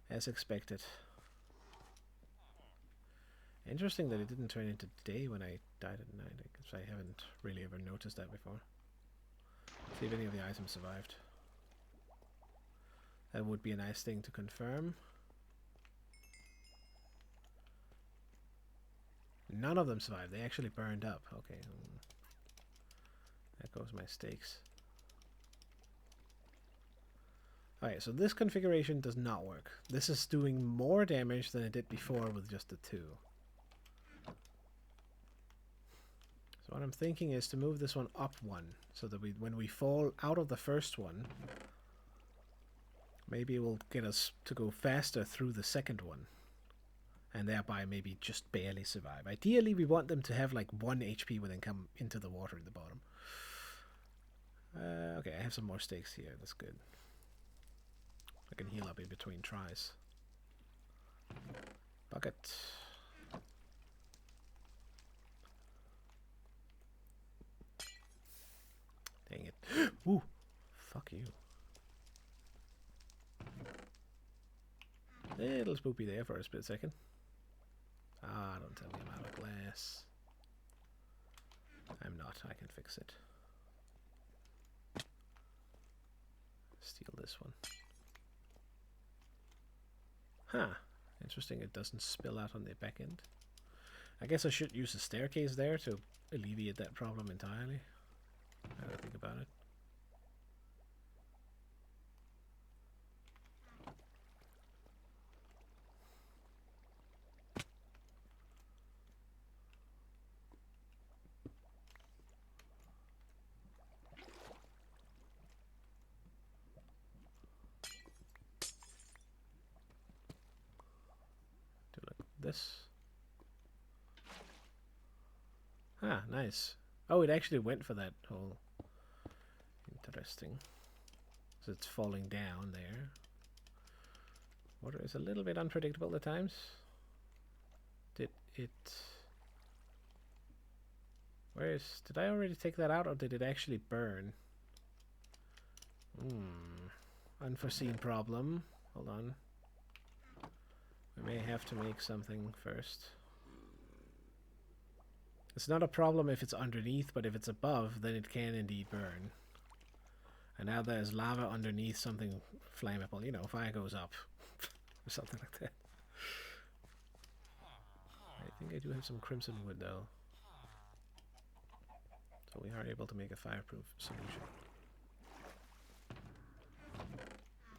As expected. Interesting that it didn't turn into day when I died at night, because I haven't really ever noticed that before. See if any of the items survived. That would be a nice thing to confirm. None of them survived. They actually burned up. Okay. There goes my stakes. Alright, so this configuration does not work. This is doing more damage than it did before with just the 2. So what I'm thinking is to move this one up 1, so that when we fall out of the first one, maybe it will get us to go faster through the second one. And thereby maybe just barely survive. Ideally, we want them to have like 1 HP when they come into the water at the bottom. Okay, I have some more stakes here. That's good. I can heal up in between tries. Bucket. Dang it. Ooh! Fuck you. Little spoopy there for a split second. Ah, don't tell me I'm out of glass. I'm not. I can fix it. Steal this one. Huh. Interesting it doesn't spill out on the back end. I guess I should use a staircase there to alleviate that problem entirely. Now that I think about it. This. Ah, nice. Oh, it actually went for that hole. Interesting. So it's falling down there. Water is a little bit unpredictable at times. Did it... Did I already take that out, or did it actually burn? Unforeseen problem. Hold on. We may have to make something first. It's not a problem if it's underneath, but if it's above, then it can indeed burn. And now there's lava underneath something flammable. You know, fire goes up. Or something like that. I think I do have some crimson wood, though. So we are able to make a fireproof solution.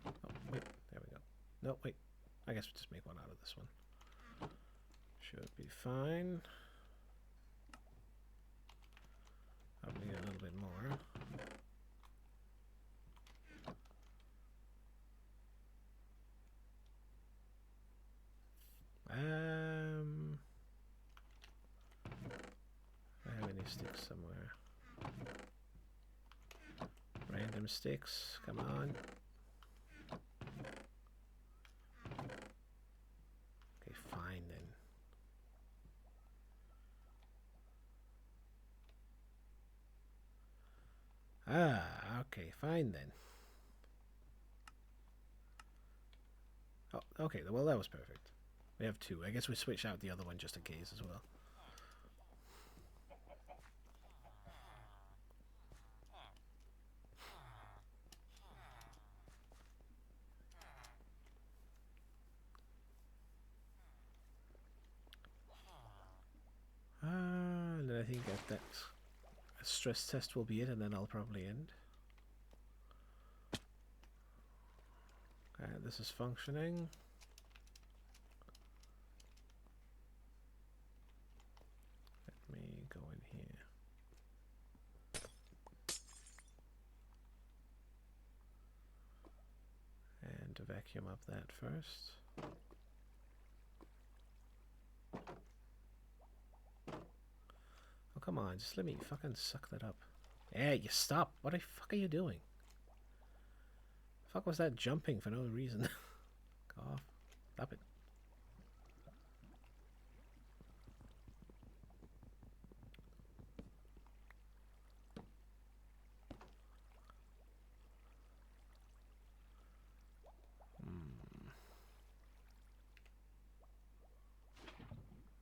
Oh, wait. There we go. No, wait. I guess we'll just make one out of this one. Should be fine. I'll need a little bit more. I have any sticks somewhere. Random sticks, come on. Okay, fine then. Ah, okay, fine then. Oh, okay, well that was perfect. We have two. I guess we switch out the other one just in case as well. And I think that stress test will be it, and then I'll probably end. Okay, this is functioning. Let me go in here. And to vacuum up that first. Oh, come on, just let me fucking suck that up. Yeah, you stop. What the fuck are you doing? The fuck was that jumping for no reason? Go off. Stop it.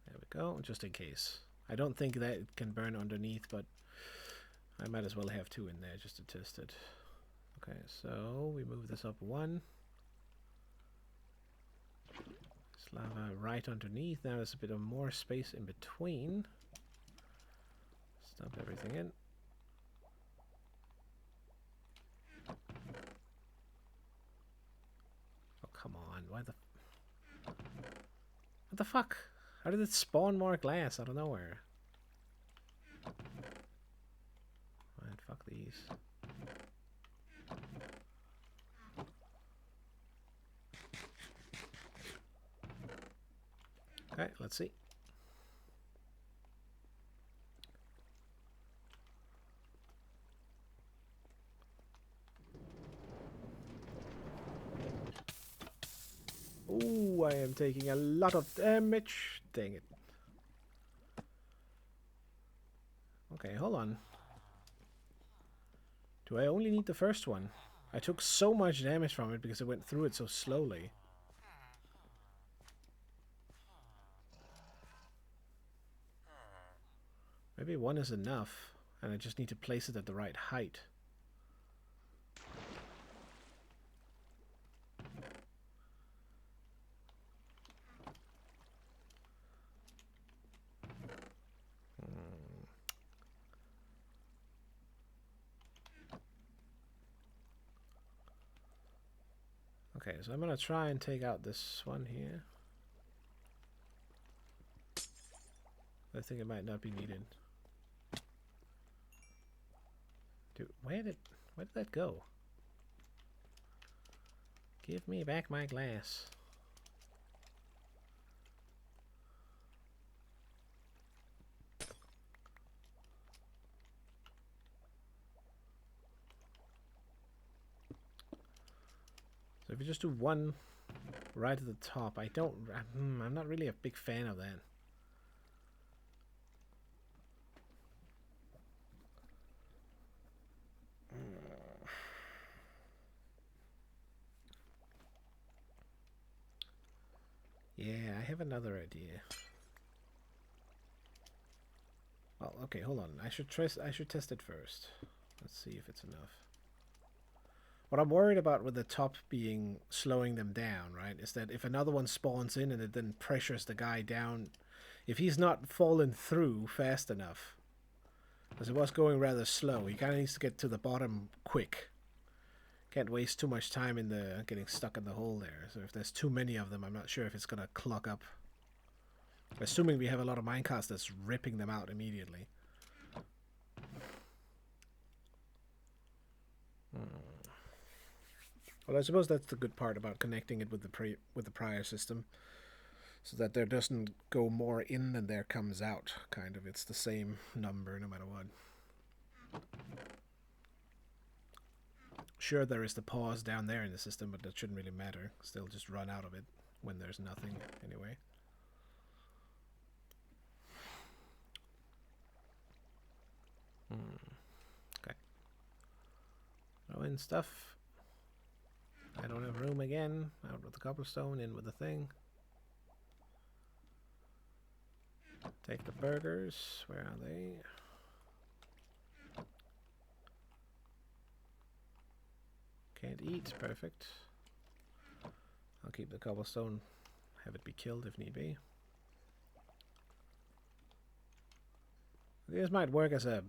There we go, just in case. I don't think that it can burn underneath, but I might as well have two in there just to test it. Okay, so we move this up one. This lava right underneath. Now there's a bit of more space in between. Dump everything in. Oh, come on. Why the... What the fuck? How did it spawn more glass out of nowhere? Alright, fuck these. Okay, let's see. Ooh, I am taking a lot of damage. Dang it. Okay, hold on. Do I only need the first one? I took so much damage from it because it went through it so slowly. Maybe one is enough, and I just need to place it at the right height. Okay, so I'm going to try and take out this one here. I think it might not be needed. Dude, where did that go? Give me back my glass. So if you just do one right at the top, I'm not really a big fan of that. Yeah, I have another idea. Well, okay, hold on. I should test it first. Let's see if it's enough. What I'm worried about with the top being slowing them down, right, is that if another one spawns in and it then pressures the guy down, if he's not fallen through fast enough, because it was going rather slow, he kind of needs to get to the bottom quick. Can't waste too much time in the getting stuck in the hole there. So if there's too many of them, I'm not sure if it's gonna clog up. Assuming we have a lot of minecarts that's ripping them out immediately. Well, I suppose that's the good part about connecting it with the prior system, so that there doesn't go more in than there comes out. Kind of, it's the same number no matter what. Sure, there is the pause down there in the system, but that shouldn't really matter. Still, just run out of it when there's nothing anyway. Okay. and stuff. I don't have room again. Out with the cobblestone, in with the thing. Take the burgers. Where are they? Can't eat. Perfect. I'll keep the cobblestone. Have it be killed if need be. This might work as a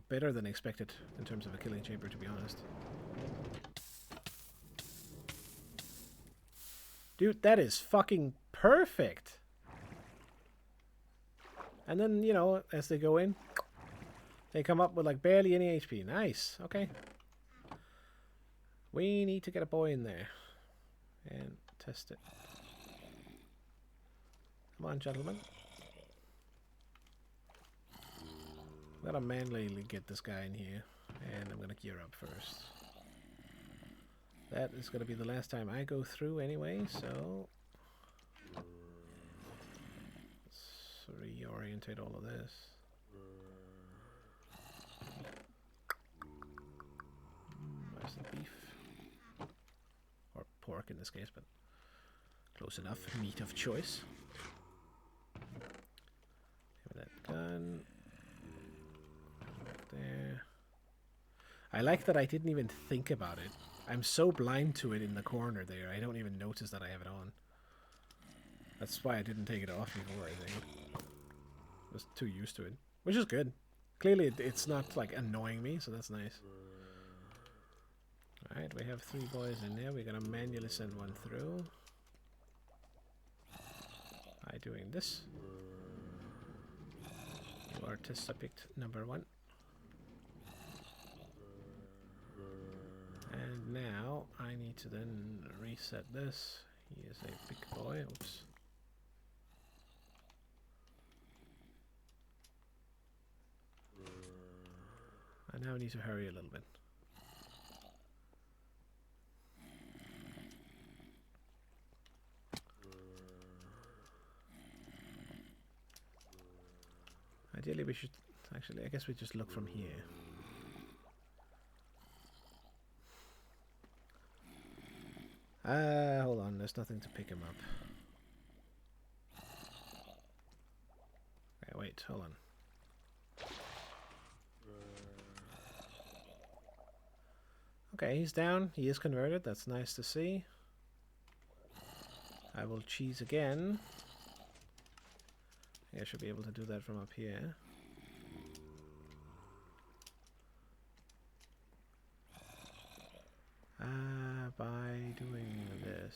better than expected in terms of a killing chamber, to be honest. Dude, that is fucking perfect. And then, you know, as they go in, they come up with like barely any HP. Nice. Okay. We need to get a boy in there and test it. Come on, gentlemen. I'm gonna manually get this guy in here, and I'm gonna gear up first. That is gonna be the last time I go through anyway, so let's reorientate all of this. Where's the beef? Or pork in this case, but close enough. Meat of choice. Give me that gun. There. I like that I didn't even think about it. I'm so blind to it in the corner there, I don't even notice that I have it on. That's why I didn't take it off before, I think. I was too used to it. Which is good. Clearly it's not like annoying me, so that's nice. Alright, we have 3 boys in there. We're gonna manually send one through. By doing this. You are test subject number 1. And now I need to then reset this. He is a big boy. Oops. I now need to hurry a little bit. Ideally we should... Actually, I guess we just look from here. Hold on, there's nothing to pick him up. Okay, wait, hold on. Okay, he's down. He is converted. That's nice to see. I will cheese again. I should be able to do that from up here. By doing this.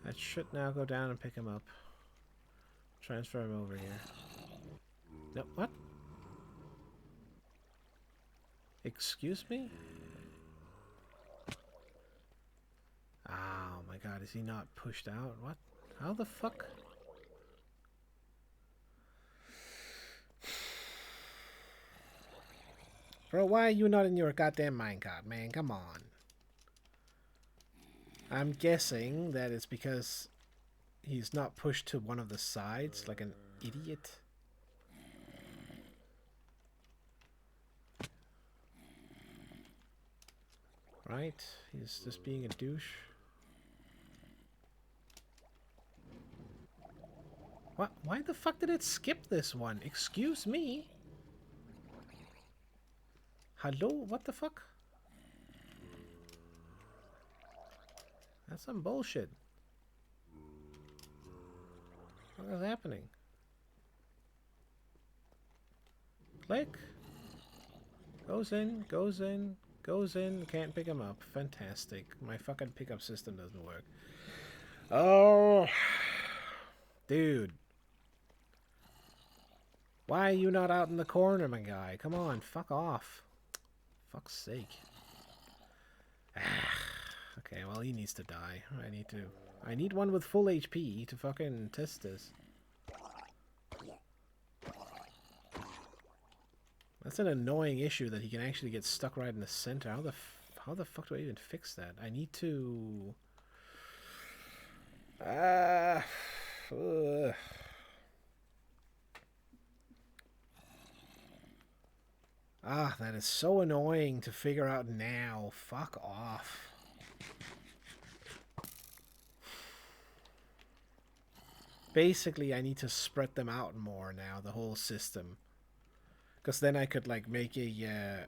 I should now go down and pick him up. Transfer him over here. No, what? Excuse me? Oh my god, is he not pushed out? What? How the fuck? Bro, why are you not in your goddamn minecart, man? Come on. I'm guessing that it's because he's not pushed to one of the sides like an idiot. Right? He's just being a douche. What? Why the fuck did it skip this one? Excuse me? Hello? What the fuck? That's some bullshit. What is happening? Click. Goes in, goes in, goes in. Can't pick him up. Fantastic. My fucking pickup system doesn't work. Oh. Dude. Why are you not out in the corner, my guy? Come on, fuck off. Fuck's sake. Okay, well, he needs to die. I need one with full HP to fucking test this. That's an annoying issue that he can actually get stuck right in the center. How the fuck do I even fix that? I need to... Ah, that is so annoying to figure out now. Fuck off. Basically, I need to spread them out more now, the whole system. Because then I could, like, make a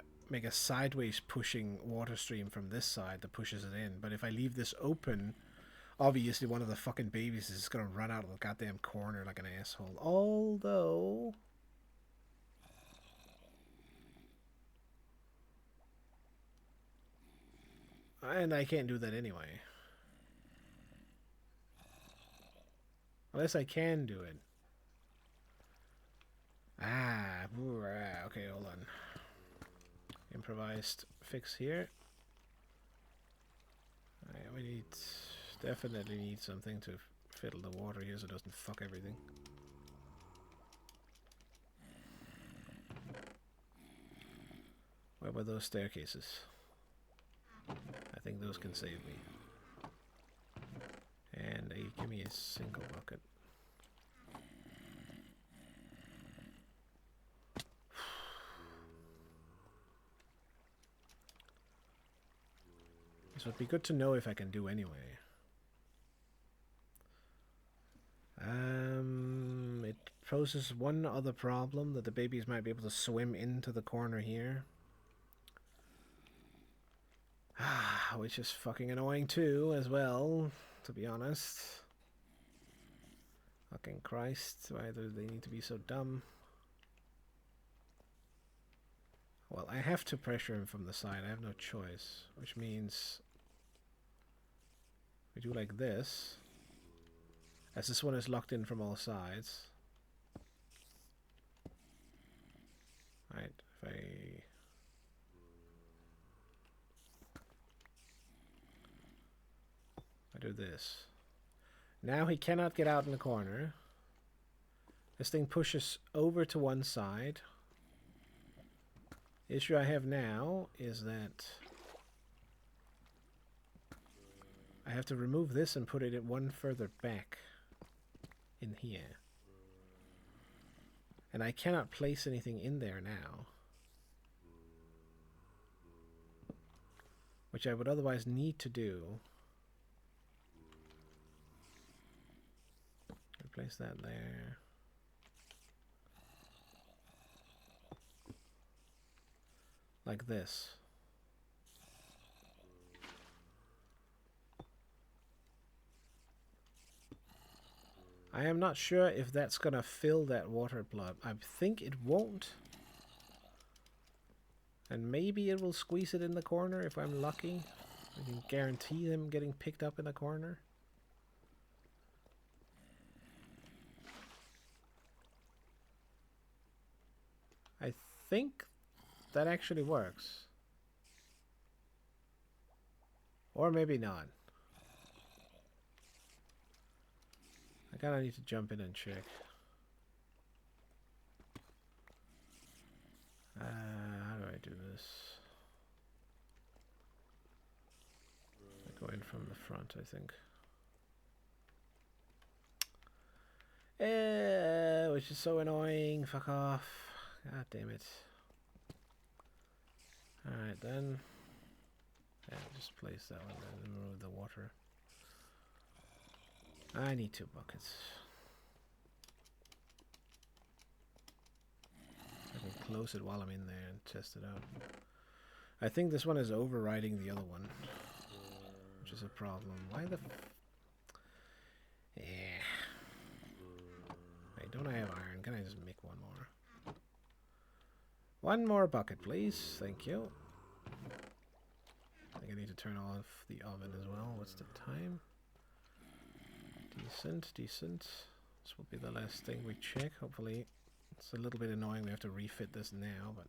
sideways pushing water stream from this side that pushes it in. But if I leave this open, obviously one of the fucking babies is just gonna run out of the goddamn corner like an asshole. Although... And I can't do that anyway. Unless I can do it. Okay, hold on. Improvised fix here. We definitely need something to fiddle the water here so it doesn't fuck everything. Where were those staircases? I think those can save me. And give me a single bucket. This would be good to know if I can do anyway. It poses one other problem, that the babies might be able to swim into the corner here. Which is fucking annoying too, as well, to be honest. Fucking Christ, why do they need to be so dumb? Well, I have to pressure him from the side, I have no choice. Which means... we do like this. As this one is locked in from all sides. Right, if I do this. Now he cannot get out in the corner. This thing pushes over to one side. The issue I have now is that I have to remove this and put it one further back in here. And I cannot place anything in there now, which I would otherwise need to do. Place that there. Like this. I am not sure if that's gonna fill that water plug. I think it won't. And maybe it will squeeze it in the corner if I'm lucky. I can guarantee them getting picked up in the corner. I think that actually works. Or maybe not. I kinda need to jump in and check. How do I do this? I go in from the front, I think. Which is so annoying. Fuck off. God damn it. Alright then. Yeah, just place that one and remove the water. I need 2 buckets. I can close it while I'm in there and test it out. I think this one is overriding the other one, which is a problem. Why the yeah. Hey, don't I have iron? Can I just make one more? One more bucket, please. Thank you. I think I need to turn off the oven as well. What's the time? Decent, decent. This will be the last thing we check. Hopefully, it's a little bit annoying we have to refit this now, but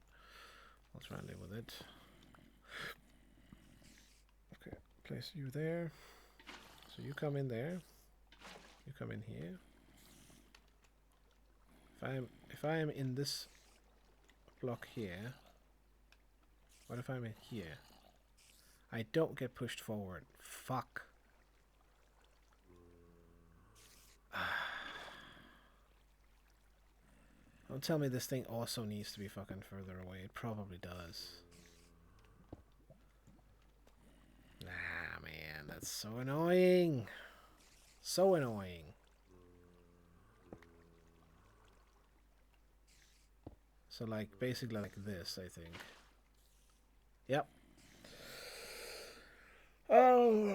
I'll try and live with it. Okay, place you there. So you come in there. You come in here. If I am in this block here, what if I'm in here? I don't get pushed forward. Fuck. Don't tell me this thing also needs to be fucking further away. It probably does. Ah, man, that's so annoying. So annoying. So, like, basically like this, I think. Yep. Oh.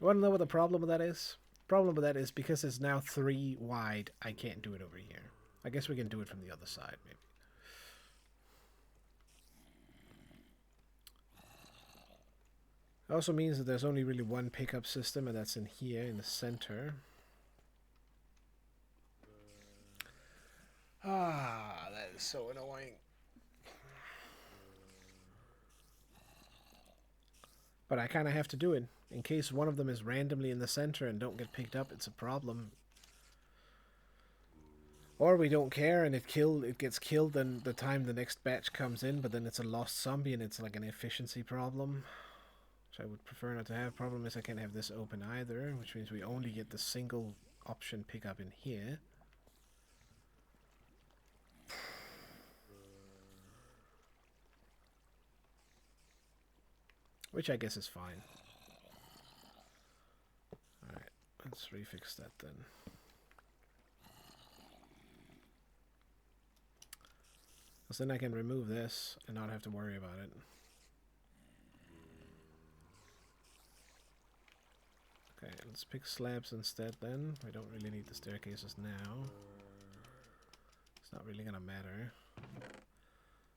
You want to know what the problem with that is? The problem with that is because it's now 3 wide, I can't do it over here. I guess we can do it from the other side, maybe. It also means that there's only really one pickup system, and that's in here, in the center. Ah, that is so annoying. But I kind of have to do it. In case one of them is randomly in the center and don't get picked up, it's a problem. Or we don't care and it gets killed and the time the next batch comes in, but then it's a lost zombie and it's like an efficiency problem. Which I would prefer not to have. Problem is I can't have this open either, which means we only get the single option pickup in here. Which I guess is fine. Alright, let's refix that then. Because then I can remove this and not have to worry about it. Okay, let's pick slabs instead then. We don't really need the staircases now. It's not really gonna matter.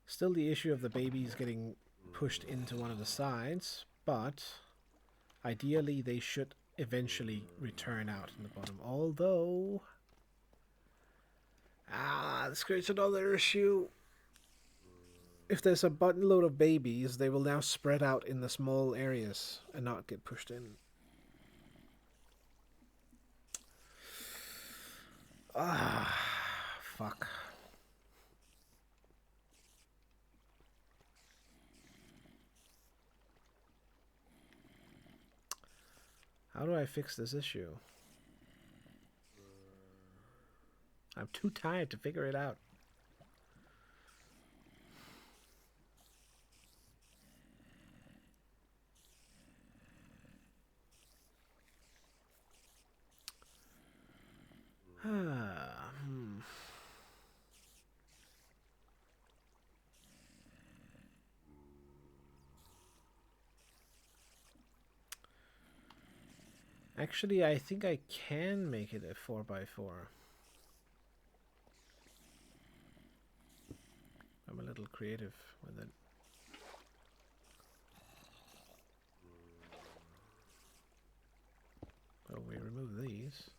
Still the issue of the babies getting pushed into one of the sides, but ideally they should eventually return out in the bottom. Although... this creates another issue. If there's a buttonload of babies, they will now spread out in the small areas and not get pushed in. Fuck. How do I fix this issue? I'm too tired to figure it out. Actually, I think I can make it a 4x4. I'm a little creative with it. Oh, we remove these.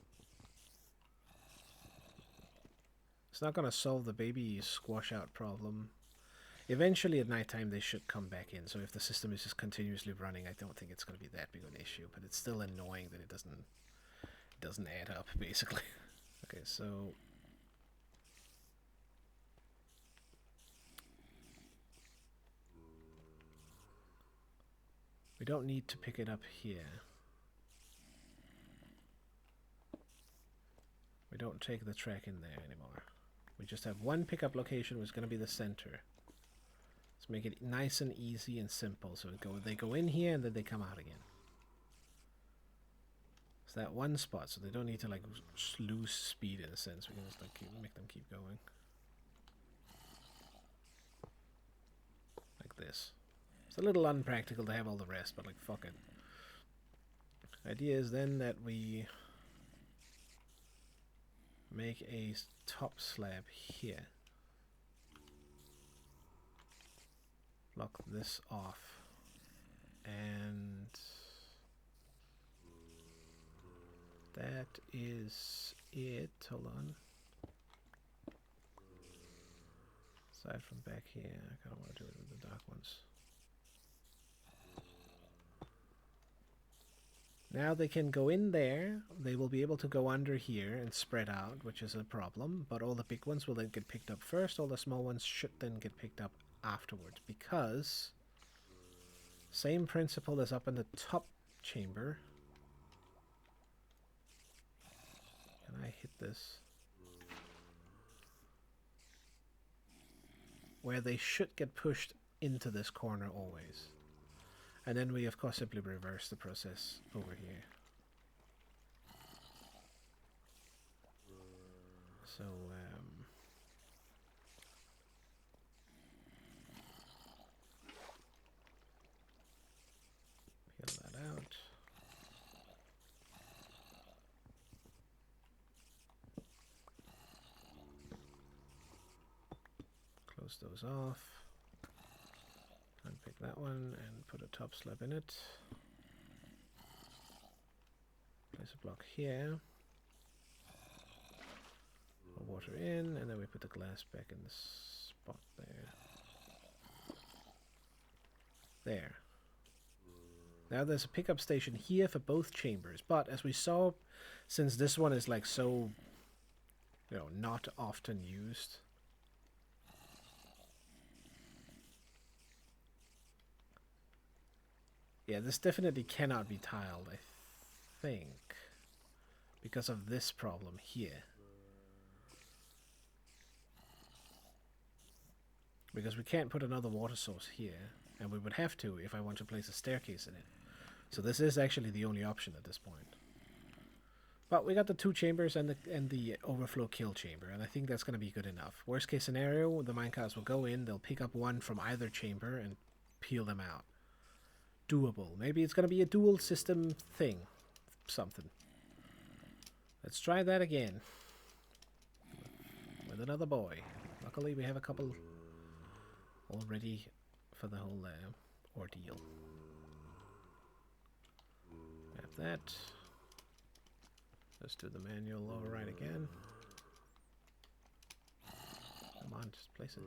It's not going to solve the baby squash out problem. Eventually at nighttime they should come back in, so if the system is just continuously running, I don't think it's going to be that big of an issue, but it's still annoying that it doesn't add up, basically. Okay, so we don't need to pick it up here. We don't take the track in there anymore. We just have one pickup location, which is going to be the center. Let's make it nice and easy and simple. So they go in here and then they come out again. It's that one spot, so they don't need to like lose speed in a sense. We can just like make them keep going. Like this. It's a little unpractical to have all the rest, but like fuck it. Idea is then that we make a top slab here. Lock this off. And that is it. Hold on. Aside from back here, I kind of want to do it with the dark ones. Now they can go in there, they will be able to go under here and spread out, which is a problem, but all the big ones will then get picked up first, all the small ones should then get picked up afterwards, because same principle as up in the top chamber. Can I hit this? where they should get pushed into this corner always. And then we of course simply reverse the process over here. So peel that out. Close those off. Unpick that one and put a top slab in it. Place a block here. Put water in, and then we put the glass back in the spot there. There. Now there's a pickup station here for both chambers, but as we saw, since this one is like so, you know, not often used, yeah, this definitely cannot be tiled, I think, because of this problem here. Because we can't put another water source here, and we would have to if I want to place a staircase in it. So this is actually the only option at this point. But we got the 2 chambers and the overflow kill chamber, and I think that's going to be good enough. Worst case scenario, the minecarts will go in, they'll pick up one from either chamber and peel them out. Doable. Maybe it's going to be a dual system thing. Something. Let's try that again. With another boy. Luckily we have a couple already for the whole ordeal. Have that. Let's do the manual override again. Come on, just place it.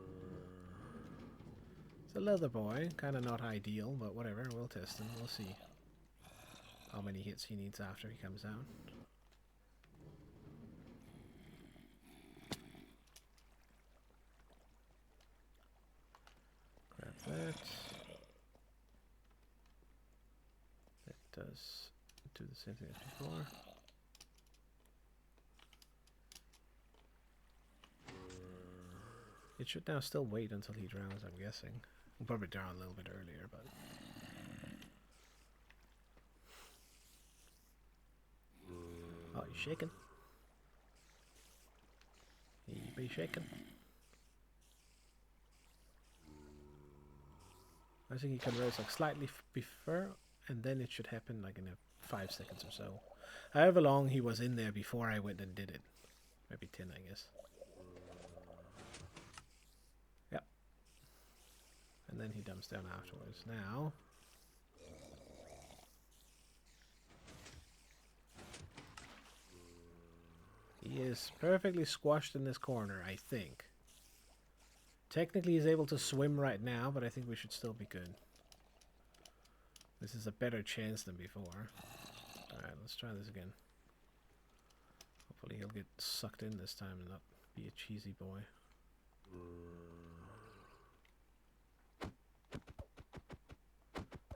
It's a leather boy, kind of not ideal, but whatever, we'll test him, we'll see how many hits he needs after he comes out. Grab that. That does do the same thing as before. It should now still wait until he drowns, I'm guessing. We'll probably drown a little bit earlier, but... Oh, he's shaking. He be shaking. I think he can rise like slightly before, and then it should happen like in 5 seconds or so. However long he was in there before I went and did it. Maybe 10, I guess. Yep. And then he dumps down afterwards. Now... he is perfectly squashed in this corner, I think. Technically he's able to swim right now, but I think we should still be good. This is a better chance than before. Alright, let's try this again. Hopefully he'll get sucked in this time and not be a cheesy boy.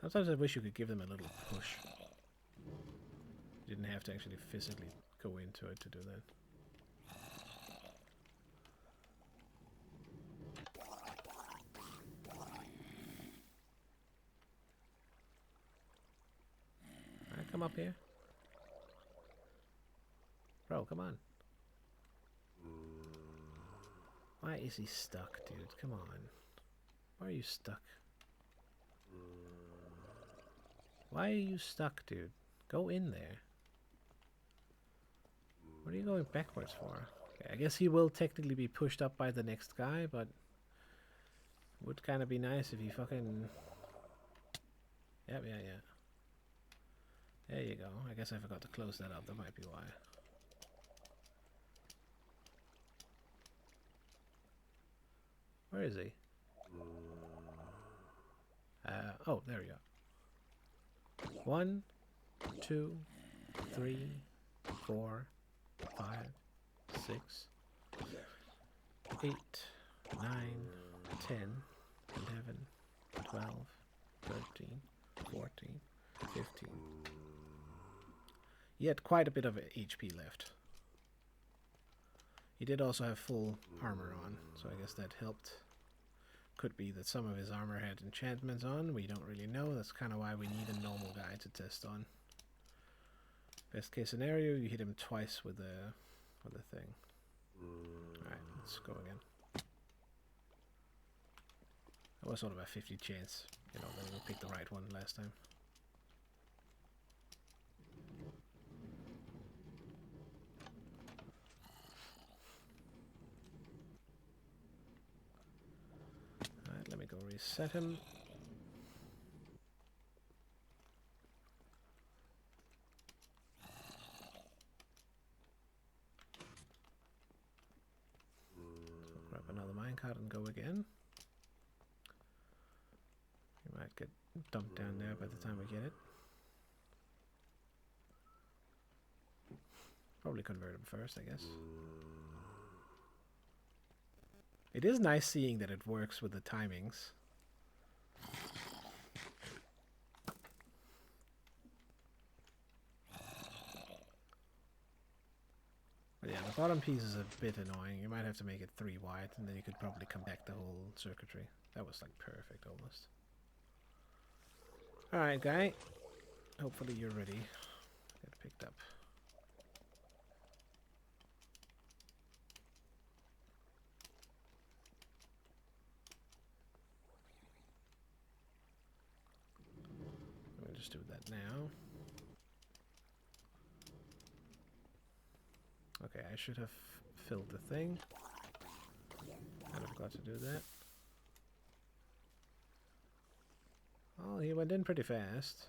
Sometimes I wish you could give them a little push. You didn't have to actually physically go into it to do that. Alright, come up here. Bro, come on. Why is he stuck, dude? Come on. Why are you stuck? Why are you stuck, dude? Go in there. What are you going backwards for? Okay, I guess he will technically be pushed up by the next guy, but would kind of be nice if he fucking... Yep, yeah. There you go. I guess I forgot to close that up. That might be why. Where is he? Oh, there we go. 1, 2, 3, 4, 5, 6, 8, 9, 10, 11, 12, 13, 14, 15. He had quite a bit of HP left. He did also have full armor on, so I guess that helped Could be that some of his armor had enchantments on. We don't really know. That's kind of why we need a normal guy to test on. Best case scenario, you hit him twice with the thing. Alright, let's go again. That was sort of a 50 chance, you know, that we'll pick the right one last time. Alright, let me go reset him. Grab another minecart and go again. You might get dumped down there by the time we get it. Probably convert him first, I guess. It is nice seeing that it works with the timings. But yeah, the bottom piece is a bit annoying. You might have to make it 3 wide, and then you could probably connect the whole circuitry. That was like perfect, almost. Alright, guy. Hopefully you're ready. Get picked up. We'll just do that now. Okay, I should have filled the thing. Kind of forgot to do that. Oh, he went in pretty fast.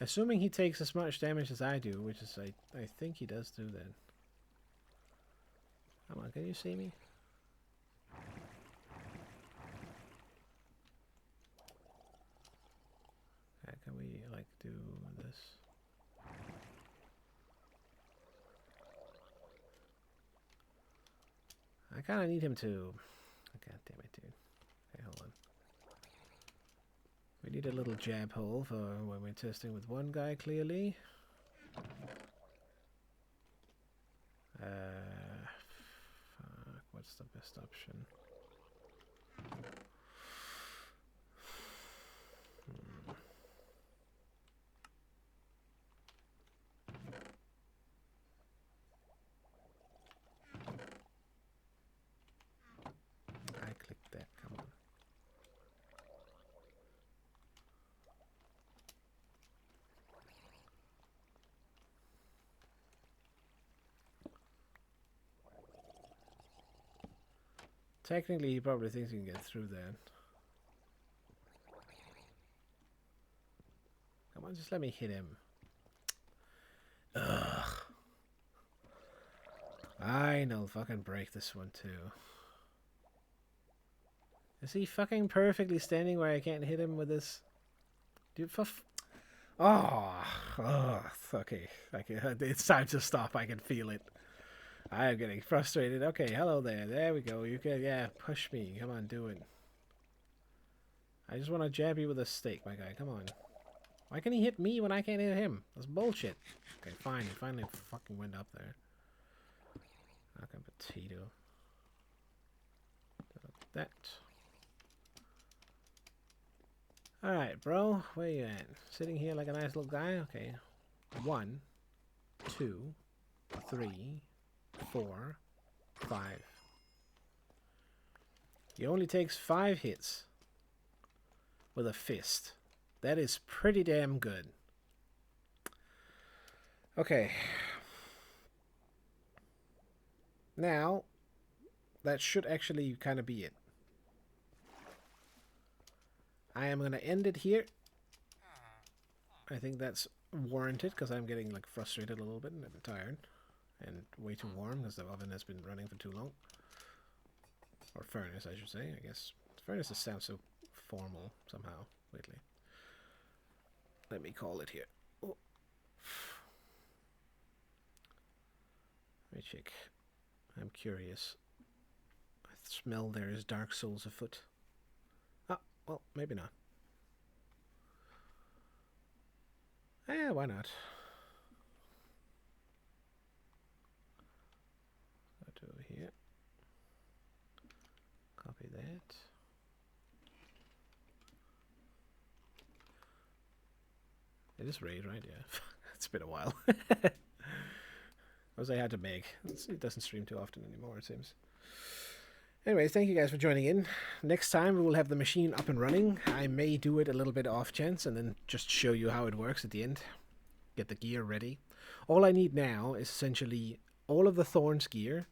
Assuming he takes as much damage as I do, which is, I think he does do that. Come on, can you see me? Okay, can we, like, do this? I kind of need him to... God damn it, dude. Okay, hold on. We need a little jab hole for when we're testing with one guy, clearly. Fuck, what's the best option? I clicked that, come on. Technically, he probably thinks he can get through that. Come on, just let me hit him. Ugh. I'll fucking break this one too. Is he fucking perfectly standing where I can't hit him with this? Dude, okay. It's time to stop. I can feel it. I am getting frustrated. Okay, hello there. There we go. You can, yeah, push me. Come on, do it. I just want to jab you with a stake, my guy. Come on. Why can he hit me when I can't hit him? That's bullshit. Okay, fine. He finally fucking went up there. Fucking potato. That. Alright, bro. Where you at? Sitting here like a nice little guy? Okay. 1, 2, 3, 4, 5. He only takes 5 hits with a fist. That is pretty damn good. Okay. Now, that should actually kind of be it. I am going to end it here. I think that's warranted because I'm getting like frustrated a little bit and I'm tired. And way too warm because the oven has been running for too long. Or furnace, I should say. I guess furnaces sound so formal somehow lately. Let me call it here. Oh. Let me check. I'm curious. I smell there is Dark Souls afoot. Ah, well, maybe not. Eh, why not? It is raid, right? Yeah. It's been a while. As I had to make. It doesn't stream too often anymore, it seems. Anyways, thank you guys for joining in. Next time we will have the machine up and running. I may do it a little bit off chance and then just show you how it works at the end. Get the gear ready. All I need now is essentially all of the Thorns gear,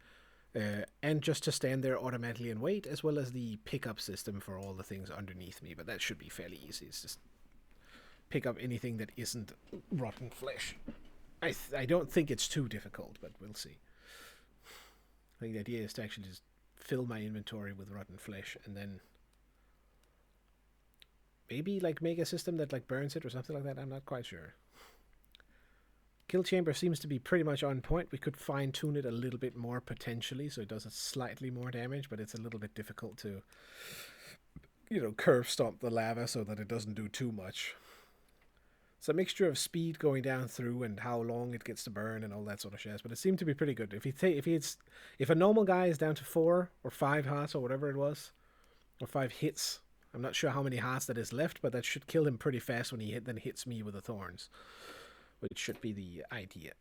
and just to stand there automatically and wait, as well as the pickup system for all the things underneath me. But that should be fairly easy. It's just pick up anything that isn't rotten flesh. I don't think it's too difficult, but we'll see. I think the idea is to actually just fill my inventory with rotten flesh and then maybe like make a system that like burns it or something like that. I'm not quite sure. Kill chamber seems to be pretty much on point. We could fine tune it a little bit more potentially so it does slightly more damage, but it's a little bit difficult to, you know, curve stomp the lava so that it doesn't do too much. It's a mixture of speed going down through and how long it gets to burn and all that sort of shit. But it seemed to be pretty good. If a normal guy is down to 4 or 5 hearts or whatever it was, or 5 hits, I'm not sure how many hearts that is left, but that should kill him pretty fast when he then hits me with the thorns, which should be the idea.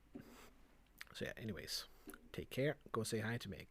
So yeah, anyways, take care. Go say hi to Meg.